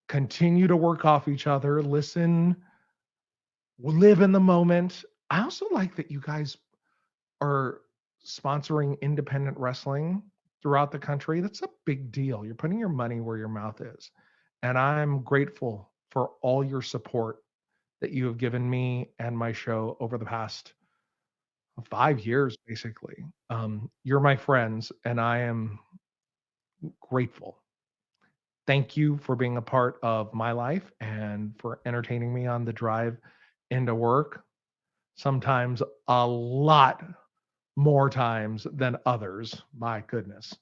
Continue to work off each other. Listen. Live in the moment. I also like that you guys are sponsoring independent wrestling throughout the country. That's a big deal. You're putting your money where your mouth is. And I'm grateful for all your support that you have given me and my show over the past 5 years, basically. You're my friends, and I am grateful. Thank you for being a part of my life and for entertaining me on the drive into work. Sometimes a lot more times than others. My goodness.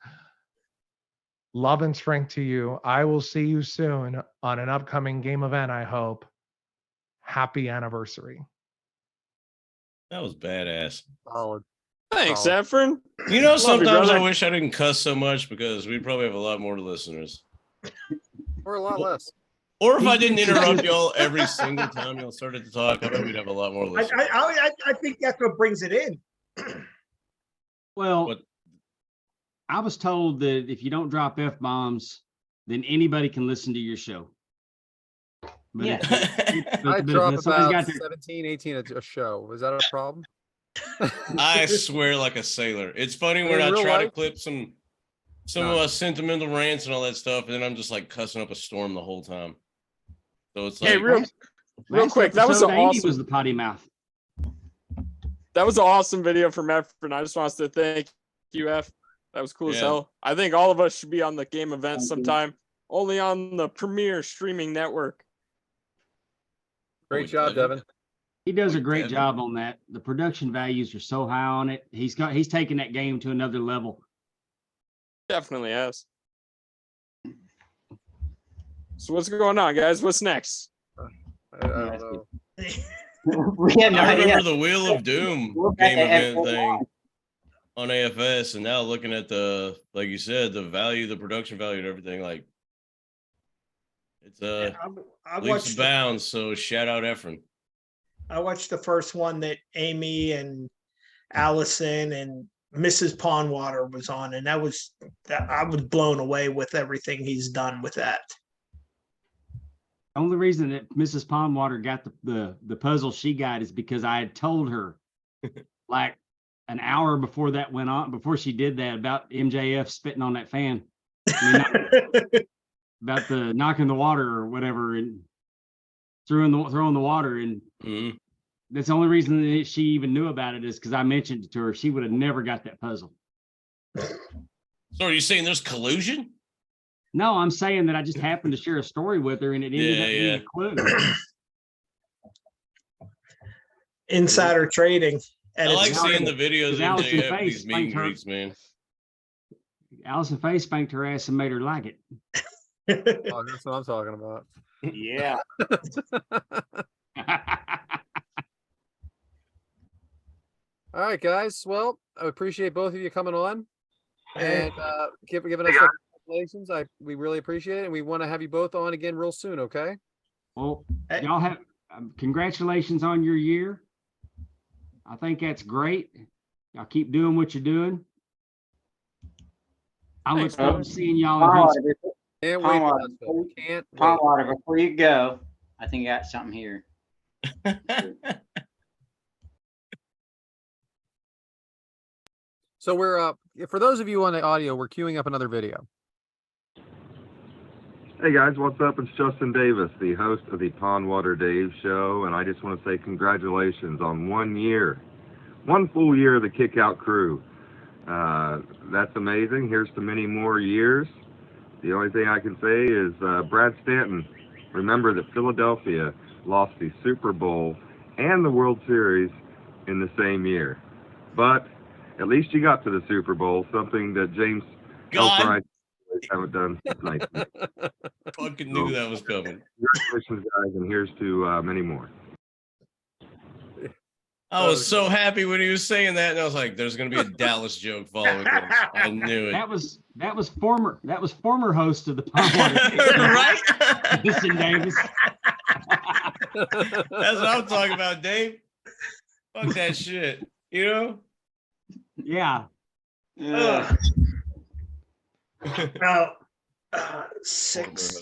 Love and strength to you. I will see you soon on an upcoming game event, I hope. Happy anniversary. that was badass. Solid. Thanks, Solid. Efren. You know, Love you, sometimes I brother. wish I didn't cuss so much because we probably have a lot more listeners. Or a lot less. Or if I didn't interrupt y'all every single time y'all started to talk, I bet we'd have a lot more listeners. I think that's what brings it in. Well, But- I was told that if you don't drop F-bombs, then anybody can listen to your show. But Yeah. I drop somebody's about got their- 17, 18 a show. Is that a problem? I swear like a sailor. It's funny In when I real try to life? clip some No. sentimental rants and all that stuff, and then I'm just like cussing up a storm the whole time. So it's like Hey, real Last quick, that was episode, an Amy awesome. was the potty mouth. That was an awesome video from Efren. I just want to thank you, F. That was cool as Yeah. hell. I think all of us should be on the game event Thank you. sometime. Only on the Premier Streaming Network. Great Boy, job, Devin. Devin. He does a Boy, great Devin. job on that. The production values are so high on it. He's taking that game to another level. Definitely has. So what's going on, guys? What's next? I don't know. We had no I idea. remember the Wheel of Doom We're back game at event F1. thing on AFS, and now looking at like you said, the value, the production value, and everything. Like it's I leaps watched and the, bounds. So shout out Efren. I watched the first one that Amy and Allison and Mrs. Pondwater was on, and I was blown away with everything he's done with that. Only reason that Mrs. Pondwater got the puzzle she got is because I had told her like an hour before that went on, before she did that, about MJF spitting on that fan. About the knocking the water or whatever and throwing the water. And that's the only reason that she even knew about it is because I mentioned it to her. She would have never got that puzzle. So are you saying there's collusion? No, I'm saying that I just happened to share a story with her and it ended up being a clue. Insider trading. I like seeing the videos of Allison MJF, Faye these meet and spanked her. greets, man. Allison Faye spanked her ass and made her like it. Oh, that's what I'm talking about. Yeah. All right, guys. Well, I appreciate both of you coming on and giving us congratulations. We really appreciate it, and we want to have you both on again real soon. Okay. Well, y'all have congratulations on your year. I think that's great. Y'all keep doing what you're doing. I look forward to seeing y'all in Huntsville. Can't wait for Huntsville. Can't wait. Pondwater, before you go, I think I got something here. So we're for those of you on the audio, we're queuing up another video. Hey guys, what's up? It's Justin Davis, the host of the Pondwater Dave Show, and I just want to say congratulations on 1 year, 1 full year of the Kick Out Crew. That's amazing. Here's to many more years. The only thing I can say is Brad Stanton, remember that Philadelphia lost the Super Bowl and the World Series in the same year. But at least you got to the Super Bowl, something that James God. haven't done nicely. Fucking knew that was coming. Congratulations, guys, and here's to many more. I was so happy when he was saying that, and I was like, "There's going to be a Dallas joke following this." I knew it. That was former host of the Pondwater. Right? Justin Davis. That's what I'm talking about, Dave. Fuck that shit. You know? Yeah. Now, 6.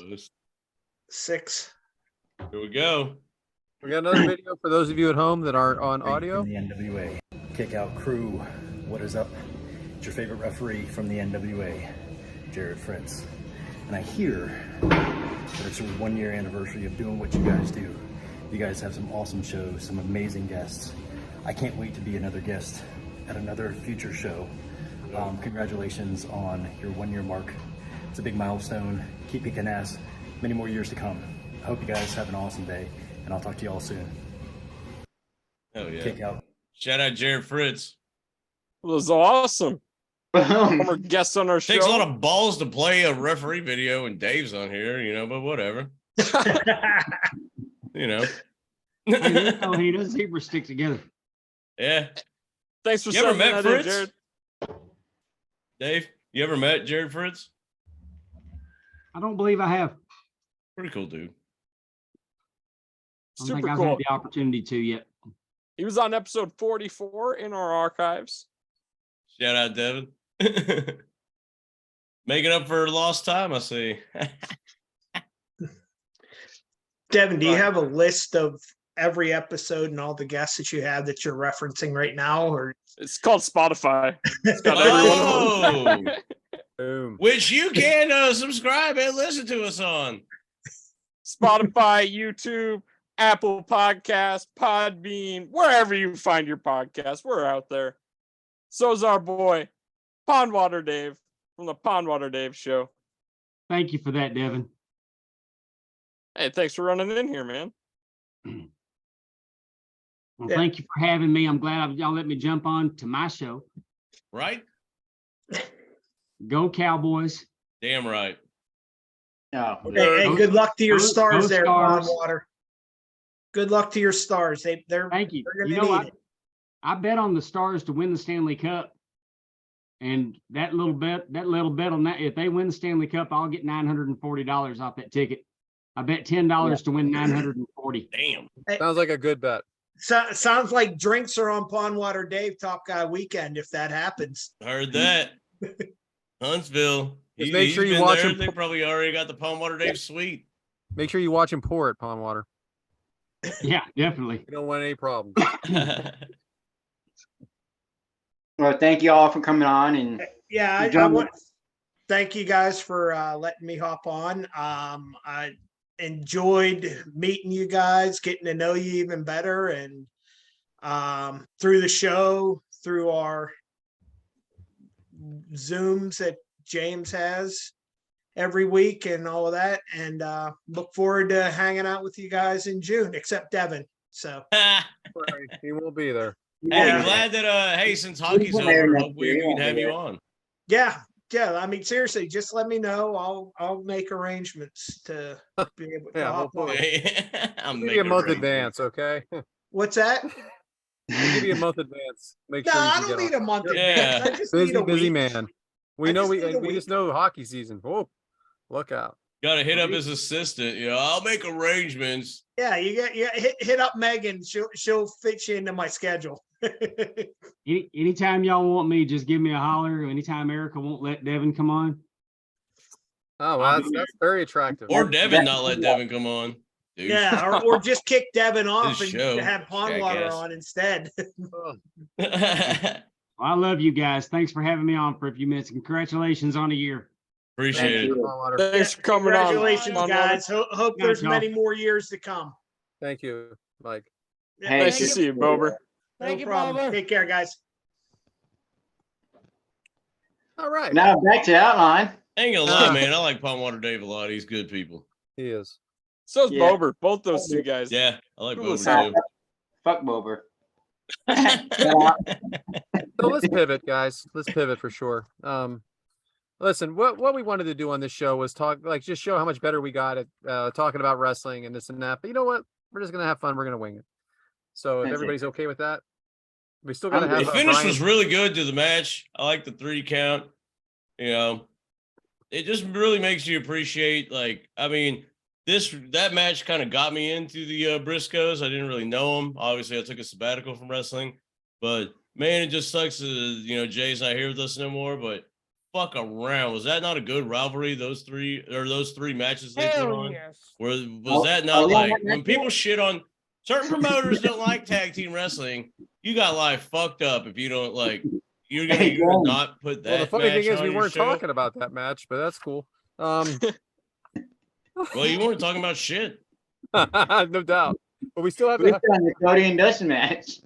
Here we go. We got another video for those of you at home that aren't on audio. From the NWA Kick Out Crew, what is up? It's your favorite referee from the NWA, Jared Fritz. And I hear that it's your 1 year anniversary of doing what you guys do. You guys have some awesome shows, some amazing guests. I can't wait to be another guest at another future show. Congratulations on your 1 year mark. It's a big milestone. Keep kicking ass. Many more years to come. I hope you guys have an awesome day, and I'll talk to you all soon. Hell yeah. Kick out. Shout out Jared Fritz. It was awesome. Former guest on our show. Takes a lot of balls to play a referee video when Dave's on here, you know, but whatever. You know. Oh, he does zebra stick together. Yeah. Thanks for You ever sending met that in, Fritz? Jared. Dave, you ever met Jared Fritz? I don't believe I have. Pretty cool dude. I don't think Super I've cool. had the opportunity to yet. He was on episode 44 in our archives. Shout out Devin. Making up for lost time, I see. Devin, do you have a list of every episode and all the guests that you have that you're referencing right now? Or It's called Spotify. It's got every one of them. Boom. Which you can subscribe and listen to us on. Spotify, YouTube, Apple Podcasts, Podbean, wherever you find your podcast, we're out there. So's our boy, Pondwater Dave, from the Pondwater Dave Show. Thank you for that, Devin. Hey, thanks for running in here, man. Well, thank you for having me. I'm glad y'all let me jump on to my show. Right? Go Cowboys. Damn right. Oh, hey, good luck to your Go stars there, Stars. Pondwater. Good luck to your stars. They're Thank you. They're You gonna know, need it. I bet on the Stars to win the Stanley Cup. And that little bet on that, if they win the Stanley Cup, I'll get $940 off that ticket. I bet $10 to win 940. Damn. Sounds like a good bet. Sounds like drinks are on Pondwater Dave Top Guy weekend if that happens. Heard that. Huntsville. Just make sure you been watch there. him. They probably already got the Pondwater Dave suite. Make sure you watch him pour it, Pondwater. Yeah, definitely. You don't want any problems. Well, thank you all for coming on. And Yeah, I want thank you guys for letting me hop on. I enjoyed meeting you guys, getting to know you even better, and through the show, through our Zooms that James has every week and all of that, and look forward to hanging out with you guys in June, except Devin. So He will be there. Hey, Yeah. glad that hey, since hockey's over, hope we can have you on. Yeah, I mean, seriously, just let me know. I'll make arrangements to be able to Yeah, hop we'll on. I'm Give you a making month arrangements. advance, okay? What's that? We'll give you a month advance. Make No, sure you I can don't get need on. a month Yeah. advance. I just need a Busy week. man. We I know just we need a we just week. know hockey season. Oh, look out. Gotta hit up his assistant. You know, I'll make arrangements. Yeah, hit up Megan. She'll fit you into my schedule. Anytime y'all want me, just give me a holler. Anytime Erica won't let Devin come on. Oh, well, that's very attractive. Or Devin not let Devin come on. Dude. Yeah, or just kick Devin off His and show, have Pondwater jackass. on instead. I love you guys. Thanks for having me on for a few minutes. Congratulations on a year. Appreciate it. Thanks for coming on. Congratulations, Pawn guys. Water. Hope there's y'all. many more years to come. Thank you, Mike. Yeah, Nice to see you, Bober. No Thank you, problem. Bober. Take care, guys. All right. Now back to outline. I ain't gonna lie, man. I like Palm Water Dave a lot. He's good people. He is. So's Yeah. Bober. Both those two guys. Yeah, I like Cool as Bober hell. too. Fuck Bober. So let's pivot, guys. Let's pivot for sure. Listen, what we wanted to do on this show was talk, like, just show how much better we got at talking about wrestling and this and that. But you know what? We're just gonna have fun. We're gonna wing it. So if That's it. everybody's okay with that, we still gotta have The finish Brian. was really good to the match. I like the 3 count. You know, it just really makes you appreciate, like, I mean, that match kind of got me into the Briscoes. I didn't really know them. Obviously, I took a sabbatical from wrestling, but man, it just sucks that, you know, Jay's not here with us no more. But fuck around, was that not a good rivalry? Those three matches they put Hell on. yes. Was that not like when people shit on certain promoters don't like tag team wrestling? You got life fucked up if you don't like. You're gonna not put that. Well, the funny thing match is, on we your weren't show? talking about that match, but that's cool. Well, you weren't talking about shit. No doubt. But we still have We've done the Cody and Dustin match.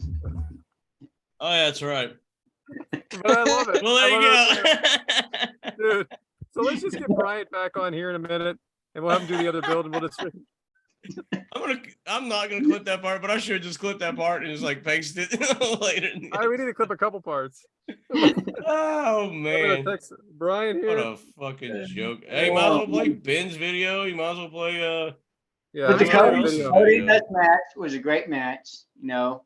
Oh, yeah, that's right. But I love it. Well, there you go. Dude. So let's just get Bryant back on here in a minute and we'll have him do the other build and we'll just I'm not gonna clip that part, but I should just clip that part and just like paste it later. we need to clip a couple parts. Oh I'm man, gonna text Brian here. what a fucking joke! Hey, you might as well play Ben's video. You might as well play Yeah, But the let's play Cody, video. Cody and Dustin match was a great match. You know,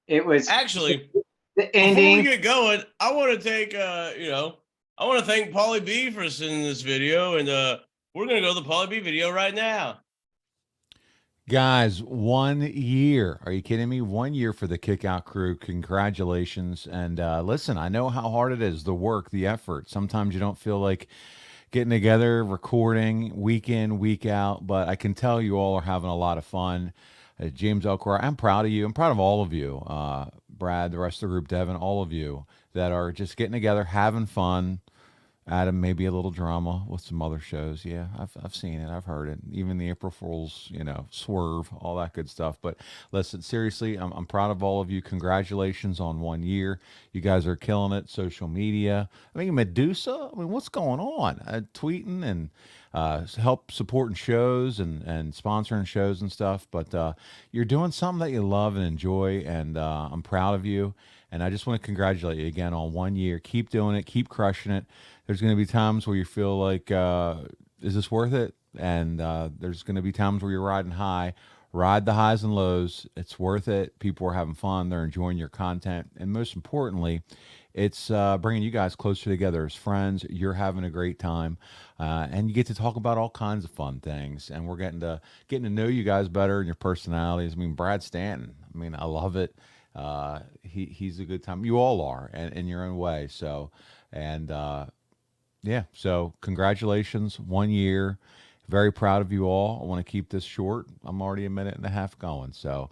it was Actually, the before we ending. get going, I want to take I want to thank Pauly B for sending this video, and we're gonna go to the Pauly B video right now. Guys, 1 year. Are you kidding me? 1 year for the Kickout crew. Congratulations. And listen, I know how hard it is, the work, the effort. Sometimes you don't feel like getting together, recording week in, week out, but I can tell you all are having a lot of fun. James Elcor, I'm proud of you. I'm proud of all of you. Brad, the rest of the group, Devin, all of you that are just getting together, having fun. Adam, maybe a little drama with some other shows. Yeah, I've seen it. I've heard it. Even the April Fool's, swerve, all that good stuff. But listen, seriously, I'm proud of all of you. Congratulations on 1 year. You guys are killing it. Social media. I mean, Medusa. I mean, what's going on? Tweeting and help supporting shows and sponsoring shows and stuff. But you're doing something that you love and enjoy, and I'm proud of you. And I just want to congratulate you again on 1 year. Keep doing it. Keep crushing it. There's going to be times where you feel like, is this worth it? And there's going to be times where you're riding high. Ride the highs and lows. It's worth it. People are having fun. They're enjoying your content. And most importantly, it's bringing you guys closer together as friends. You're having a great time. And you get to talk about all kinds of fun things. And we're getting to know you guys better and your personalities. I mean, Brad Stanton. I mean, I love it. He's a good time. You all are, and in your own way. So, and yeah. So, congratulations, 1 year. Very proud of you all. I want to keep this short. I'm already a minute and a half going. So,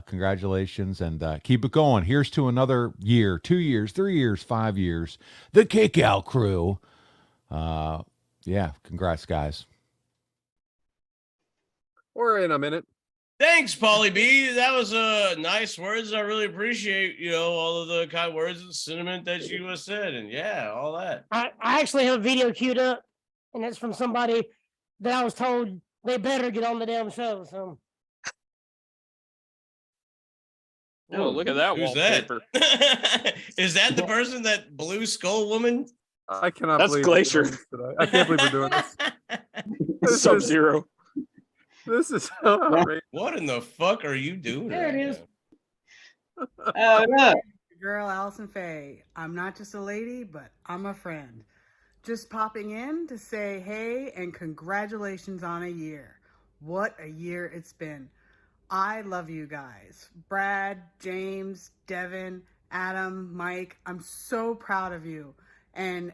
congratulations and keep it going. Here's to another year, 2 years, 3 years, 5 years. The Kickout crew. Yeah. Congrats, guys. We're in a minute. Thanks, Pauly B. That was nice words. I really appreciate, all of the kind words and sentiment that you said. And yeah, all that. I actually have a video queued up, and it's from somebody that I was told they better get on the damn show. So. Oh, look at that Who's wallpaper. that? Is that the person, that blue skull woman? I cannot That's believe Glacier. we're doing this today. I can't believe we're doing this. Sub-Zero. This is so outrageous. What in the fuck are you doing? There it is. Oh no. Girl, Allison Faye. I'm not just a lady, but I'm a friend. Just popping in to say hey and congratulations on a year. What a year it's been. I love you guys. Brad, James, Devin, Adam, Mike, I'm so proud of you. And,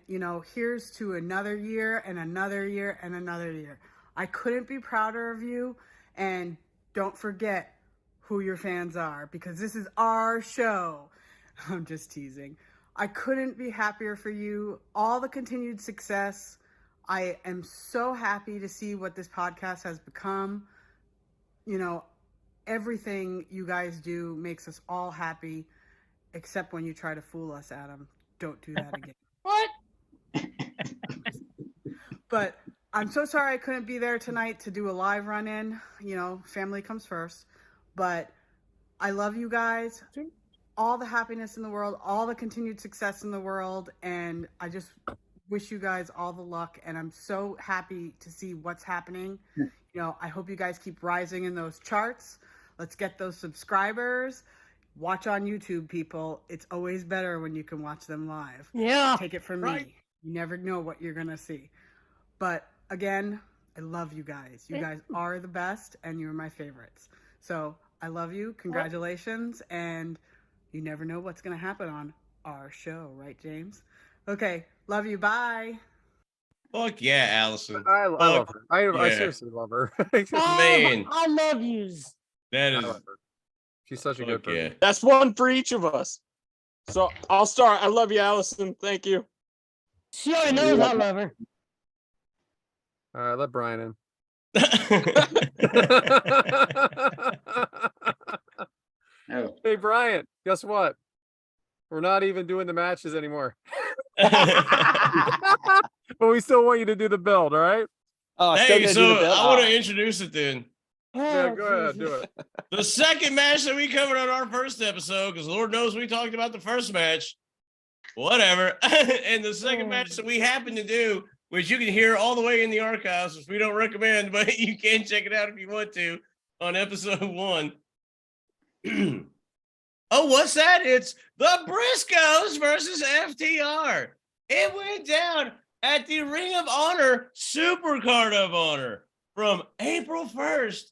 here's to another year and another year and another year. I couldn't be prouder of you. And don't forget who your fans are, because this is our show. I'm just teasing. I couldn't be happier for you. All the continued success. I am so happy to see what this podcast has become. You know, everything you guys do makes us all happy, except when you try to fool us, Adam. Don't do that again. What? But I'm so sorry I couldn't be there tonight to do a live run-in. You know, family comes first. But I love you guys. All the happiness in the world, all the continued success in the world, and I just wish you guys all the luck. And I'm so happy to see what's happening. You know, I hope you guys keep rising in those charts. Let's get those subscribers. Watch on YouTube, people. It's always better when you can watch them live. Yeah. Take it from right. me. You never know what you're gonna see. But again, I love you guys. You guys are the best, and you're my favorites. So I love you. Congratulations. And you never know what's going to happen on our show, right, James? Okay. Love you. Bye. Fuck yeah, Allison. I love her. I yeah. seriously love her. Man. I love yous. That I is. love her. She's such a good Fuck person. yeah. That's one for each of us. So I'll start. I love you, Allison. Thank you. She already knows I love her. All right, let Brian in. Oh. Hey, Brian, guess what? We're not even doing the matches anymore. But we still want you to do the build, all right? Oh, Hey, so I want to introduce it then. Yeah, go ahead, do it. The second match that we covered on our first episode, because Lord knows we talked about the first match. Whatever. And the second match that we happened to do, which you can hear all the way in the archives, which we don't recommend, but you can check it out if you want to on episode 1. Oh, what's that? It's the Briscoes versus FTR. It went down at the Ring of Honor Supercard of Honor from April 1st,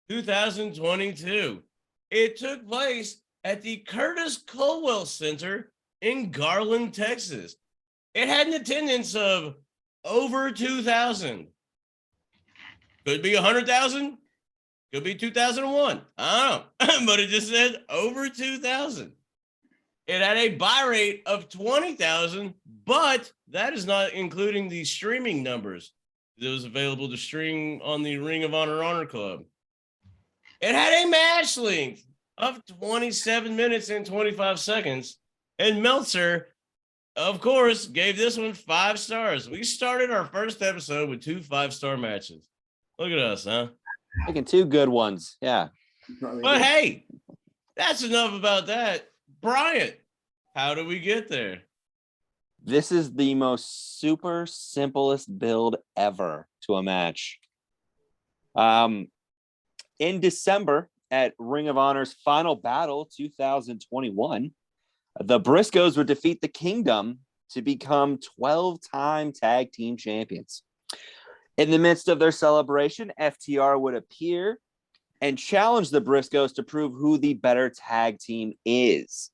2022. It took place at the Curtis Colwell Center in Garland, Texas. It had an attendance of over 2,000. Could be 100,000. Could be 2001. I don't know. But it just said over 2,000. It had a buy rate of 20,000, but that is not including the streaming numbers that was available to stream on the Ring of Honor Club. It had a match length of 27 minutes and 25 seconds. And Meltzer, of course, gave this one 5 stars. We started our first episode with 2 5-star matches. Look at us, huh? Making 2 good ones. Yeah. But hey, that's enough about that. Bryant, how do we get there? This is the most super simplest build ever to a match. In December at Ring of Honor's Final Battle 2021, the Briscoes would defeat the Kingdom to become 12-time tag team champions. In the midst of their celebration, FTR would appear and challenge the Briscoes to prove who the better tag team is.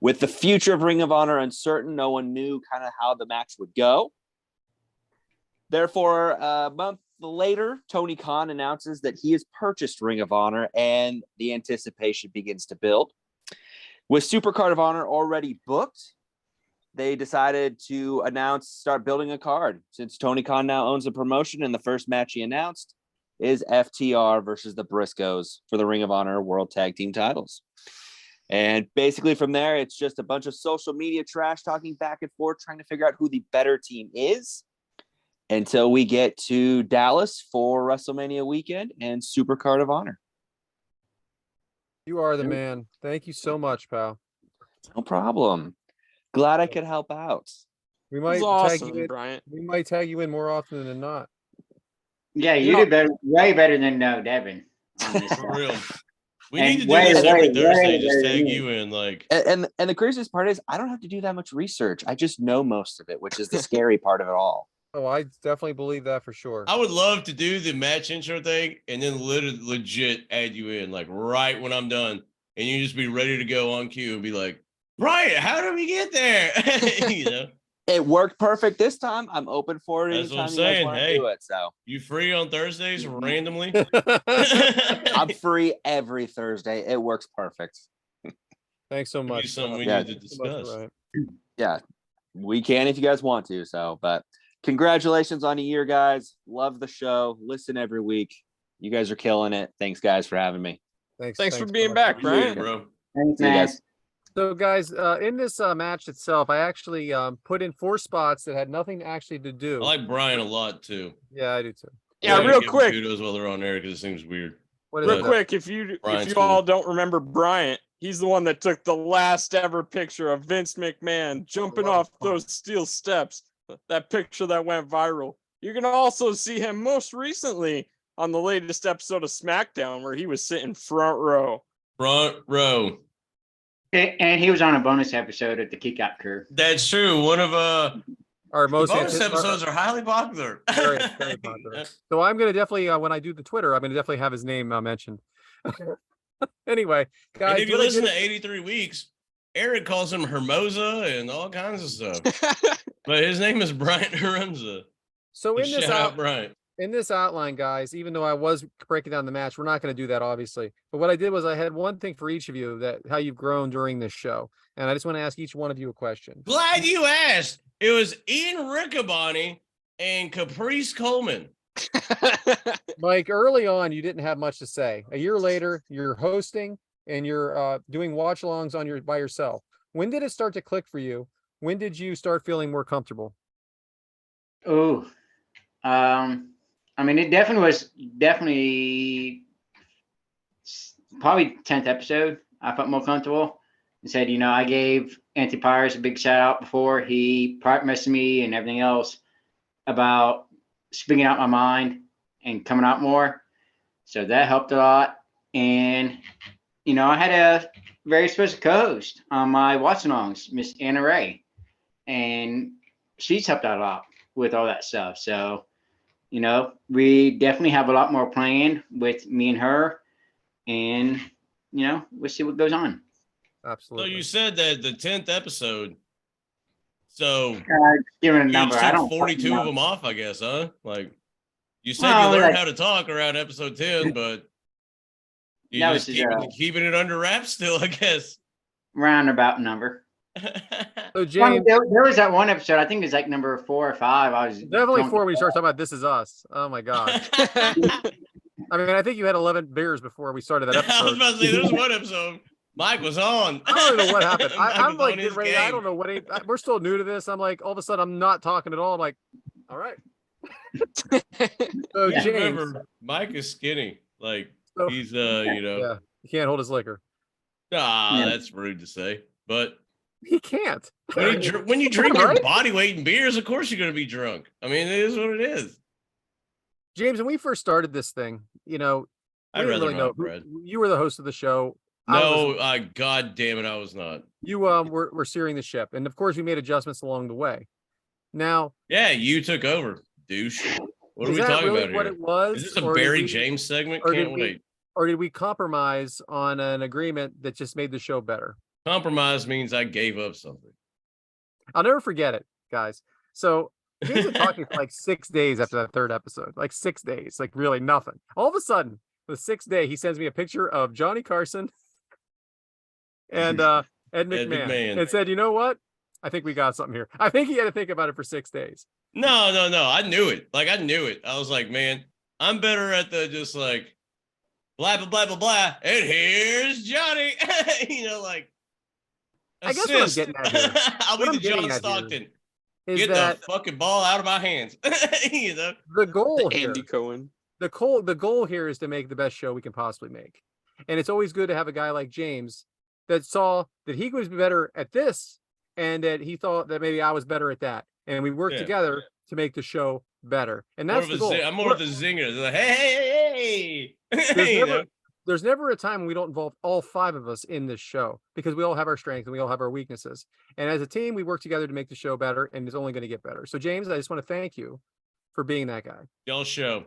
With the future of Ring of Honor uncertain, no one knew kind of how the match would go. Therefore, a month later, Tony Khan announces that he has purchased Ring of Honor, and the anticipation begins to build. With Supercard of Honor already booked, they decided to start building a card. Since Tony Khan now owns the promotion, and the first match he announced is FTR versus the Briscoes for the Ring of Honor World Tag Team titles. And basically from there, it's just a bunch of social media trash talking back and forth, trying to figure out who the better team is until we get to Dallas for WrestleMania weekend and Supercard of Honor. You are the man. Thank you so much, pal. No problem. Glad I could help out. We might awesome, tag you in, Bryant. We might tag you in more often than not. Yeah, you did better, way better than Devin. On this For real. We And need to do way, this every way, Thursday. way Just better tag than you in, like. And the craziest part is I don't have to do that much research. I just know most of it, which is the scary part of it all. Oh, I definitely believe that for sure. I would love to do the match intro thing and then legit add you in, like right when I'm done, and you just be ready to go on cue and be like, Brian, how did we get there? You know, It worked perfect this time. I'm open for it that's what I'm anytime you guys saying. want to Hey, do it. So you free on Thursdays randomly? I'm free every Thursday. It works perfect. Thanks so Could be much. something we Yeah. need to discuss. Yeah, we can if you guys want to. So, but Congratulations on a year, guys. Love the show. Listen every week. You guys are killing it. Thanks, guys, for having me. Thanks for being back, Brian. Bro. Thanks, See you man. guys. So, guys, in this match itself, I actually put in 4 spots that had nothing actually to do. I like Brian a lot too. Yeah, I do too. Yeah, I'm real giving quick. kudos while they're on air because it seems weird. Real quick, if you all don't remember Bryant, he's the one that took the last ever picture of Vince McMahon jumping off those steel steps. That picture that went viral. You can also see him most recently on the latest episode of SmackDown where he was sitting front row. Front row. And he was on a bonus episode at the Kick Out Crew. That's true. One of our most bonus episodes are highly popular. Very, very popular. So I'm going to definitely, when I do the Twitter, I'm going to definitely have his name mentioned. Anyway, guys. And if you listen to 83 Weeks, Eric calls him Hermosa and all kinds of stuff. But his name is Brian Hermosa. So in this shout out Brian. In this outline, guys, even though I was breaking down the match, we're not going to do that, obviously. But what I did was I had one thing for each of you, that how you've grown during this show. And I just want to ask each one of you a question. Glad you asked. It was Ian Riccaboni and Caprice Coleman. Mike, early on, you didn't have much to say. A year later, you're hosting and you're doing watch-alongs by yourself. When did it start to click for you? When did you start feeling more comfortable? Oh, I mean, it definitely probably 10th episode. I felt more comfortable and said, I gave Anti-Pirates a big shout out before. He private messaged me and everything else about speaking out my mind and coming out more. So that helped a lot. And, I had a very special co-host on my watch-alongs, Miss Anna Ray. And she's helped out a lot with all that stuff. So, we definitely have a lot more planned with me and her, and we'll see what goes on. Absolutely. So you said that the 10th episode. So give it a you number. I took don't 42 know. of them off, I guess, huh? Like you said, Well, you learned like- how to talk around episode 10, but you That just was, keeping it under wraps still, I guess. Roundabout number. So Well, I James, mean, there was that one episode. I think it's like number 4 or 5. I was definitely drunk 4 as when you hell. start talking about This Is Us. Oh my God. I mean, I think you had 11 beers before we started that I was episode. about to say, there's one episode Mike was on. I don't even know what happened. I'm Mike was like on getting his ready. I game. don't know what we're still new to this. I'm like, all of a sudden, I'm not talking at all. I'm like, all right. So Yeah, James, remember, Mike is skinny. Like So- he's yeah, he can't hold his liquor. Ah, that's rude to say. But He can't. when you drink your Right? body weight in beers, of course you're gonna be drunk. I mean, it is what it is. James, when we first started this thing, we I'd didn't rather really know. not, Brad. You were the host of the show. I was- No, God damn it, I was not. you were steering the ship, and of course, we made adjustments along the way. Now, Yeah, you took over, douche. What are is we that talking really about what here? it was, Is this a or did Barry we- James segment? or Can't did we- wait. or did we compromise on an agreement that just made the show better? Compromise means I gave up something. I'll never forget it, guys. So James been talking for like 6 days after that third episode, like 6 days, like really nothing. All of a sudden, the 6th day, he sends me a picture of Johnny Carson and Ed McMahon, and said, "You know what? I think we got something here." I think he had to think about it for 6 days. No. I knew it. Like I knew it. I was like, man, I'm better at the just like blah blah blah blah blah. And here's Johnny. Like I guess what I'm assist. getting at here, I'll what be I'm the getting John at here Stockton. is Get that the fucking ball out of my hands. the goal here, Andy Cohen. the goal here is to make the best show we can possibly make. And it's always good to have a guy like James that saw that he was better at this and that he thought that maybe I was better at that. And we worked Yeah. together to make the show better. And More that's of the a goal. I'm more of the zinger. They're like, hey. There's never a time when we don't involve all 5 of us in this show because we all have our strengths and we all have our weaknesses. And as a team, we work together to make the show better, and it's only going to get better. So James, I just want to thank you for being that guy. Y'all show.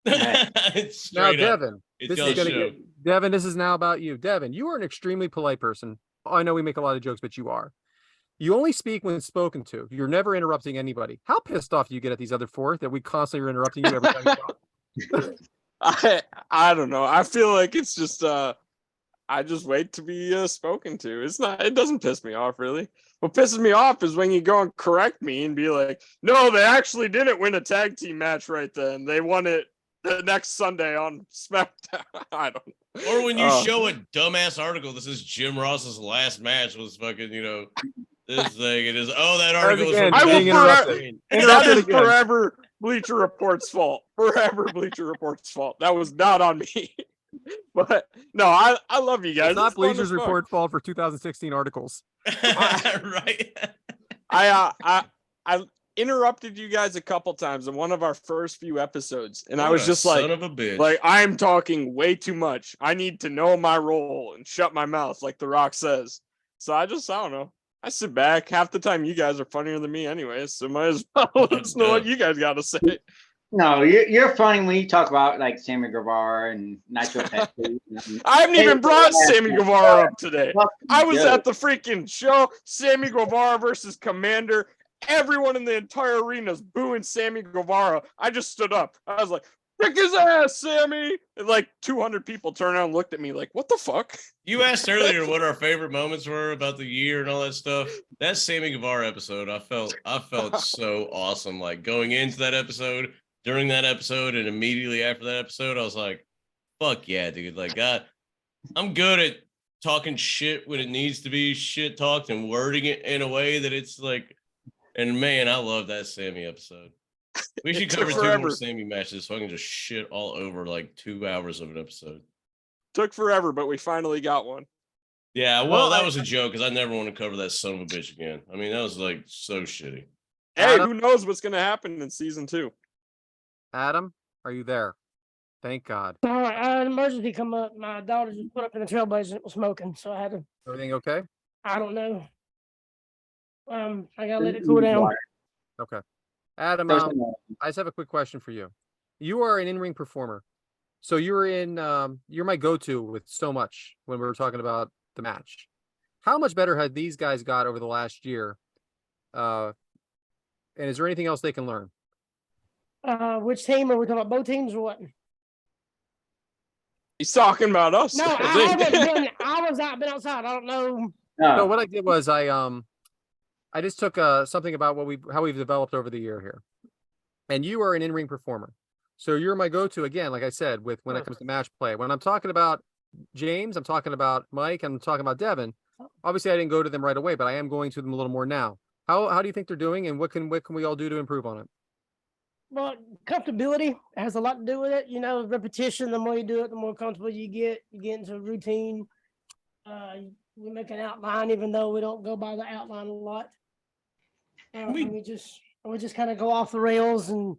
It's Now, straight up. Devin, It's this y'all is going show. to get Devin. This is now about you. Devin, you are an extremely polite person. I know we make a lot of jokes, but you are. You only speak when spoken to. You're never interrupting anybody. How pissed off do you get at these other 4 that we constantly are interrupting you every time you talk? I don't know. I feel like it's just I just wait to be spoken to. It doesn't piss me off really. What pisses me off is when you go and correct me and be like, no, they actually didn't win a tag team match right then. They won it the next Sunday on SmackDown. I don't know. Or when you show a dumbass article that says Jim Ross's last match was fucking, this thing. It is, that article is from That is forever Bleacher Report's fault. Forever Bleacher Report's fault. That was not on me. But no, I love you guys. It's not Bleacher's Report fault for 2016 articles. Right. I interrupted you guys a couple times in one of our first few episodes, and I was just like, son of a bitch. Like, I'm talking way too much. I need to know my role and shut my mouth, like The Rock says. So I don't know. I sit back. Half the time you guys are funnier than me anyway, so might as well let's know what you guys got to say. No, you're funny when you talk about like Sammy Guevara and Nitro Pesci. I haven't even brought Sammy Guevara up today. I was at the freaking show. Sammy Guevara versus Commander. Everyone in the entire arena is booing Sammy Guevara. I just stood up. I was like, "Kick his ass, Sammy!" And like 200 people turned around and looked at me like, "What the fuck?" You asked earlier what our favorite moments were about the year and all that stuff. That Sammy Guevara episode, I felt so awesome. Like going into that episode, during that episode, and immediately after that episode, I was like, "Fuck yeah, dude!" Like, God, I'm good at talking shit when it needs to be shit talked and wording it in a way that it's like. And man, I love that Sammy episode. We should cover 2 more Sammy matches so I can just shit all over like 2 hours of an episode. Took forever, but we finally got one. Yeah, well, that was a joke because I never want to cover that son of a bitch again. I mean, that was like so shitty. Hey, who knows what's going to happen in season 2? Adam, are you there? Thank God. All right, an emergency come up. My daughter just put up in the trailblazer and it was smoking, so I had to. Everything okay? I don't know. I gotta let it cool down. Okay. Adam, I just have a quick question for you. You are an in-ring performer. So you're my go-to with so much when we were talking about the match. How much better have these guys got over the last year? And is there anything else they can learn? Which team are we talking about? Both teams or what? He's talking about us. No, I haven't been outside. I don't know. No, what I did was I just took something about how we've developed over the year here. And you are an in-ring performer. So you're my go-to again, like I said, when it comes to match play. When I'm talking about James, I'm talking about Mike, I'm talking about Devin. Obviously I didn't go to them right away, but I am going to them a little more now. How do you think they're doing and what can we all do to improve on it? Well, comfortability has a lot to do with it. Repetition, the more you do it, the more comfortable you get. You get into a routine. We make an outline, even though we don't go by the outline a lot. We just kind of go off the rails, and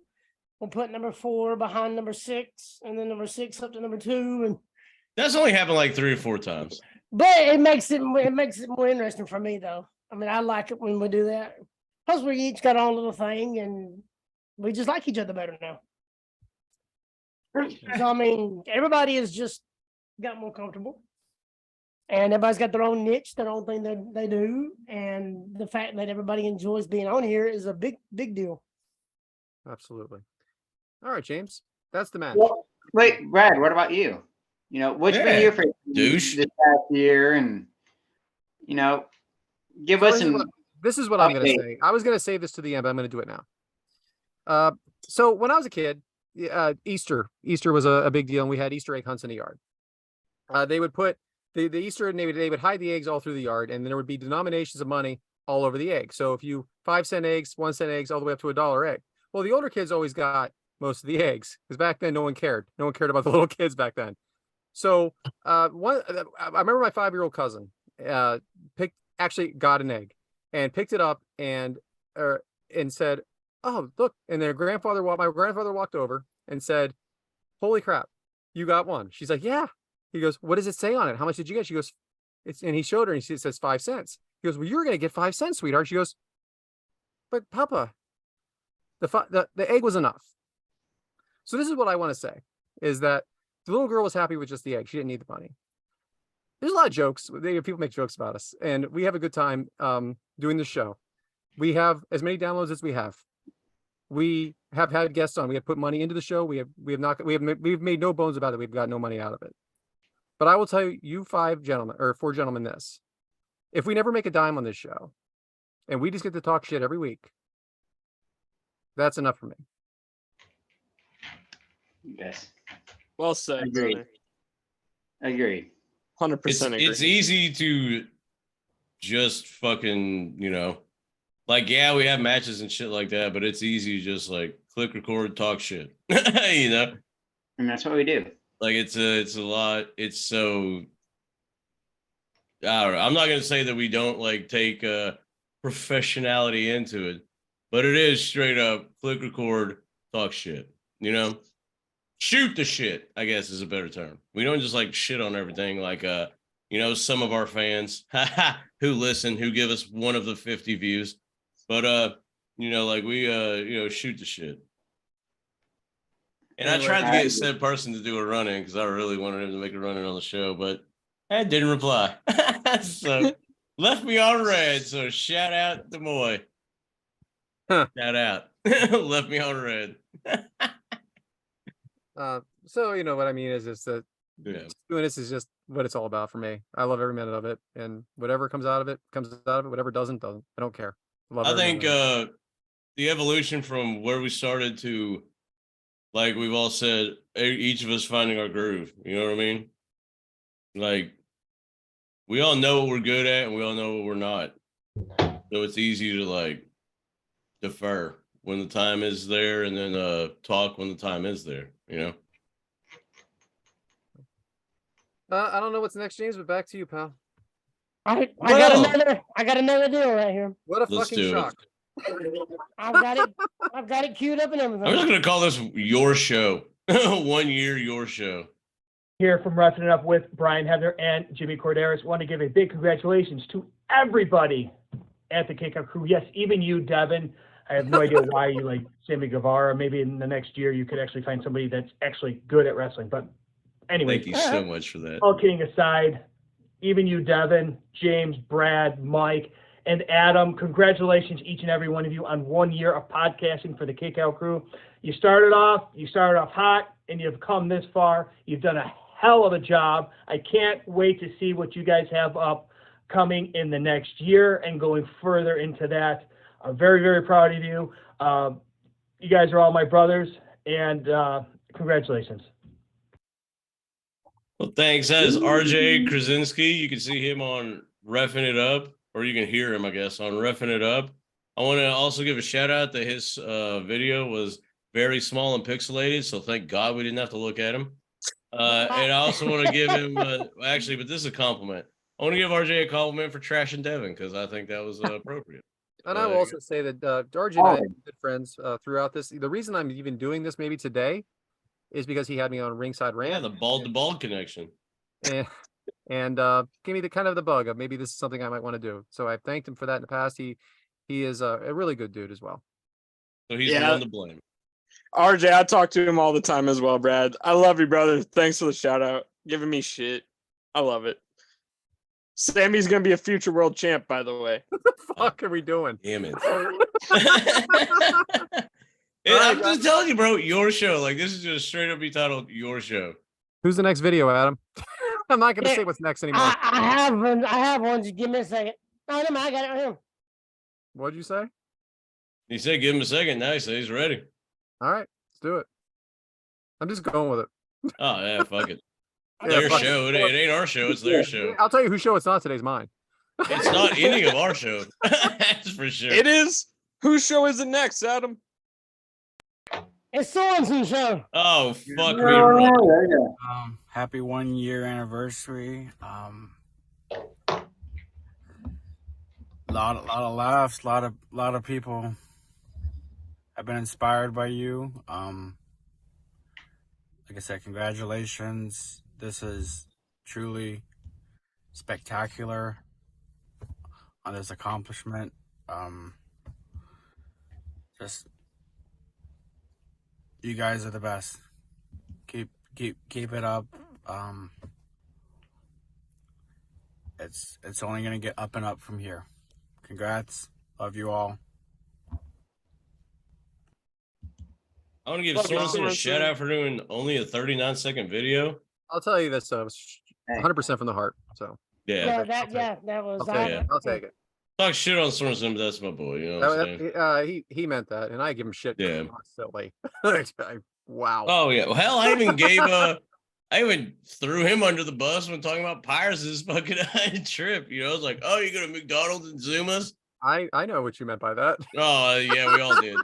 we'll put number 4 behind number 6, and then number 6 up to number 2, and that's only happened like 3 or 4 times. But it makes it more interesting for me, though. I mean, I like it when we do that. Plus, we each got our own little thing, and we just like each other better now. So I mean, everybody has just got more comfortable. And everybody's got their own niche, their own thing that they do. And the fact that everybody enjoys being on here is a big, big deal. Absolutely. All right, James. That's the match. Well, wait, Brad, what about you? What's been your favorite douche this past year? And, give us some. This is what I'm going to say. I was going to say this to the end, but I'm going to do it now. So when I was a kid, Easter was a big deal, and we had Easter egg hunts in the yard. They would put the Easter egg, they would hide the eggs all through the yard, and then there would be denominations of money all over the egg. So if you 5-cent eggs, 1-cent eggs, all the way up to $1 egg. Well, the older kids always got most of the eggs because back then no one cared. No one cared about the little kids back then. So I remember my 5-year-old cousin actually got an egg and picked it up and said, "Oh, look!" And my grandfather walked over and said, "Holy crap, you got one." She's like, "Yeah." He goes, "What does it say on it? How much did you get?" She goes, and he showed her and it says 5 cents. He goes, "Well, you're going to get 5 cents, sweetheart." She goes, "But Papa, the egg was enough." So this is what I want to say is that the little girl was happy with just the egg. She didn't need the money. There's a lot of jokes. People make jokes about us, and we have a good time doing the show. We have as many downloads as we have. We have had guests on. We have put money into the show. We've made no bones about it. We've got no money out of it. But I will tell you 4 gentlemen this. If we never make a dime on this show and we just get to talk shit every week, that's enough for me. Yes. Well said, Agreed. brother. Agree. 100% agree. It's easy to just fucking, like, yeah, we have matches and shit like that, but it's easy to just like click record, talk shit, And that's what we do. Like it's a lot. It's so, I don't know. I'm not gonna say that we don't like take professionality into it, but it is straight up click record, talk shit. Shoot the shit, I guess is a better term. We don't just like shit on everything like some of our fans who listen, who give us one of the 50 views. But like we shoot the shit. And Anyway, I tried to get said person to do a run in because I really wanted him to make a run in on the show, but I didn't reply. So left me on red. So shout out to Moy. Shout out. Left me on red. So you know what I mean is just that Yeah. doing this is just what it's all about for me. I love every minute of it, and whatever comes out of it comes out of it. Whatever doesn't. I don't care. Love I every think minute of it. the evolution from where we started to, like we've all said, each of us finding our groove. You know what I mean? Like, we all know what we're good at and we all know what we're not. So it's easy to like defer when the time is there and then talk when the time is there, I don't know what's next, James, but back to you, pal. I got another deal right here. What a Let's fucking do it. shock. I've got it queued up and everything. I'm just gonna call this your show. 1 year, your show. Here from Roughing It Up with Brian Heather and Jimmy Corderas. Want to give a big congratulations to everybody at the Kickout Crew. Yes, even you, Devin. I have no idea why you like Sammy Guevara. Maybe in the next year you could actually find somebody that's actually good at wrestling. But anyway, Thank you so much for that. all kidding aside, even you, Devin, James, Brad, Mike, and Adam, congratulations each and every one of you on 1 year of podcasting for the Kickout Crew. You started off hot, and you've come this far. You've done a hell of a job. I can't wait to see what you guys have up coming in the next year and going further into that. I'm very, very proud of you. You guys are all my brothers, and congratulations. Well, thanks. That is RJ Krasinski. You can see him on Reffing It Up, or you can hear him, I guess, on Reffing It Up. I want to also give a shout out that his video was very small and pixelated, so thank God we didn't have to look at him. And I also want to give him, actually, but this is a compliment. I want to give RJ a compliment for trashing Devin because I think that was appropriate. And I will also say that RJ and I have been good friends throughout this. The reason I'm even doing this maybe today is because he had me on Ringside Rant. Yeah, the bald connection. And gave me the bug of maybe this is something I might want to do. So I've thanked him for that in the past. He is a really good dude as well. So he's the one to blame. RJ, I talk to him all the time as well, Brad. I love you, brother. Thanks for the shout out. Giving me shit. I love it. Sammy's going to be a future world champ, by the way. What the fuck are we doing? Damn it. I'm just telling you, bro, your show. Like, this is just straight up be titled Your Show. Who's the next video, Adam? I'm not going to say what's next anymore. I have one. Just give me a second. Oh, no, I got it right here. What'd you say? He said give him a second. Now he says he's ready. All right, let's do it. I'm just going with it. Oh, yeah, fuck it. Yeah, Their fuck show. it. It ain't our show. It's their show. I'll tell you whose show it's not. Today's mine. It's not any of our show. That's for sure. It is. Whose show is it next, Adam? It's Sorensen's show. Oh, fuck me. Bro. Happy 1 year anniversary. Lot of laughs, lot of people have been inspired by you. Like I said, congratulations. This is truly spectacular on this accomplishment. Just you guys are the best. Keep it up. It's only gonna get up and up from here. Congrats. Love you all. I want to give Sorensen a shout out for doing only a 39-second video. I'll tell you this, 100% from the heart. So Yeah. That was. I'll take it. Talk shit on Sorensen, but that's my boy. You know what I'm saying? He meant that, and I give him shit Yeah. constantly. Wow. Oh yeah. Well, hell, I even I even threw him under the bus when talking about Pirates' fucking trip. You know, it's like, oh, you go to McDonald's and Zoom us? I know what you meant by that. Oh yeah, we all did.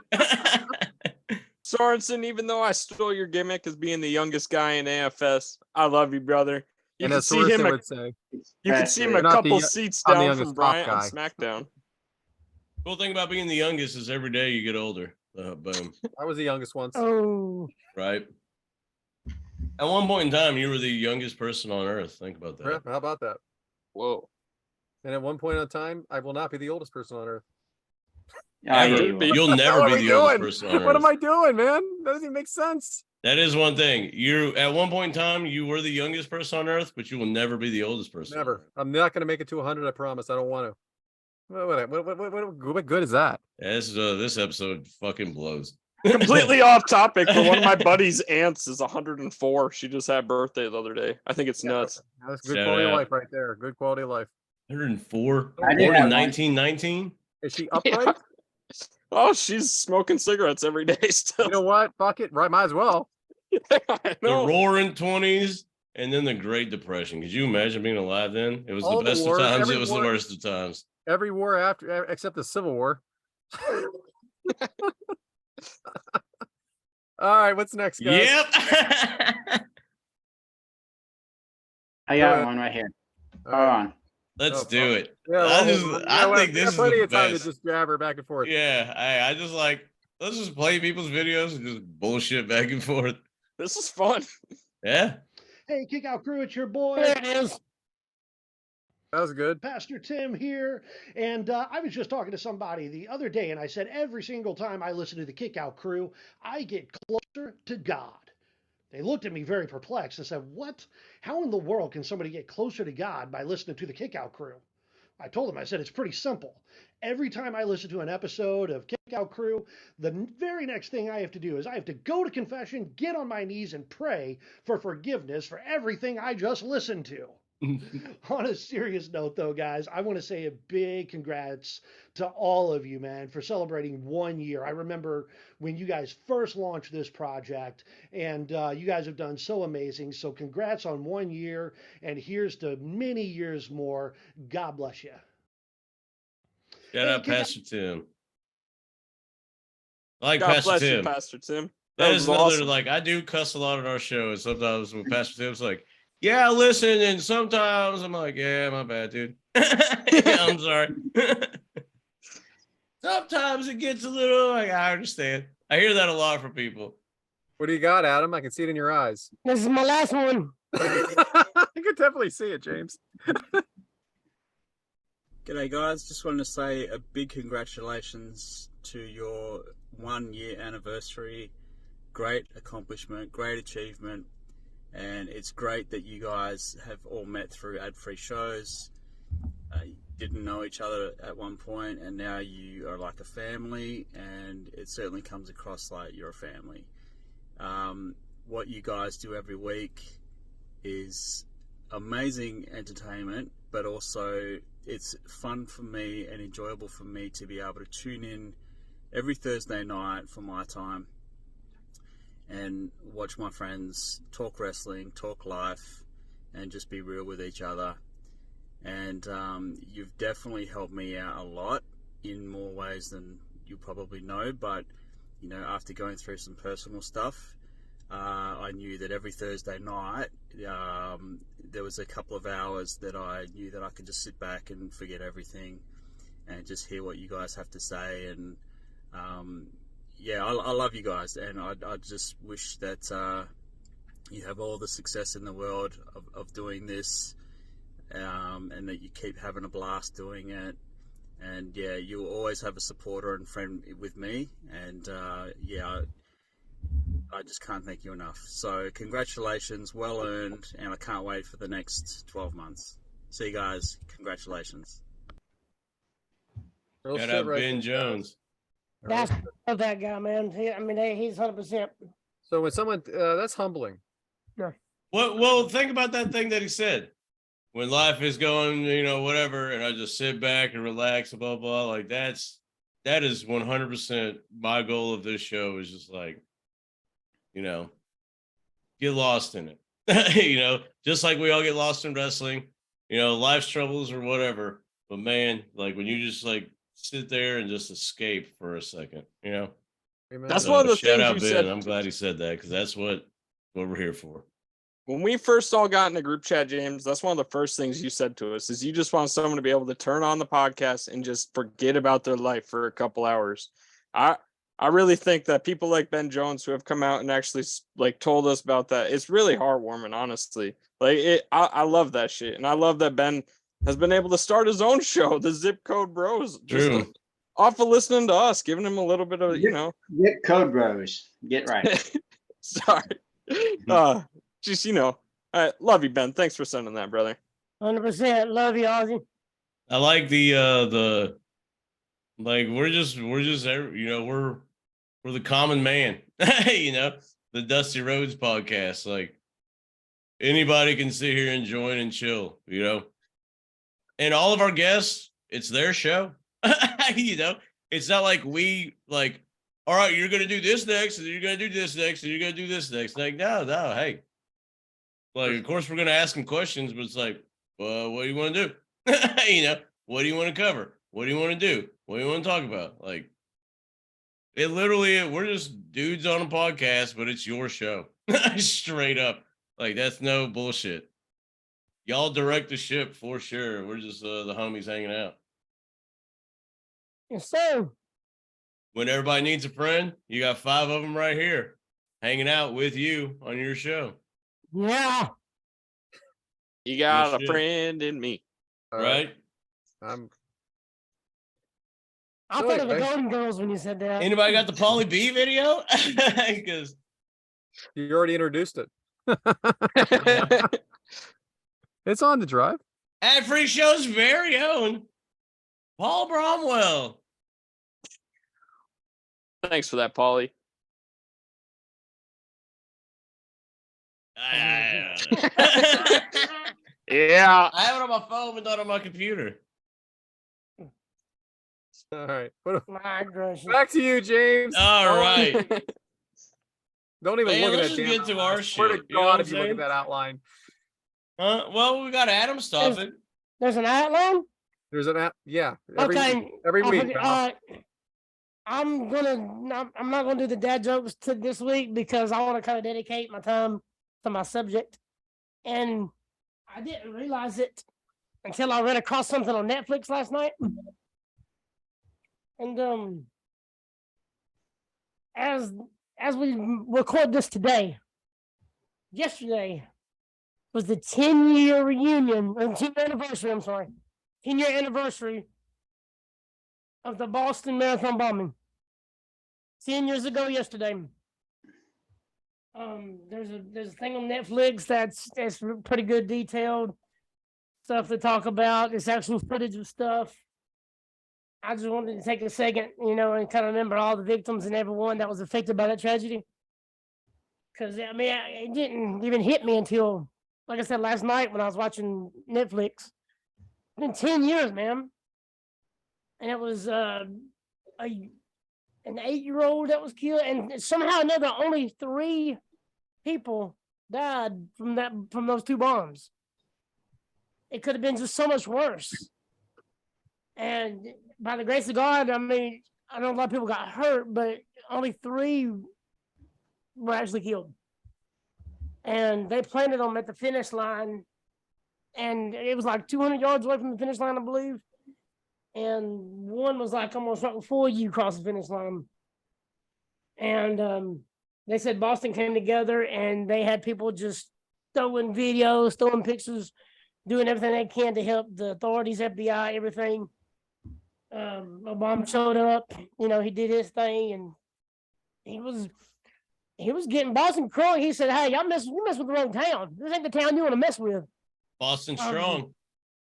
Sorensen, even though I stole your gimmick as being the youngest guy in AFS, I love you, brother. You And can as see him. Sorensen would say, You can see him a You're not couple the- seats I'm the down youngest from Bryant top on guy. SmackDown. Cool thing about being the youngest is every day you get older. Boom. I was the youngest once. Oh. Right. At one point in time, you were the youngest person on Earth. Think about that. How about that? Whoa. And at one point in time, I will not be the oldest person on Earth. Ever. You'll never What be are we the oldest doing? person on Earth. What am I doing, man? That doesn't even make sense. That is one thing. You at one point in time, you were the youngest person on Earth, but you will never be the oldest person. Never. I'm not going to make it to 100. I promise. I don't want to. What good is that? Yeah, this episode fucking blows. Completely off topic, but one of my buddy's aunts is 104. She just had birthday the other day. I think it's nuts. That's good Shout quality of out. life right there. Good quality of life. 104. I Born did in have one. 1919. Is she upright? Oh, she's smoking cigarettes every day still. You know what? Fuck it. Right, might as well. The roaring 20s and then the Great Depression. Could you imagine being alive then? It was All the the best wars, of times. every It was war- the worst of times. Every war after, except the Civil War. All right, what's next, guys? Yep. I got one right here. Hold on. Let's do it. Yeah, I well, think we this got is plenty the of time best. to just jab her back and forth. Yeah, I just like, let's just play people's videos and just bullshit back and forth. This is fun. Yeah. Hey, Kick Out Crew, it's your boy. There it is. That was good. Pastor Tim here. And I was just talking to somebody the other day, and I said every single time I listen to the Kick Out Crew, I get closer to God. They looked at me very perplexed and said, what? How in the world can somebody get closer to God by listening to the Kick Out Crew? I told them, I said, it's pretty simple. Every time I listen to an episode of Kick Out Crew, the very next thing I have to do is I have to go to confession, get on my knees, and pray for forgiveness for everything I just listened to. On a serious note, though, guys, I want to say a big congrats to all of you, man, for celebrating 1 year. I remember when you guys first launched this project, and you guys have done so amazing. So congrats on 1 year, and here's to many years more. God bless you. Shout out Pastor Tim. I like God Pastor bless Tim. you, Pastor Tim. That was is another, awesome. like, I do cuss a lot on our show, and sometimes when Pastor Tim's like, yeah, listen, and sometimes I'm like, yeah, my bad, dude. Yeah, I'm sorry. Sometimes it gets a little, like, I understand. I hear that a lot from people. What do you got, Adam? I can see it in your eyes. This is my last one. I could definitely see it, James. G'day guys, just wanted to say a big congratulations to your 1 year anniversary. Great accomplishment, great achievement, and it's great that you guys have all met through ad-free shows. You didn't know each other at one point, and now you are like a family, and it certainly comes across like you're a family. What you guys do every week is amazing entertainment, but also it's fun for me and enjoyable for me to be able to tune in every Thursday night for my time and watch my friends talk wrestling, talk life, and just be real with each other. And you've definitely helped me out a lot in more ways than you probably know, but you know, after going through some personal stuff, I knew that every Thursday night there was a couple of hours that I knew that I could just sit back and forget everything and just hear what you guys have to say. And yeah, I love you guys, and I just wish that you have all the success in the world of doing this, and that you keep having a blast doing it. And yeah, you'll always have a supporter and friend with me, and yeah, I just can't thank you enough. So congratulations, well earned, and I can't wait for the next 12 months. See you guys. Congratulations. Shout out Ben Jones. That's love that guy, man. He's 100%. So when someone, that's humbling. Yeah. Well, think about that thing that he said. when life is going, whatever, and I just sit back and relax, blah, blah, like that is 100% my goal of this show is just like, get lost in it, just like we all get lost in wrestling, life's troubles or whatever. But man, like when you just like sit there and just escape for a second, That's one of the shout things out you Ben. said. I'm glad he said that because that's what we're here for. When we first all got in the group chat, James, that's one of the first things you said to us is you just want someone to be able to turn on the podcast and just forget about their life for a couple hours. I really think that people like Ben Jones who have come out and actually like told us about that, it's really heartwarming, honestly. Like I love that shit. And I love that Ben has been able to start his own show, the Zip Code Bros. Just off of listening to us, giving him a little bit of, Zip Code Bros. Get right. Sorry. Just, I love you, Ben. Thanks for sending that, brother. 100%. Love you, Ozzy. I like the like we're just we're the common man, the Dusty Rhodes podcast. Like anybody can sit here and join and chill, and all of our guests, it's their show. It's not like we like, all right, you're gonna do this next, and you're gonna do this next, and you're gonna do this next. Like, no, hey. Like, of course, we're gonna ask them questions, but it's like, well, what do you want to do? What do you want to cover? What do you want to do? What do you want to talk about? Like, it literally, we're just dudes on a podcast, but it's your show. Straight up. Like, that's no bullshit. Y'all direct the ship for sure. We're just the homies hanging out. Yes, sir. When everybody needs a friend, you got 5 of them right here hanging out with you on your show. Yeah. You got Good a shit. friend in me. Right? I thought of the Golden Girls when you said that. Anybody got the Pauly B video? Because You already introduced it. It's on the drive. Ad Free Show's very own Paul Bromwell. Thanks for that, Pauly. Yeah. I have it on my phone, but not on my computer. All right. My gracious. Back to you, James. All right. Don't even Man, look at let's that just damn get to outline. our I swear shit. to You know God, what if I'm you look at saying? that outline. Well, we got Adam stop it. There's an outline? There's an Okay. every I week. forget- pal. I'm not gonna do the dad jokes to this week because I want to kind of dedicate my time to my subject, and I didn't realize it until I ran across something on Netflix last night. And as we record this today, yesterday was the 10-year reunion, or 10-year anniversary. I'm sorry, 10-year anniversary of the Boston Marathon bombing. 10 years ago yesterday. There's a thing on Netflix that's pretty good detailed stuff to talk about. It's actual footage of stuff. I just wanted to take a second, and kind of remember all the victims and everyone that was affected by that tragedy. Because, it didn't even hit me until, like I said, last night when I was watching Netflix. It's been 10 years, man. And it was an 8-year-old that was killed, and somehow another only 3 people died from those 2 bombs. It could have been just so much worse. And by the grace of God, I know a lot of people got hurt, but only 3 were actually killed. And they planted them at the finish line, and it was like 200 yards away from the finish line, I believe. And one was like almost right before you crossed the finish line. And they said Boston came together and they had people just throwing videos, throwing pictures, doing everything they can to help the authorities, FBI, everything. Obama showed up, he did his thing, and he was getting Boston crunk. He said, "Hey, you mess with the wrong town. This ain't the town you want to mess with." Boston Strong.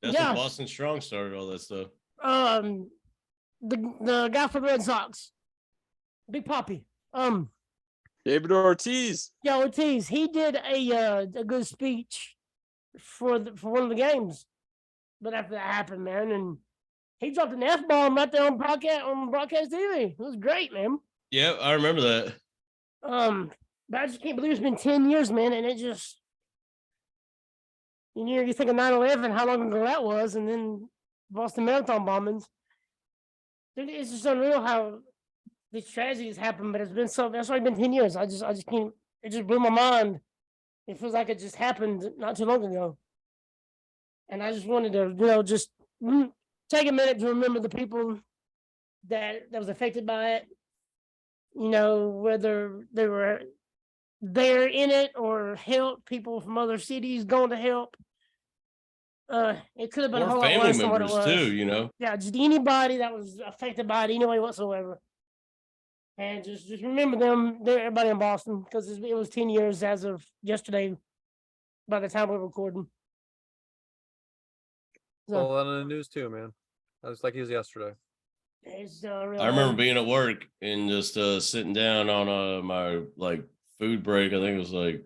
That's yeah. when Boston Strong started all that stuff. The guy for the Red Sox, Big Papi. David Ortiz. Yeah, Ortiz. He did a good speech for one of the games. But after that happened, man, and he dropped an F-bomb right there on broadcast TV. It was great, man. Yeah, I remember that. But I just can't believe it's been 10 years, man, and it just, you think of 9/11, how long ago that was, and then Boston Marathon bombings. It's just unreal how these tragedies happen, but that's already been 10 years. I just can't, it just blew my mind. It feels like it just happened not too long ago. And I just wanted to, just take a minute to remember the people that was affected by it, whether they were there in it or help people from other cities going to help. It could have been a whole lot family worse than what it members was. too, Yeah, just anybody that was affected by it any way whatsoever. And just remember them, everybody in Boston, because it was 10 years as of yesterday by the time we're recording. So, Well, on the news too, man. That was like it was yesterday. it's real. I remember being at work and just sitting down on my food break. I think it was I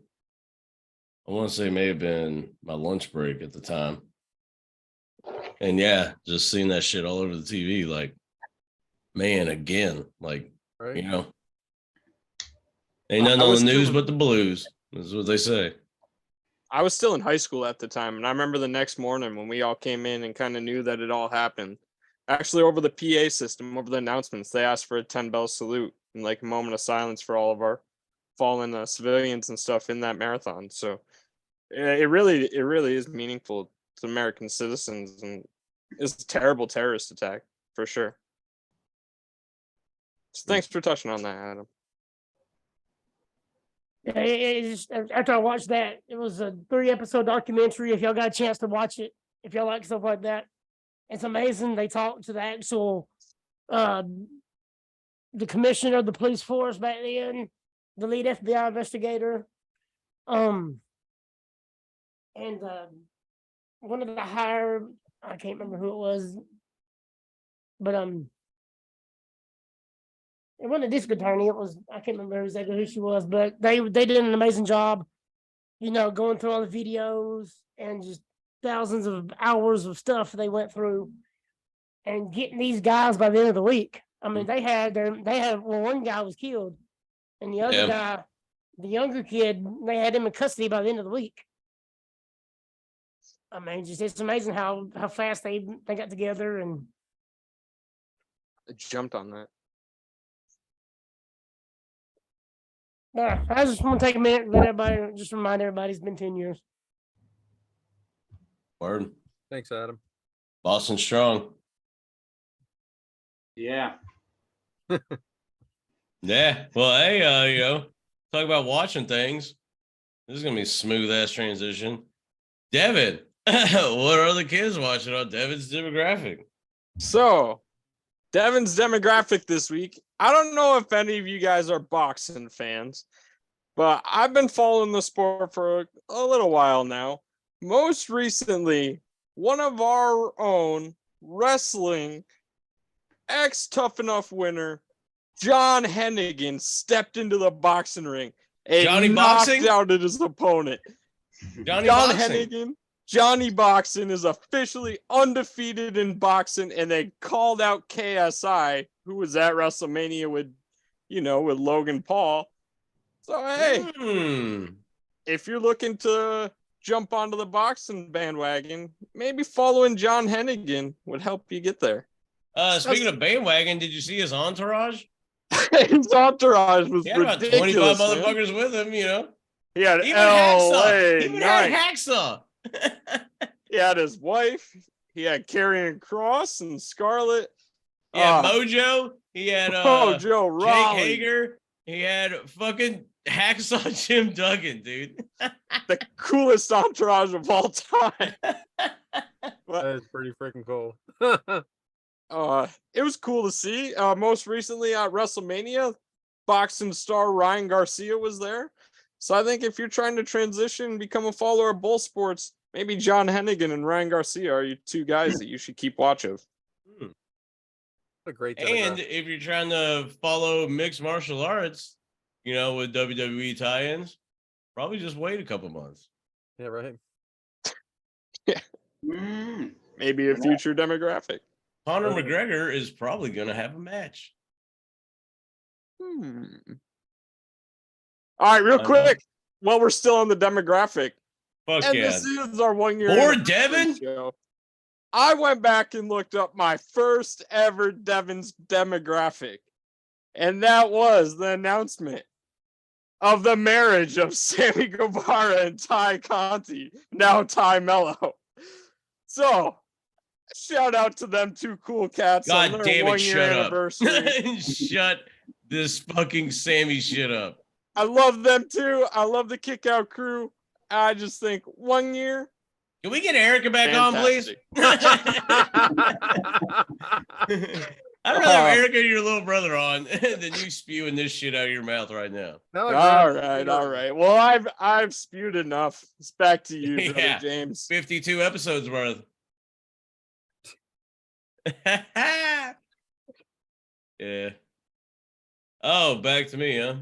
want to say it may have been my lunch break at the time. And yeah, just seeing that shit all over the TV, man, again, right. Ain't nothing on the news but the blues. That's what they say. I was still in high school at the time, and I remember the next morning when we all came in and kind of knew that it all happened. Actually, over the PA system, over the announcements, they asked for a 10-bell salute and a moment of silence for all of our fallen civilians and stuff in that marathon. So it really is meaningful to American citizens, and it's a terrible terrorist attack for sure. So thanks for touching on that, Adam. After I watched that, it was a 3-episode documentary. If y'all got a chance to watch it, if y'all like stuff like that, it's amazing. They talked to the actual, the commissioner of the police force back then, the lead FBI investigator, and one of the higher, I can't remember who it was, but it wasn't a district attorney. It was, I can't remember exactly who she was, but they did an amazing job, going through all the videos and just thousands of hours of stuff they went through and getting these guys by the end of the week. I mean, one guy was killed, and the other guy, the younger kid, they had him in custody by the end of the week. I mean, it's amazing how fast they got together and I jumped on that. Yeah, I just want to take a minute and remind everybody it's been 10 years. Word. Thanks, Adam. Boston strong. Yeah. Yeah. Well, hey, talk about watching things. This is gonna be a smooth ass transition. Devin, what are the kids watching on Devin's demographic? So, Devin's demographic this week. I don't know if any of you guys are boxing fans, but I've been following the sport for a little while now. Most recently, one of our own wrestling ex-Tough Enough winner, John Hennigan, stepped into the boxing ring and Johnny knocked Boxing? out his opponent. Johnny John Boxing. Hennigan, Johnny Boxing, is officially undefeated in boxing, and they called out KSI, who was at WrestleMania with Logan Paul. So hey, if you're looking to jump onto the boxing bandwagon, maybe following John Hennigan would help you get there. Speaking of bandwagon, did you see his entourage? His entourage was He had about ridiculous. 25 motherfuckers with him, He had Even LA Hacksaw. Even had Knight. Hacksaw. He had his wife. He had Karrion Kross and Scarlett. He had Mojo. He had Mojo Jake Rawley. Hager. He had fucking Hacksaw Jim Duggan, dude. The coolest entourage of all time. That is pretty freaking cool. It was cool to see. Most recently at WrestleMania, boxing star Ryan Garcia was there. So I think if you're trying to transition and become a follower of both sports, maybe John Hennigan and Ryan Garcia are your two guys that you should keep watch of. A great And if you're trying to follow mixed martial arts, with WWE tie-ins, probably just wait a couple months. Yeah, right. Maybe a future demographic. Conor McGregor is probably going to have a match. All right, real quick, while we're still on the demographic, Fuck and yeah. this is our 1 year More anniversary Devin? show. I went back and looked up my first ever Devin's demographic, and that was the announcement of the marriage of Sammy Guevara and Ty Conti, now Ty Mello. So, shout out to them two cool cats on God their damn it, 1 year shut anniversary. up. Shut this fucking Sammy shit up. I love them too. I love the Kick Out crew. I just think 1 year. Can we get Erica back on, please? I'd rather have Erica and your little brother on than you spewing this shit out of your mouth right now. All right. Well, I've spewed enough. It's back to you, brother James. 52 episodes worth. Yeah. Oh, back to me, huh?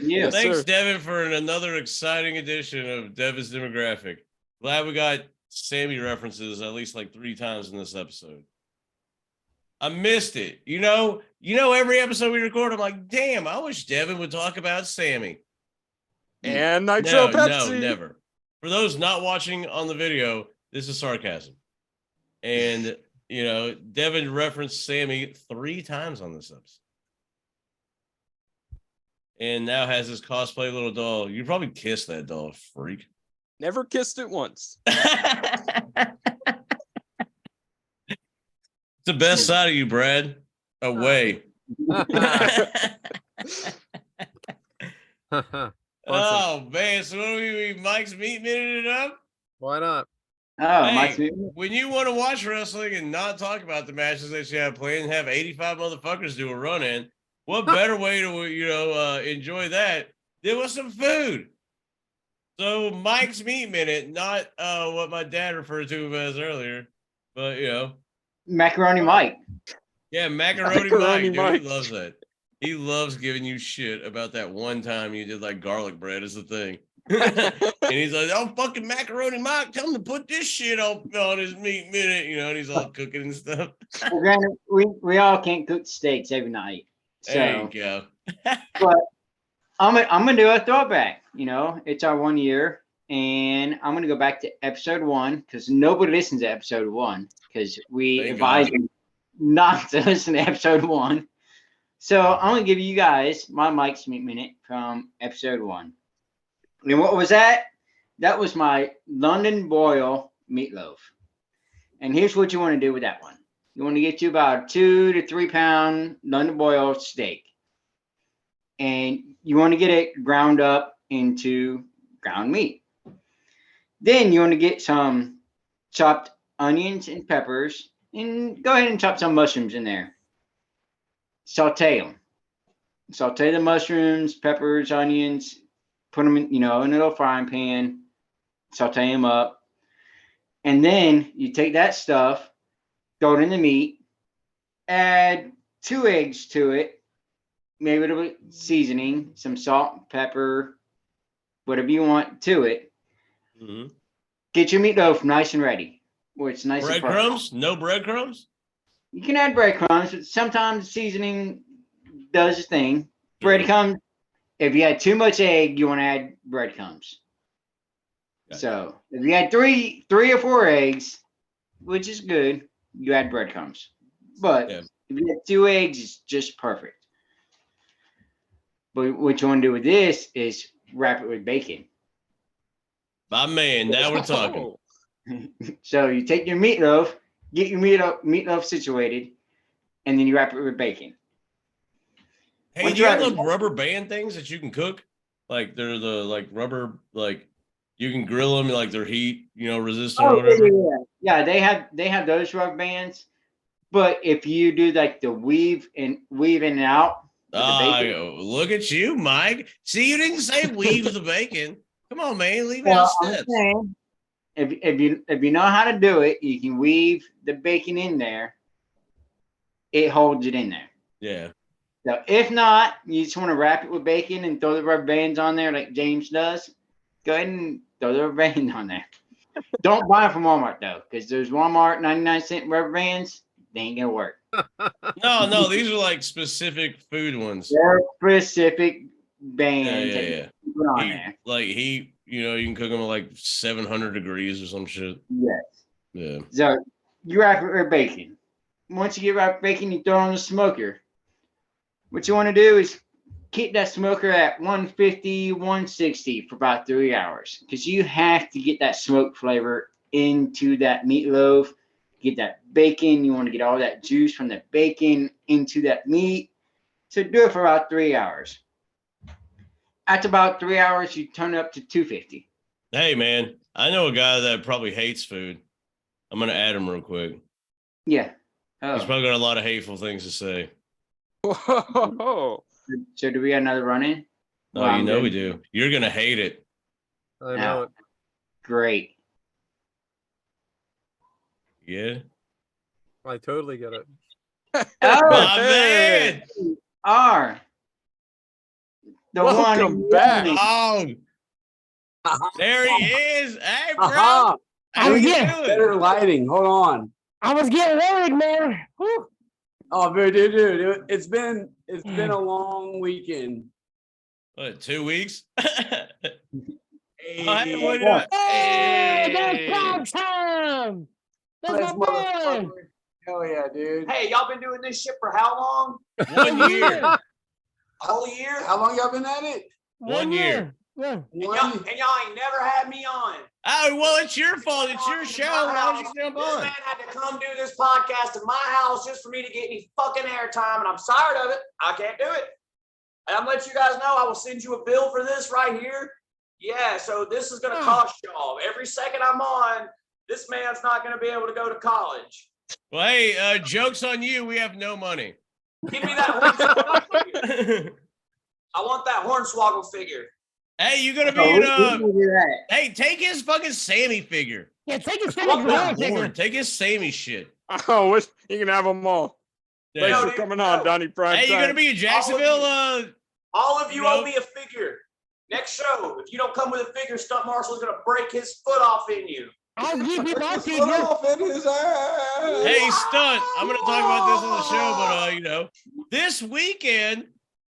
Yeah. Thanks, sir. Devin, for another exciting edition of Devin's Demographic. Glad we got Sammy references at least like 3 times in this episode. I missed it. You know, every episode we record, I'm like, damn, I wish Devin would talk about Sammy. And Nitro Pepsi. No, never. For those not watching on the video, this is sarcasm. And, Devin referenced Sammy 3 times on this episode. And now has his cosplay little doll. You probably kissed that doll, freak. Never kissed it once. It's the best side of you, Brad. Away. Oh, man. So what do we Mike's Meat Minute it up? Why not? Oh, Hey, Mike's Meat Minute. when you want to watch wrestling and not talk about the matches that you have planned and have 85 motherfuckers do a run in, what better way to, enjoy that than with some food? So Mike's Meat Minute, not what my dad referred to as earlier, but, Macaroni Mike. Yeah, Macaroni Mike, Mike. dude, he loves that. He loves giving you shit about that one time you did like garlic bread is the thing. And he's like, oh, fucking Macaroni Mike, tell him to put this shit on his Meat Minute, and he's all cooking and stuff. Well, granted, we all can't cook steaks every night. So, There you go. but I'm gonna do a throwback. It's our 1 year, and I'm gonna go back to episode 1 because nobody listens to episode 1 because we Thank advise God. them not to listen to episode 1. So I'm gonna give you guys my Mike's Meat Minute from episode 1. And what was that? That was my London boil meatloaf. And here's what you want to do with that one. You want to get you about 2 to 3 pound London boiled steak. And you want to get it ground up into ground meat. Then you want to get some chopped onions and peppers, and go ahead and chop some mushrooms in there. Saute them. Saute the mushrooms, peppers, onions, put them in, in a little frying pan, saute them up. And then you take that stuff, throw it in the meat, add 2 eggs to it, maybe a little bit seasoning, some salt, pepper, whatever you want to it. Mm-hmm. Get your meatloaf nice and ready. Where it's nice and Breadcrumbs? No breadcrumbs? You can add breadcrumbs, but sometimes seasoning does its thing. Breadcrumbs, if you had too much egg, you want to add breadcrumbs. Gotcha. So if you had three or 4 eggs, which is good, you add breadcrumbs. But if you had 2 eggs, it's just perfect. But what you want to do with this is wrap it with bacon. My man, now we're talking. So you take your meatloaf, get your meatloaf situated, and then you wrap it with bacon. Hey, do you have the rubber band things that you can cook? Like they're the rubber, you can grill them, like they're heat, resistant or whatever. Yeah, they have those rubber bands. But if you do like the weave in and out. Look at you, Mike. See, you didn't say weave the bacon. Come on, man, leave out steps. If you know how to do it, you can weave the bacon in there. It holds it in there. Yeah. So if not, you just want to wrap it with bacon and throw the rubber bands on there like James does. Go ahead and throw the rubber band on there. Don't buy them from Walmart though, because those Walmart 99-cent rubber bands, they ain't gonna work. No, these are like specific food ones. They're specific bands that Yeah. you put on there. Like heat, you can cook them at like 700 degrees or some shit. Yes. Yeah. So you wrap it with bacon. Once you get wrapped bacon, you throw it on the smoker. What you want to do is keep that smoker at 150, 160 for about 3 hours, because you have to get that smoke flavor into that meatloaf. Get that bacon. You want to get all that juice from the bacon into that meat. So do it for about 3 hours. After about 3 hours, you turn it up to 250. Hey, man, I know a guy that probably hates food. I'm going to add him real quick. Yeah. He's probably got a lot of hateful things to say. Whoa. So do we got another run-in? Oh, you know we do. You're going to hate it. I know it. Great. Yeah. I totally get it. Oh, my man. R. The Welcome one back. Oh, there he is. Hey, bro. Uh-huh. How you doing? Better lighting. Hold on. I was getting worried, man. Whew. Oh, dude, it's been a long weekend. What, 2 weeks? Hey, Hey, what up? Hey, Hey. that's prime time. That's Let's my boy. Hell yeah, dude. Hey, y'all been doing this shit for how long? 1 year. A whole year? How long y'all been at it? 1 year. Yeah. And y'all ain't never had me on. Oh, well, it's your fault. It's your show. Why don't you jump This on? man had to come do this podcast in my house just for me to get any fucking airtime, and I'm tired of it. I can't do it. And I'm letting you guys know I will send you a bill for this right here. Yeah, so this is going to cost y'all. Every second I'm on, this man's not going to be able to go to college. Well, hey, joke's on you. We have no money. Give me that hornswoggle figure. I want that hornswoggle figure. Hey, you gonna be hey, take his fucking Sammy figure. Yeah, take his Lord, figure. take his Sammy shit. Oh, you can have them all. Yeah. Thanks for coming on, Donnie Prime. Hey, you gonna be in Jacksonville? All of you owe me a figure. Next show, if you don't come with a figure, Stunt Marshall's gonna break his foot off in you. I'll give you my figure. Off in his ass. Hey, Stunt, I'm gonna talk about this on the show, but this weekend,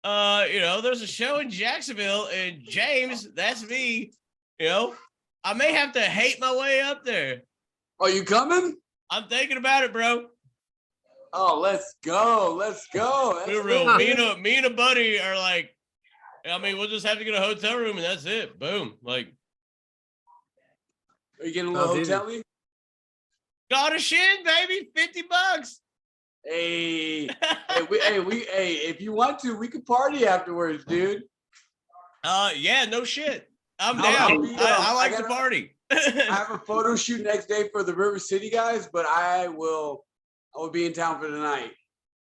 there's a show in Jacksonville, and James, that's me. I may have to hate my way up there. Are you coming? I'm thinking about it, bro. Oh, let's go. We're real. Me and a buddy are like, we'll just have to get a hotel room and that's it. Boom. Like, are you getting a little hotel-y? Got a shit, baby. $50. Hey, if you want to, we could party afterwards, dude. Yeah, no shit. I'm down. I like to party. I have a photo shoot next day for the River City guys, but I will be in town for the night.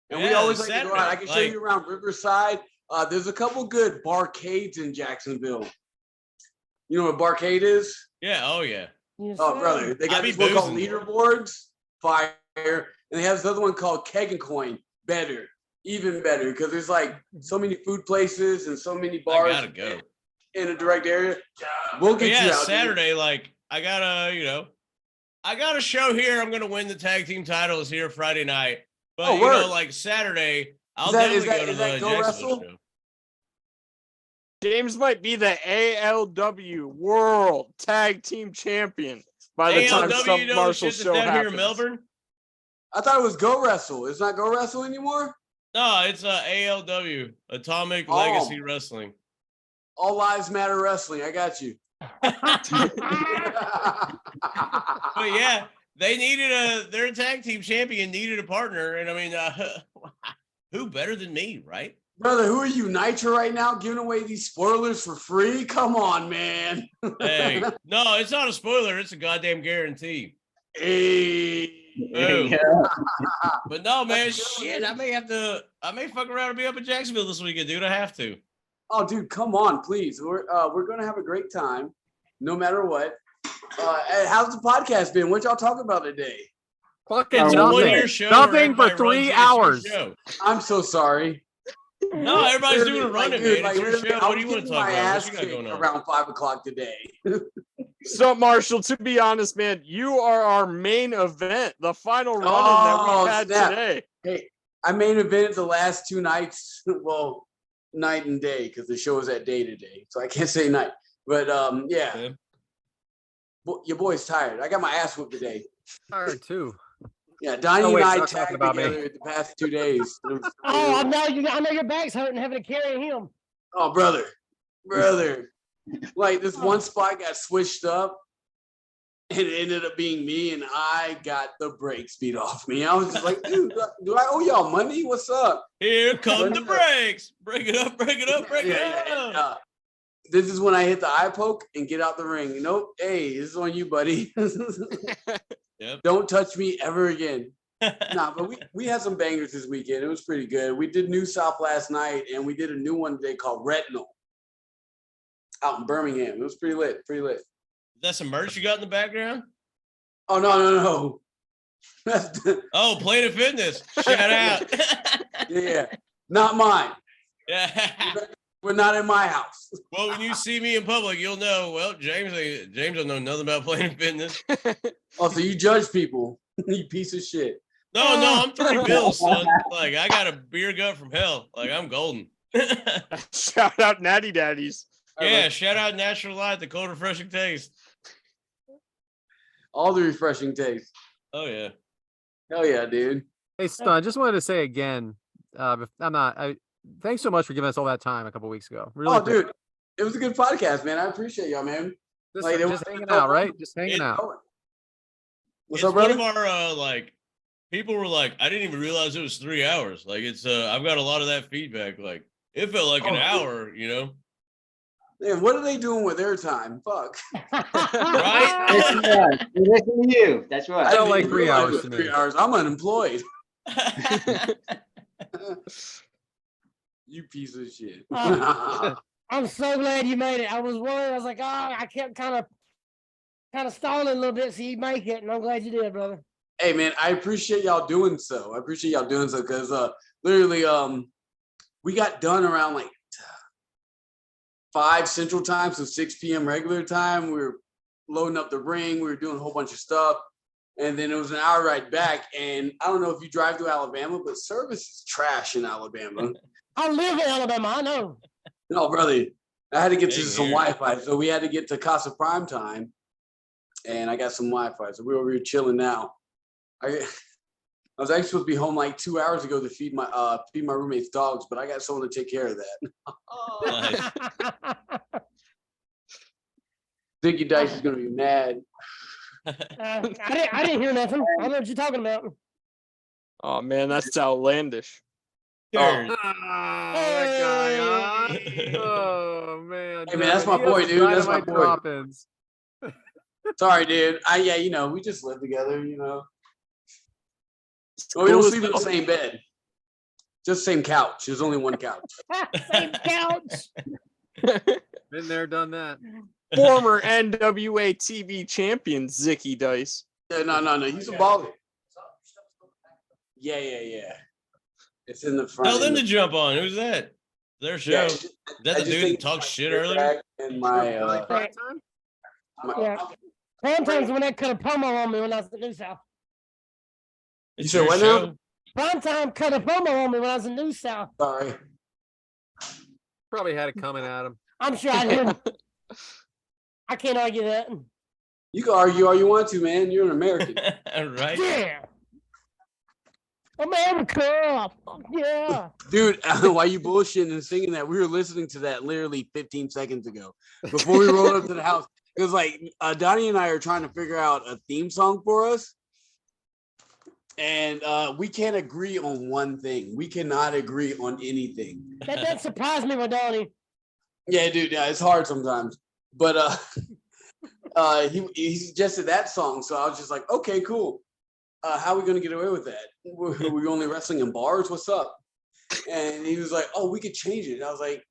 And we always like to go out. I can show you around Riverside. There's a couple good barcades in Jacksonville. You know what barcade is? Yeah. Oh, yeah. Oh, brother. They got this one called Leaderboards, fire. And they have this other one called Keg and Coin, better. Even better. Because there's like so many food places and so many bars. I gotta go. In a direct area. We'll get you out. Saturday, dude. I got a show here. I'm gonna win the tag team titles here Friday night. But Saturday, I'll definitely go to the Jacksonville show. James might be the ALW World Tag Team Champion by the time some Marshall show happens. Here in Melbourne? I thought it was Go Wrestle. It's not Go Wrestle anymore? No, it's ALW, Atomic Legacy Wrestling. All Lives Matter Wrestling. I got you. But yeah, they needed their tag team champion needed a partner. And who better than me, right? Brother, who are you, Nitro right now, giving away these spoilers for free? Come on, man. Hey, no, it's not a spoiler. It's a goddamn guarantee. Hey. But no, man, shit. I may fuck around and be up in Jacksonville this weekend, dude. I have to. Oh, dude, come on, please. We're gonna have a great time, no matter what. How's the podcast been? What y'all talk about today? Fucking nothing for 3 hours. I'm so sorry. No, everybody's doing a running, man. It's your show. What do you want to talk about? What you got going on? Around 5 o'clock today. So, Marshall, to be honest, man, you are our main event, the final run-in that we had snap. today. Hey, I main evented the last 2 nights. Well, night and day, because the show is at day to day, so I can't say night. But yeah. Your boy's tired. I got my ass whooped today. Tired too. Yeah, Donnie Oh, wait, and I stop talking tagged about me. together the past 2 days. Oh, I know your back's hurting having to carry him. Oh, brother. Like this one spot got switched up, and it ended up being me, and I got the brakes beat off me. I was just like, dude, do I owe y'all money? What's up? Here come the brakes. Break it up. Yeah. This is when I hit the eye poke and get out the ring. Nope. Hey, this is on you, buddy. Yep. Don't touch me ever again. Nah, but we had some bangers this weekend. It was pretty good. We did New South last night, and we did a new one today called Retinal out in Birmingham. It was pretty lit. Is that some merch you got in the background? Oh, no. Oh, Planet Fitness. Shout out. Yeah, not mine. Yeah. We're not in my house. Well, when you see me in public, you'll know. Well, James don't know nothing about Planet Fitness. Oh, so you judge people, you piece of shit. No, I'm 3 bills, son. Like, I got a beer gut from hell. Like, I'm golden. Shout out Natty Daddies. Yeah, shout out Natural Light, the cold, refreshing taste. All the refreshing taste. Oh, yeah. Hell yeah, dude. Hey, Stun, I just wanted to say again, thanks so much for giving us all that time a couple weeks ago. Really dude, it was a good podcast, man. I appreciate y'all, man. Just hanging out, right? Just hanging out. What's It's up, brother? one of our people were like, I didn't even realize it was 3 hours. Like, it's I've got a lot of that feedback. Like, it felt like an hour, you know. Man, what are they doing with their time? Fuck. Right? Listen to you. That's right. I don't like 3 hours to me. 3 hours. I'm unemployed. You piece of shit. I'm so glad you made it. I was worried. I was like, I kept kind of stalling a little bit so you make it, and I'm glad you did, brother. Hey, man, I appreciate y'all doing so. Because literally, we got done around like 5 Central Time, so 6 p.m. regular time. We were loading up the ring. We were doing a whole bunch of stuff. And then it was an hour ride back. And I don't know if you drive through Alabama, but service is trash in Alabama. I live in Alabama. I know. No, brother. I had to get to Same some here. Wi-Fi. So we had to get to Casa Prime Time. And I got some Wi-Fi. So we're over here chilling now. I was actually supposed to be home like 2 hours ago to feed my roommate's dogs, but I got someone to take care of that. Nice. Dickie Dice is gonna be mad. I didn't hear nothing. I don't know what you're talking about. Oh man, that's outlandish. Cheers. that guy, huh? Oh man. Hey man, that's my He boy, has dude. That's my dynamite boy. drop-ins. Sorry, dude. We just live together, Well, we don't sleep in the same bed. Just same couch. There's only one couch. Same couch. Been there, done that. Former NWA TV champion Zicky Dice. Yeah, no. He's a baller. Yeah. It's in the front. Tell them to jump on. Who's that? Their show. Yeah, Is that the dude that talked shit earlier? And my Yeah. Sometimes when they cut a promo on me when I was in New South. You said what now? Prime time cut a promo on me when I was in New South. Sorry. Probably had it coming at him. I'm sure I did. I can't argue that. You can argue all you want to, man. You're an American. Right? Yeah. America. Yeah. Dude, why you bullshitting and singing that? We were listening to that literally 15 seconds ago before we rolled up to the house. Because Donnie and I are trying to figure out a theme song for us. And we can't agree on one thing. We cannot agree on anything. That surprised me with Donnie. Yeah, dude. Yeah, it's hard sometimes. But he suggested that song. So I was just like, okay, cool. How are we going to get away with that? Are we only wrestling in bars? What's up? And he was like, oh, we could change it. I was like,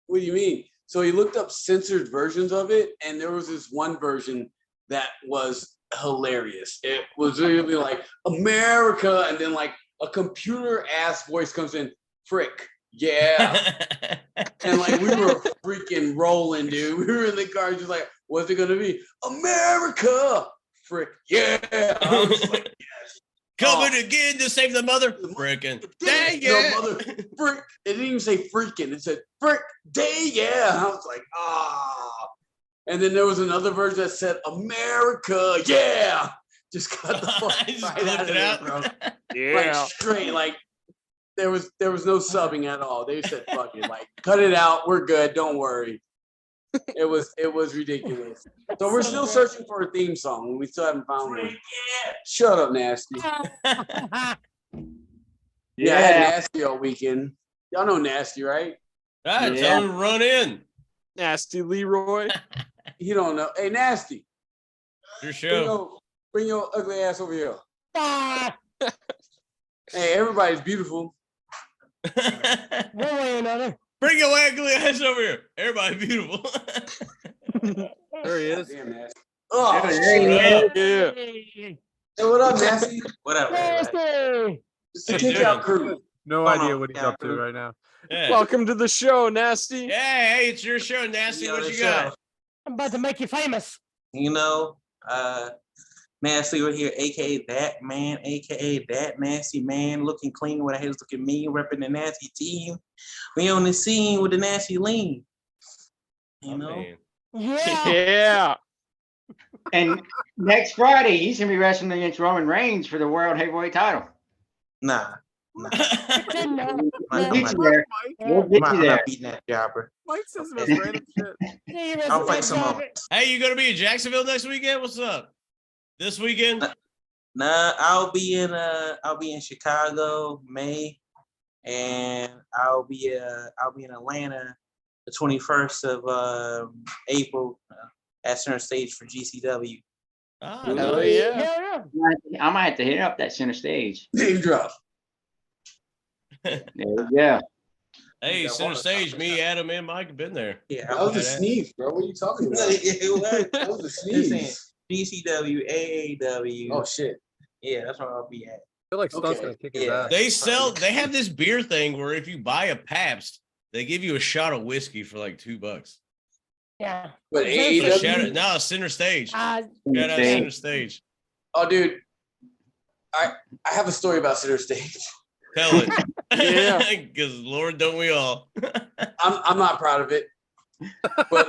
what do you mean? So he looked up censored versions of it. And there was this one version that was hilarious. It was really like America. And then like a computer ass voice comes in, frick. yeah. And like we were freaking rolling, dude. We were in the car just like, what's it gonna be? America. Frick, yeah. I was like, yes. Coming again to save the mother. Frickin'. Dang No, it. mother, frick. It didn't even say freaking. It said frick, day, yeah. I was like, ah. And then there was another version that said America, yeah. Just cut the fuck right out of it, bro. Like straight, like there was no subbing at all. They said, fuck it, like cut it out. We're good. Don't worry. It was ridiculous. So we're still searching for a theme song. We still haven't found one. Shut up, Nasty. Yeah, I had Nasty all weekend. Y'all know Nasty, right? All right, tell him to run in. Nasty Leroy. He don't know. Hey, Nasty. Your show. Bring your ugly ass over here. Hey, everybody's beautiful. One way or another. Bring your ugly ass over here. Everybody beautiful. There he is. Damn, Nasty. Oh, shit. Yeah. Hey, what up, Nasty? What up? Nasty. It's the Kick Out Crew. No idea what he's up to right now. Yeah. Welcome to the show, Nasty. Hey, it's your show, Nasty. What you got? I'm about to make you famous. You know, Nasty right here, aka that man, aka that nasty man, looking clean with a haters looking mean, repping the nasty team. We on the scene with the nasty lean. You know? Yeah. Yeah. And next Friday, he's gonna be wrestling against Roman Reigns for the World Heavyweight title. Nah. We'll get you there. We'll I'm get you not there. beating that jobber. Mike says the most random shit. I'll fight some more. Hey, you gonna be in Jacksonville next weekend? What's up? This weekend? Nah, I'll be in Chicago, May, and I'll be in Atlanta the 21st of April at Center Stage for GCW. Ah, Hell nice. yeah. I might have to hit up that center stage. Name drop. There we go. Hey, center stage, me, Adam, and Mike have been there. Yeah, That was a sneeze, bro. What are you talking about? That was a sneeze. GCW, AAW. Oh shit. Yeah, that's where I'll be at. I feel like Stunt's gonna kick his ass. They have this beer thing where if you buy a Pabst, they give you a shot of whiskey for like $2. Yeah. But So AEW? shout out, no, center stage. Shout out center stage. Oh, dude. I have a story about center stage. Tell it. Yeah. Because Lord, don't we all? I'm not proud of it. But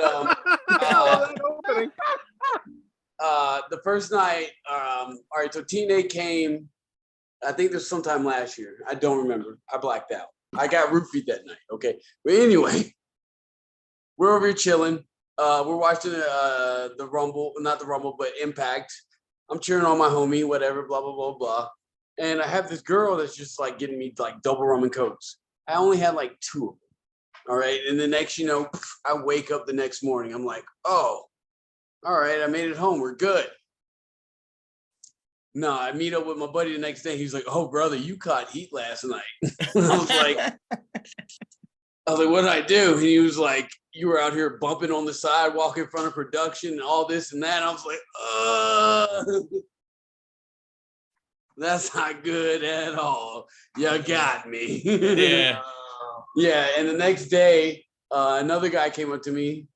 the first night, all right, so TNA came, I think there's sometime last year. I don't remember. I blacked out. I got roofied that night. Okay. But anyway, we're over here chilling. We're watching the Rumble, not the Rumble, but Impact. I'm cheering on my homie, whatever, blah, blah, blah, blah. And I have this girl that's just like getting me like double rum and cokes. I only had like 2 of them. All right. And the next, you know, I wake up the next morning. I'm like, oh, all right, I made it home. We're good. No, I meet up with my buddy the next day. He's like, oh, brother, you caught heat last night. I was like, what did I do? And he was like, you were out here bumping on the sidewalk in front of production and all this and that. And I was like, that's not good at all. You got me. Yeah. Yeah. And the next day, another guy came up to me.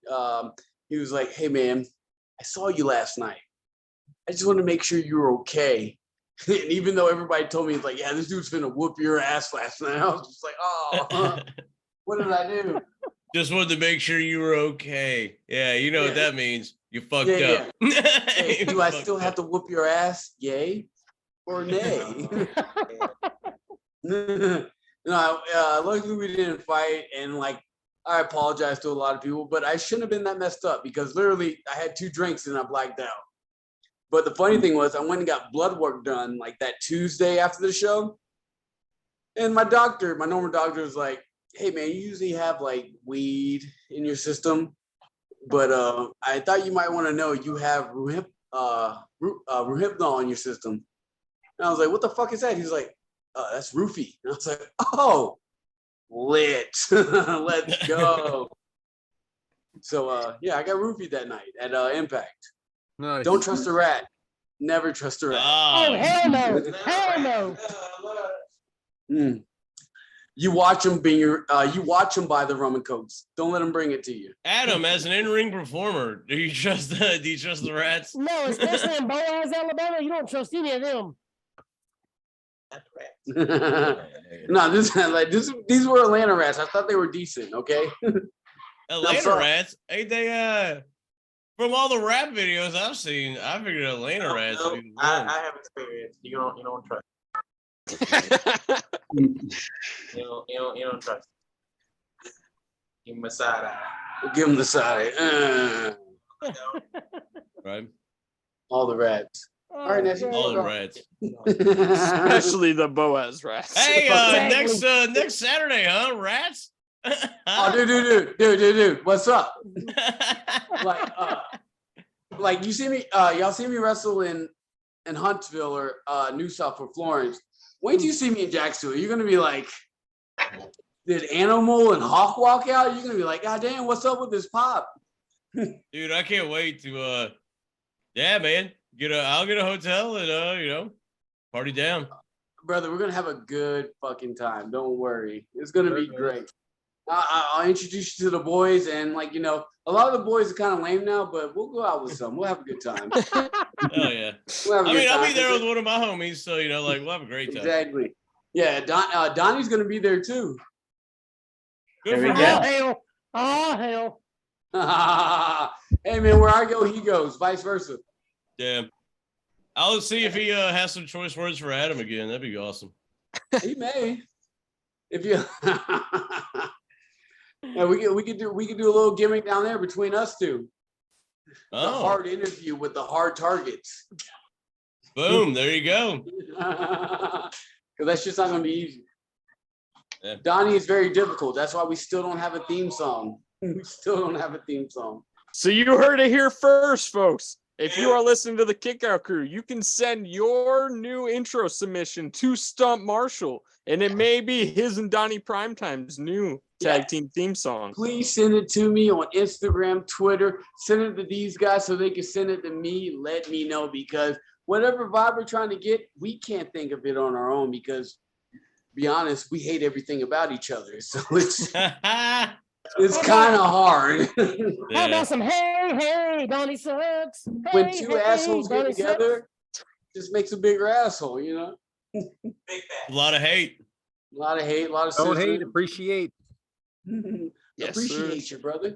He was like, hey, man, I saw you last night. I just want to make sure you were okay. And even though everybody told me, like, yeah, this dude's finna whoop your ass last night, I was just like, oh, what did I do? Just wanted to make sure you were okay. Yeah, you know what that means. You fucked up. Hey, do I still have to whoop your ass? Yay or nay? No, luckily we didn't fight, and like I apologize to a lot of people, but I shouldn't have been that messed up because literally I had 2 drinks and I blacked out. But the funny thing was I went and got blood work done like that Tuesday after the show. And my normal doctor was like, hey man, you usually have like weed in your system, but I thought you might want to know you have Rohypnol in your system. And I was like, what the fuck is that? He's like, that's roofie. And I was like, oh, lit. Let's go. So yeah, I got roofied that night at Impact. Nice. Don't trust a rat. Never trust a rat. Oh, hell no. Hell no. You watch them buy the rum and cokes. Don't let them bring it to you. Adam, as an in-ring performer, do you trust the rats? No, especially in Boaz, Alabama, you don't trust any of them. No, these were Atlanta rats. I thought they were decent. Okay. Atlanta rats? Ain't they? From all the rap videos I've seen, I figured Atlanta rats. No, would be the I ones. have experience. You don't trust. You don't trust. Give him a side eye. Give them the side. Right. All the rats. All right, Nessie. All the rats. Especially the Boaz rats. Hey, next Saturday, huh? Rats? Oh, dude, what's up? Like you see me, y'all see me wrestle in Huntsville or New South or Florence. Wait till you see me in Jacksonville. You're gonna be like, did Animal and Hawk walk out? You're gonna be like, God damn, what's up with this pop? Dude, I can't wait to yeah, man. I'll get a hotel and party down. Brother, we're gonna have a good fucking time. Don't worry. It's gonna be great. I'll introduce you to the boys, and a lot of the boys are kind of lame now, but we'll go out with some. We'll have a good time. Oh yeah. We'll have a good I'll time. be there with one of my homies, so we'll have a great time. Exactly. Yeah, Donnie's gonna be there too. Good for Oh, him. hell. Oh, hell. Hey man, where I go, he goes. Vice versa. Yeah. I'll see if he has some choice words for Adam again. That'd be awesome. He may. If you. Yeah, we could do a little gimmick down there between us two. The hard interview with the hard targets. Boom! There you go. Because that's just not going to be easy. Yeah. Donnie is very difficult. That's why we still don't have a theme song. We still don't have a theme song. So you heard it here first, folks. If you are listening to the Kickout Crew, you can send your new intro submission to Stump Marshall, and it may be his and Donnie Primetime's new tag team theme song. Please send it to me on Instagram, Twitter. Send it to these guys so they can send it to me. Let me know, because whatever vibe we're trying to get, we can't think of it on our own because, to be honest, we hate everything about each other. So it's kind of hard. How about some hey, Donnie sucks. When Hey, two assholes get Donnie together, just makes a bigger asshole, A lot of hate. A lot of hate, a lot of Don't hate, scissors. appreciate. Yes, Appreciate you, brother.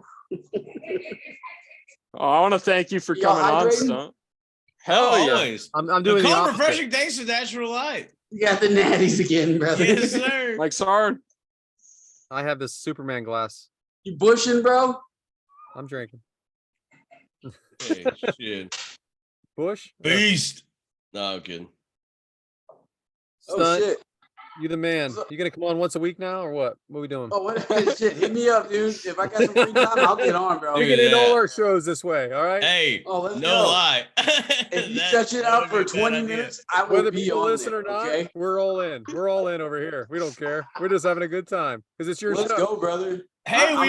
Oh, I want to thank you for Y'all coming on, hydrating? Stump. Hell yeah. Always. I'm doing the cold, opposite. refreshing taste of natural light. You got the natties again, brother. Yes, sir. Like Sard. I have this Superman glass. You bushing, bro? I'm drinking. Hey, shit. Bush? Beast. No, I'm kidding. Oh, Stunt, shit. you the man. You gonna come on once a week now, or what? What are we doing? Oh, what shit? Hit me up, dude. If I got some free time, I'll get on, bro. We can end all our shows this way, all right? Hey, Oh, let's no go. lie. If you stretch it out for 20 minutes, I will Whether be people on listen it, or not, okay? we're all in. We're all in over here. We don't care. We're just having a good time because it's your Let's show. go, brother. Hey, I'm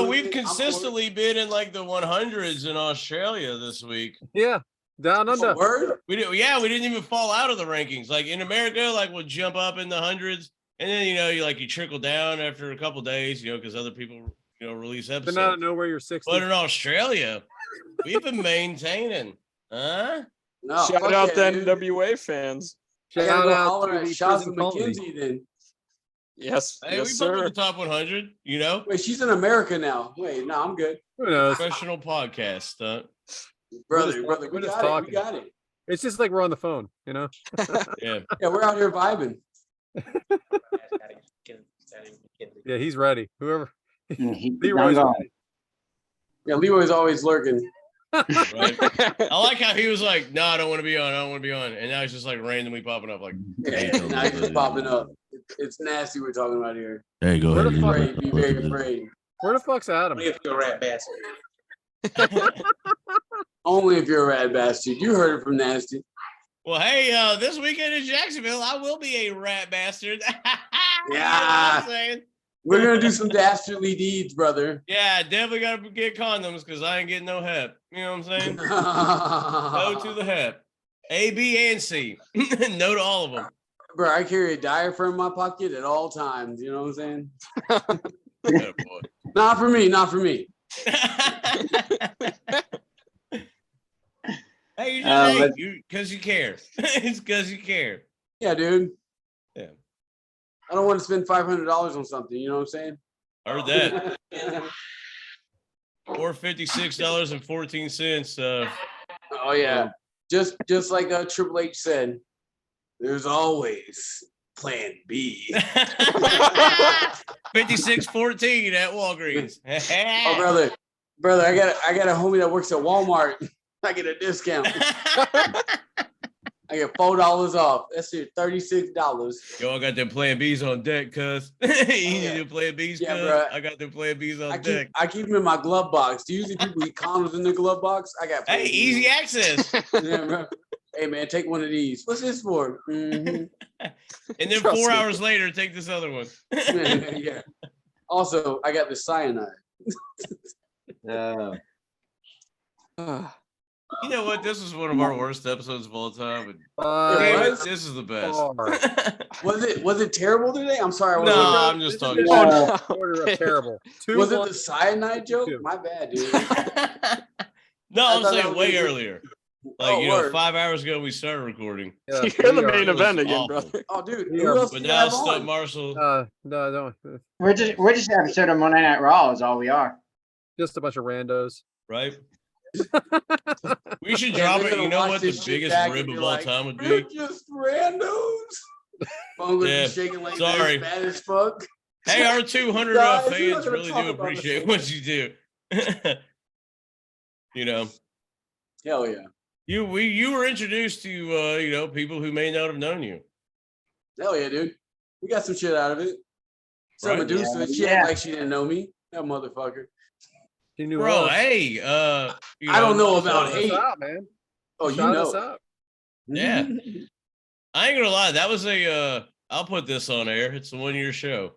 we've for it. consistently been in like the 100s in Australia this week. Yeah, down under. Oh, word? We didn't even fall out of the rankings. Like in America, like we'll jump up in the hundreds, and then you trickle down after a couple days, because other people release But episodes. not of nowhere you're 60. But in Australia, we've been maintaining, huh? No, Shout fuck out yeah, the dude. NWA fans. I gotta Shout go out holler to at the Shazza prison colony. McKenzie then. Yes, Hey, yes, we put sir. the top 100. Wait, she's in America now. Wait, no, I'm good. Who knows? Professional podcast stunt. Brother, We're we just got it. talking. We got it. It's just like we're on the phone, Yeah. Yeah, we're out here vibing. Yeah, he's ready. Whoever. I'm Leroy's gone. ready. Yeah, Leroy's always lurking. Right. I like how he was like, "No, I don't want to be on. I don't want to be on," and now he's just like randomly popping up, like, Yeah, now he's just popping up. It's nasty we're talking about here. "Hey, go Where ahead." the fuck- Afraid, be very afraid. Where the fuck's Adam? If you're a rat bastard. Only if you're a rat bastard. You heard it from Nasty. Well, hey, this weekend in Jacksonville, I will be a rat bastard. You know what Yeah. I'm saying? We're gonna do some dastardly deeds, brother. Yeah, definitely gotta get condoms because I ain't getting no hep. You know what I'm saying? No to the hep. A, B, and C. No to all of them. Bro, I carry a diaphragm in my pocket at all times. You know what I'm saying? Yeah, boy. Not for me. Not for me. Hey, you just because you care. It's because you care. Yeah, dude. Yeah. I don't want to spend $500 on something. You know what I'm saying? Heard that. Or $56.14. Oh yeah. Just like Triple H said, there's always Plan B. 56.14 at Walgreens. Oh brother, I got a homie that works at Walmart. I get a discount. I get $4 off. That's it, $36. Yo, I got them Plan Bs on deck, cuz. You need them Plan Bs, Yeah, cuz. bro. I got them Plan Bs on deck. I keep them in my glove box. Usually people eat condoms in their glove box. I got Plan Hey, Bs. easy access. Yeah, bro. Hey man, take one of these. What's this for? Mhm. And then Trust 4 me. hours later, take this other one. Yeah. Also, I got the cyanide. You know what? This was one of our worst episodes of all time. It was? This is the best. Was it terrible today? I'm sorry. No, I'm just talking. Order of terrible. Was it the cyanide joke? My bad, dude. No, I I'm thought that saying was way gonna be- earlier. Like, Oh, word. 5 hours ago we started recording. Yeah, You're the we main are- event It was again, awful. brother. Oh, dude. We Who are- else But do you now have it's Stunt on? Marshall. No, We're just an episode of Monday Night Raw is all we are. just a bunch of randos. Right? We should Yeah, drop they're it. gonna You know watch what the this shit biggest back rib and of be all like, time would We're be? just randos. I'm gonna Yeah, be shaking like sorry. this, fat as fuck. Hey, our 200 Guys, we're not fans gonna really talk do about this appreciate no what you do. You know, Hell yeah. you were introduced to people who may not have known you. Hell yeah, dude. We got some shit out of it. So Right? Medusa, she act like she didn't know me. That motherfucker. She knew Bro, us. hey, I don't know about Shout us hate. out, man. Oh, you Shout us know. out. Yeah. I ain't gonna lie, that was I'll put this on air. It's a 1 year show.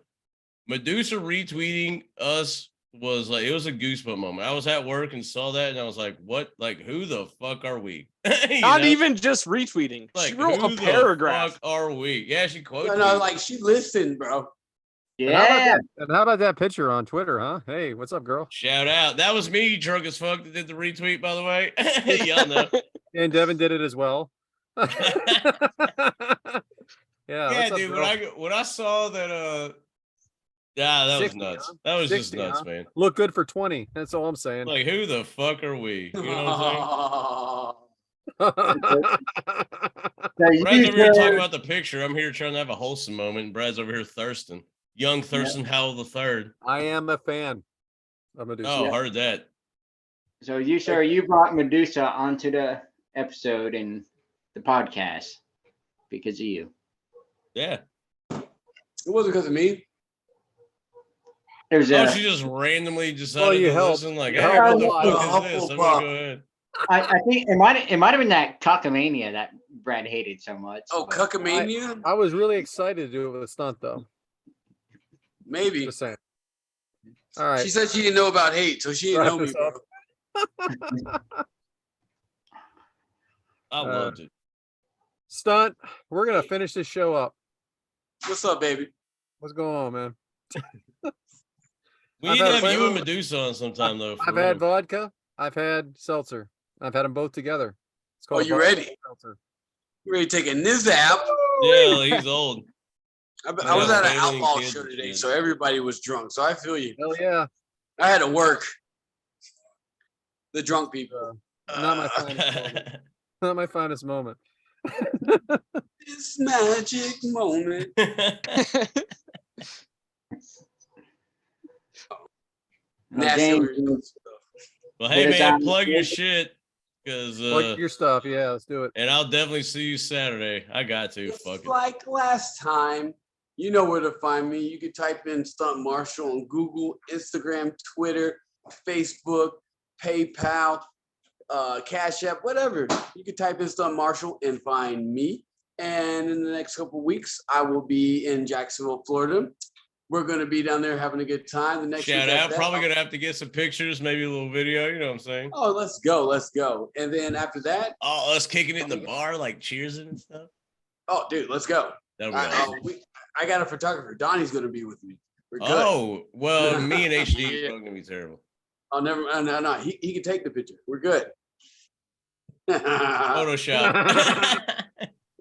Medusa retweeting us was like, it was a goosebump moment. I was at work and saw that and I was like, what? Like, who the fuck are we? Not even just retweeting. Like, She wrote who a paragraph. the fuck are we? Yeah, she quoted No, me. like she listened, bro. And how about that picture on Twitter, huh? Hey, what's up, girl? Shout out. That was me, drunk as fuck, that did the retweet, by the way. Y'all know. And Devin did it as well. Yeah, what's up, dude. girl? When I saw that that was 60, nuts. huh? That was 60, just nuts, huh? man. Look good for 20. That's all I'm saying. Like, who the fuck are we? You know what I'm saying? So Brad's over here talking said- about the picture. I'm here trying to have a wholesome moment. And Brad's over here thirsting. Young Thurston Howell the third. I am a fan of Medusa. Oh, heard that. So you brought Medusa onto the episode and the podcast because of you. Yeah. It wasn't because of me. It was She just randomly decided Well, you to helped. listen. Like, You hey, helped what a the lot. fuck is this? I'm gonna go ahead. I think it might have been that cockamania that Brad hated so much. Oh, Cuckamania? I was really excited to do it with a stunt, though. Maybe. Just saying. All right. She said she didn't know about hate, so she didn't know me, bro. I loved it. Stunt, we're going to finish this show up. What's up, baby? What's going on, man? We need to have you and Medusa on sometime, though. I've had vodka. I've had seltzer. I've had them both together. It's Oh, called you vodka ready? seltzer. You ready to take a nizap? Yeah, he's old. I was at an family and outlaw kids show and today, shit. so everybody was drunk. So I feel you. Hell yeah. I had to work. The drunk people. Not my finest moment. Not my finest moment. This magic moment. Nasty over here. Well, hey, man, plug your shit. Plug your stuff. Yeah, let's do it. And I'll definitely see you Saturday. I got to. Fuck it. Like last time, you know where to find me. You can type in Stunt Marshall on Google, Instagram, Twitter, Facebook, PayPal, Cash App, whatever. You can type in Stunt Marshall and find me. And in the next couple of weeks, I will be in Jacksonville, Florida. We're going to be down there having a good time. The next Shout week out. after that, Probably going to have to get some pictures, maybe a little video. You know what I'm saying? Oh, let's go. Let's go. And then after that. Oh, us kicking it in the bar, like cheersing and stuff. Oh, dude, let's go. That'll be awesome. I got a photographer. Donnie's going to be with me. We're good. Oh, well, me and HD is probably going to be terrible. I'll never. No. He can take the picture. We're good. Photoshop.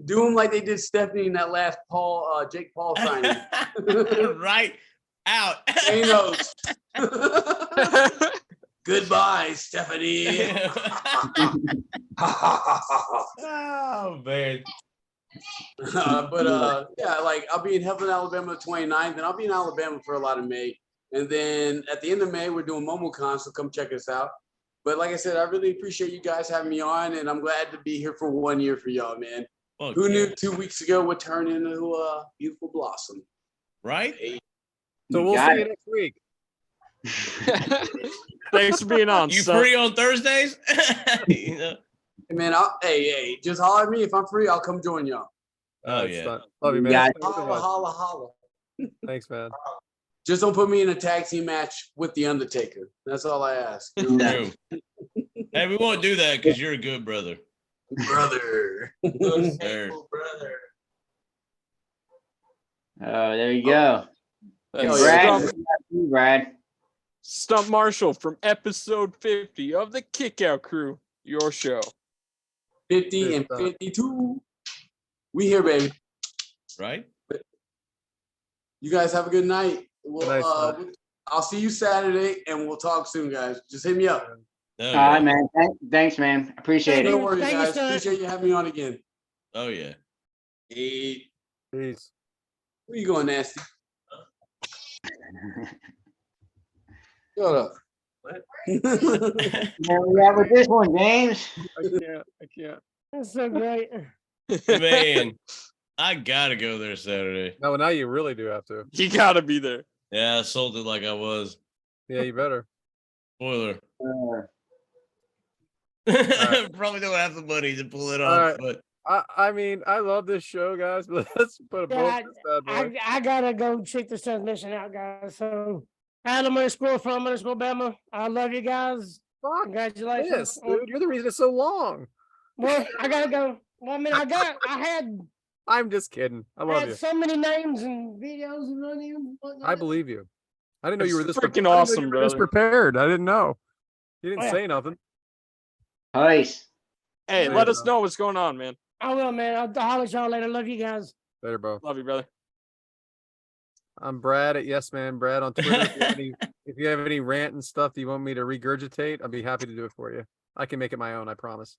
Do them like they did Stephanie in that last Jake Paul signing. Right out. Thanos. Goodbye, Stephanie. Oh man. Yeah, like I'll be in Helena, Alabama the 29th, and I'll be in Alabama for a lot of May. And then at the end of May, we're doing MomoCon, so come check us out. But like I said, I really appreciate you guys having me on, and I'm glad to be here for 1 year for y'all, man. Who knew 2 weeks ago would turn into a beautiful blossom? Right? So we'll see you next week. Thanks for being on. You free on Thursdays? Hey, man, hey, just holler at me. If I'm free, I'll come join y'all. Oh, yeah. Love you, man. Holla. Thanks, man. Just don't put me in a tag team match with The Undertaker. That's all I ask. True. Hey, we won't do that because you're a good brother. Brother. There. Oh, there you go. Brad. Stump Marshall from episode 50 of the Kickout Crew. Your show. 50 and 52. We here, baby. Right? You guys have a good night. Nice, I'll see you Saturday, and we'll talk soon, guys. Just hit me up. All right, man. Thanks, man. Appreciate it. No worries, guys. Appreciate you having me on again. Oh, yeah. Hey. Peace. Where you going, Nasty? Shut up. Where we at with this one, James? I can't. That's so great. Man, I gotta go there Saturday. No, now you really do have to. You gotta be there. Yeah, I sold it like I was. Yeah, you better. Spoiler. Right. Probably don't have the money to pull it All off, right. but I mean, I love this show, guys, but let's put a bow on this bad boy. I gotta go check this transmission out, guys. So Adam_from_Bama. I love you guys. Congratulations. Yes, dude, you're the reason it's so long. Well, I gotta go. Well, I mean, I'm just kidding. I I love had you. so many names and videos and running and whatnot. I believe you. I didn't know you were this freaking I didn't know awesome, you were this brother. prepared. I didn't know. You didn't Yeah. say nothing. Nice. Hey, There let you us go. know what's going on, man. I will, man. I'll holler at y'all later. Love you guys. Later, bro. Love you, brother. I'm Brad at Yes Man Brad on Twitter. If you have any rant and stuff that you want me to regurgitate, I'd be happy to do it for you. I can make it my own, I promise.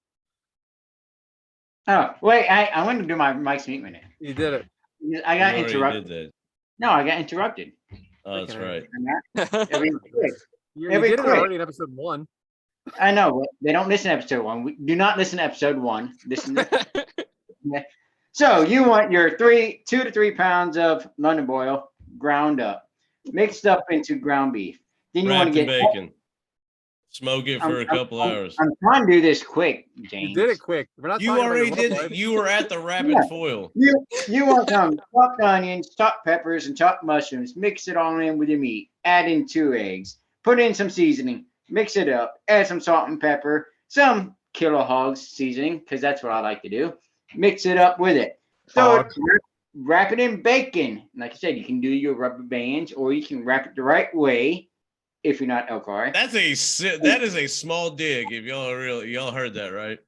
Oh, wait. I wanted to do my Mike's Meat Minute. You did it. I got you already interrupted. did that. No, I got interrupted. Oh, that's right. Every quick. You Every did it quick. already in episode 1. I know, but they don't listen to episode 1. Do not listen to episode 1. Listen to So you want your 2 to 3 pounds of London boil ground up, mixed up into ground beef. Then you want Wrapped to in get bacon. Smoke it for a couple hours. I'm trying to do this quick, James. You did it quick. We're not You talking about already your did love it. life. You were at the rapid Yeah. foil. You want some chopped onions, chopped peppers, and chopped mushrooms. Mix it all in with your meat. Add in 2 eggs. Put in some seasoning. Mix it up. Add some salt and pepper. Some Killer Hogs seasoning, because that's what I like to do. Mix it up with it. So wrap it in bacon. Like I said, you can do your rubber bands, or you can wrap it the right way if you're not Elkhart. That is a small dig. If y'all heard that, right?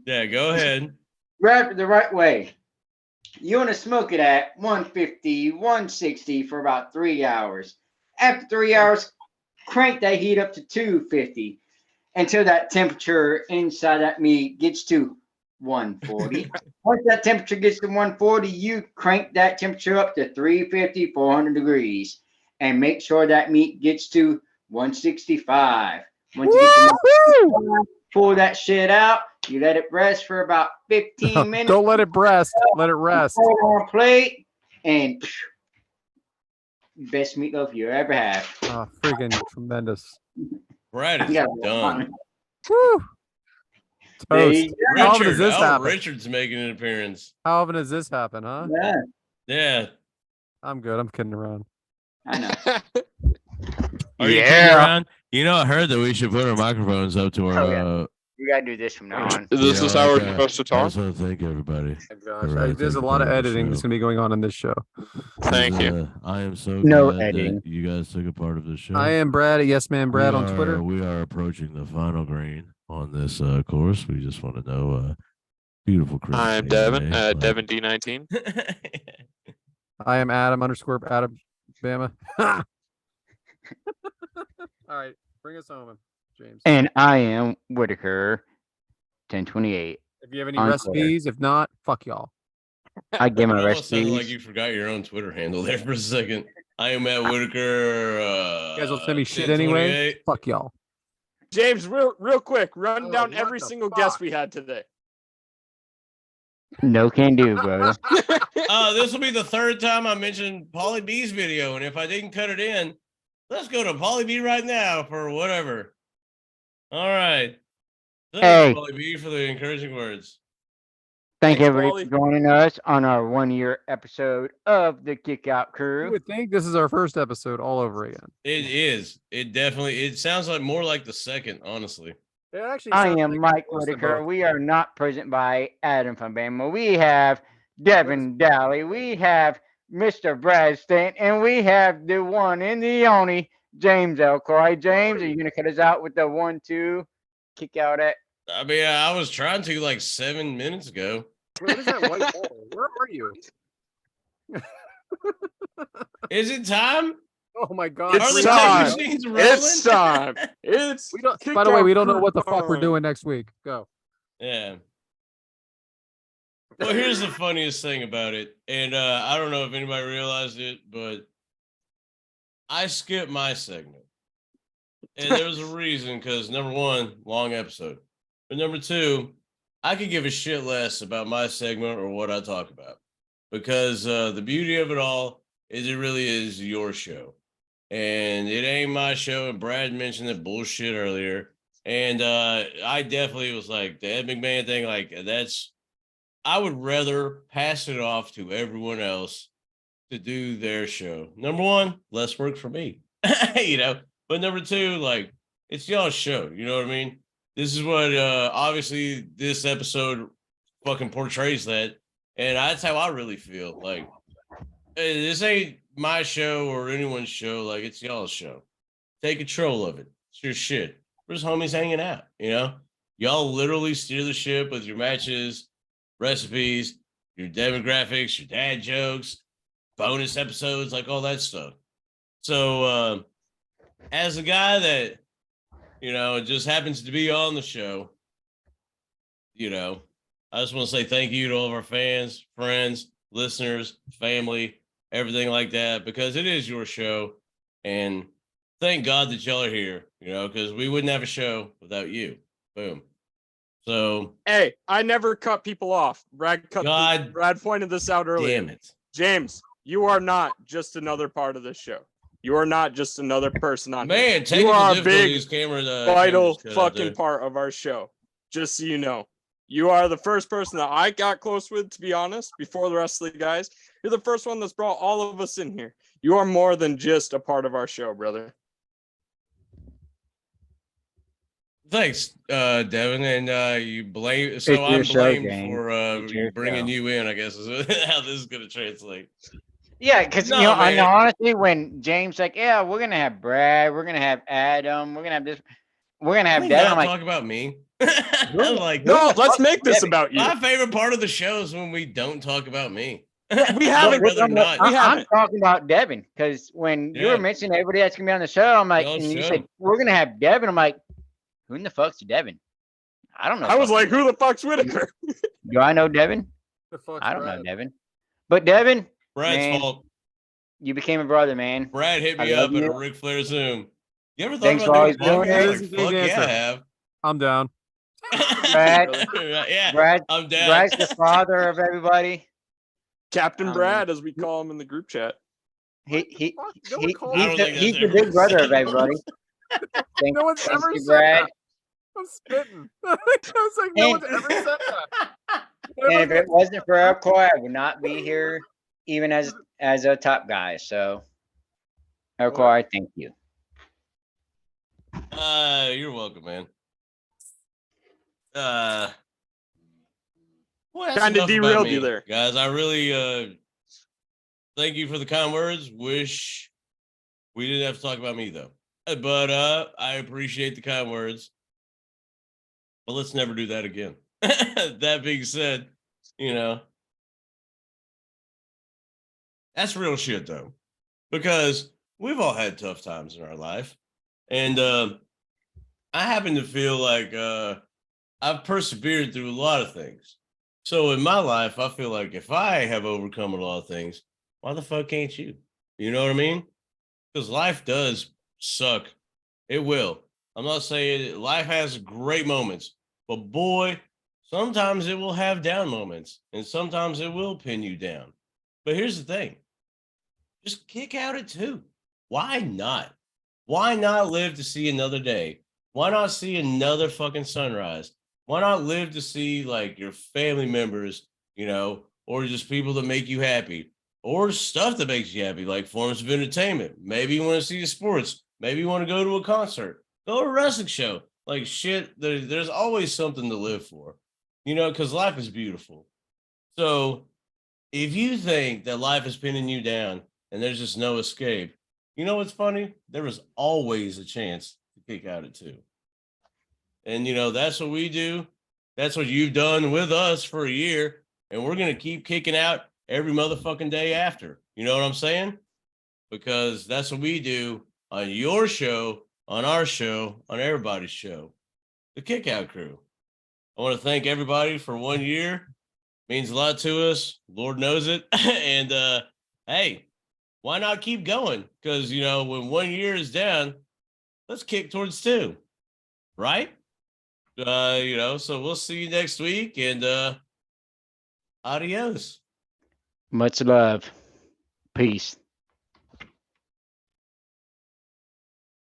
Yeah, go ahead. Wrap it the right way. You want to smoke it at 150, 160 for about 3 hours. After 3 hours, crank that heat up to 250 until that temperature inside that meat gets to 140. Once that temperature gets to 140, you crank that temperature up to 350, 400 degrees, and make sure that meat gets to 165. Once you get to 165, pull that shit out. You let it rest for about 15 minutes. Don't let it rest. Let it rest. Put it on a plate, and best meatloaf you ever had. Oh, freaking tremendous. Brad is Yeah. done. Woo. Toast. How often does this happen? Richard's making an appearance. How often does this happen, huh? Yeah. Yeah. I'm good. I'm kidding around. I know. Are you kidding around? You know, I heard that we should put our microphones up to our We gotta do this from now on. This is how we're supposed to I talk. also thank everybody. Gosh, for, there's a taking lot part of the editing that's show. going to be going on in this show. Thank you. I am so No glad editing. that you guys took a part of the show. I am Brad at Yes Man Brad on Twitter. We are approaching the final green on this course. We just want to know, beautiful Christmas. I'm Devin, Devin D19. I am Adam_Adam Bama. All right, bring us home, James. And I am Whitaker 1028. If you have any on recipes, if not, fuck y'all. I give my It almost sounded like recipes. you forgot your own Twitter handle there for a second. I am Matt Whitaker. You guys will send me shit anyway. 1028. Fuck y'all. James, real quick, run down what every the single fuck? guest we had today. No can do, brother. This will be the third time I mentioned Pauly B's video, and if I didn't cut it in, let's go to Pauly B right now for whatever. All right. Thanks, Hey. Pauly B, for the encouraging words. Thank Thanks, everybody Wally. for joining us on our 1-year episode of the Kick Out You Crew. would think this is our first episode all over again. It is. It definitely. It sounds like more like the second, honestly. It actually I sounds am like Mike worse than Whitaker. both. We are not present by Adam from Bama. We have Devin Dally. We have Mr. Brad Stant, and we have the one and the only James Elcoy. James, are you gonna cut us out with the 1-2 kick out at? I mean, I was trying to like 7 minutes ago. What is that white wall? Where are you? Is it time? Oh my god! It's Are the time. time machines It's rolling? time. It's We don't, Kick by the way, Out we don't know Crew what the fuck we're time. doing next week. Go. Yeah. Well, here's the funniest thing about it, and I don't know if anybody realized it, but I skipped my segment, and there was a reason. Because number one, long episode, but number two, I could give a shit less about my segment or what I talk about, because the beauty of it all is it really is your show, and it ain't my show. And Brad mentioned that bullshit earlier, and I definitely was like the Ed McMahon thing. Like that's. I would rather pass it off to everyone else to do their show. Number one, less work for me, you know. But number two, like it's y'all's show. You know what I mean? This is what obviously this episode fucking portrays that, and that's how I really feel. Like this ain't my show or anyone's show. Like it's y'all's show. Take control of it. It's your shit. We're just homies hanging out. You know, y'all literally steer the ship with your matches, recipes, your demographics, your dad jokes, bonus episodes, like all that stuff. So as a guy that, you know, just happens to be on the show, you know, I just want to say thank you to all of our fans, friends, listeners, family, everything like that, because it is your show. And thank God that y'all are here, you know, because we wouldn't have a show without you. Boom. So, Hey, I never cut people off. Brad pointed this out earlier. damn it. James, you are not just another part of this show. You are not just another person on Man, here. You technical are a difficulties, big, cameras vital cut out fucking there. part of our show. Just so you know. You are the first person that I got close with, to be honest, before the rest of the guys. You're the first one that's brought all of us in here. You are more than just a part of our show, brother. Thanks, Devin. And you blame, so It's your I'm show, blamed James. for It's your bringing show. you in, I guess, is how this is going to translate. Yeah, because No, you know, I man. know honestly, when James like, yeah, we're gonna have Brad, we're gonna have Adam, we're gonna have this, we're gonna have Can we Devin. not I'm like, talk about me? who- Like, who the let's fuck make is this Devin? about you. my favorite part of the show is when we don't talk about me. We But haven't. we're rather talking not. I'm talking about Devin because when you Yeah. were mentioning everybody that's gonna be on the show, I'm like, Y'all and you show. said we're gonna have Devin. I'm like, who in the fuck's Devin? I don't know. I was fucking like, who the fuck's Whitaker? Do I know Devin? The fuck's I don't know Brad? Devin. But Devin, Brad's man, fault. you became a brother, man. Brad hit I me love up at a you. Ric Flair Zoom. You ever thought Thanks for about always doing a doing podcast? it. Like, fuck yeah, I have. I'm down. Brad, Yeah, Brad, I'm down. Brad's the father of everybody. Captain Brad, as we call him in the group chat. He No one called I don't think he's that's the ever big been brother of said. everybody. Thank, No one's thank ever you, said Brad. that. I'm spitting. I was like, no one's ever said that. And if it wasn't for Elcoy, I would not be here, even as a top guy. So, Elcoy, thank you. You're welcome, man. Well, that's Kind of enough about derailed me, you there. guys. I really thank you for the kind words. Wish we didn't have to talk about me though. But I appreciate the kind words. But let's never do that again. That being said, you know, that's real shit though. Because we've all had tough times in our life. And I happen to feel like I've persevered through a lot of things. So in my life, I feel like if I have overcome a lot of things, why the fuck can't you? You know what I mean? Because life does suck. It will. I'm not saying life has great moments, but boy, sometimes it will have down moments and sometimes it will pin you down. But here's the thing, just kick out at 2. Why not? Why not live to see another day? Why not see another fucking sunrise? Why not live to see like your family members, you know, or just people that make you happy, or stuff that makes you happy, like forms of entertainment? Maybe you want to see the sports. Maybe you want to go to a concert, go to a wrestling show. Like shit, there's always something to live for, you know, because life is beautiful. So if you think that life is pinning you down and there's just no escape, you know what's funny? There was always a chance to kick out at 2. And, you know, that's what we do. That's what you've done with us for a year. And we're going to keep kicking out every motherfucking day after. You know what I'm saying? Because that's what we do on your show, on our show, on everybody's show, the Kick Out Crew. I want to thank everybody for 1 year. Means a lot to us. Lord knows it. And hey, why not keep going? Because, you know, when 1 year is down, let's kick towards 2. Right? You know, so we'll see you next week and adios. Much love. Peace.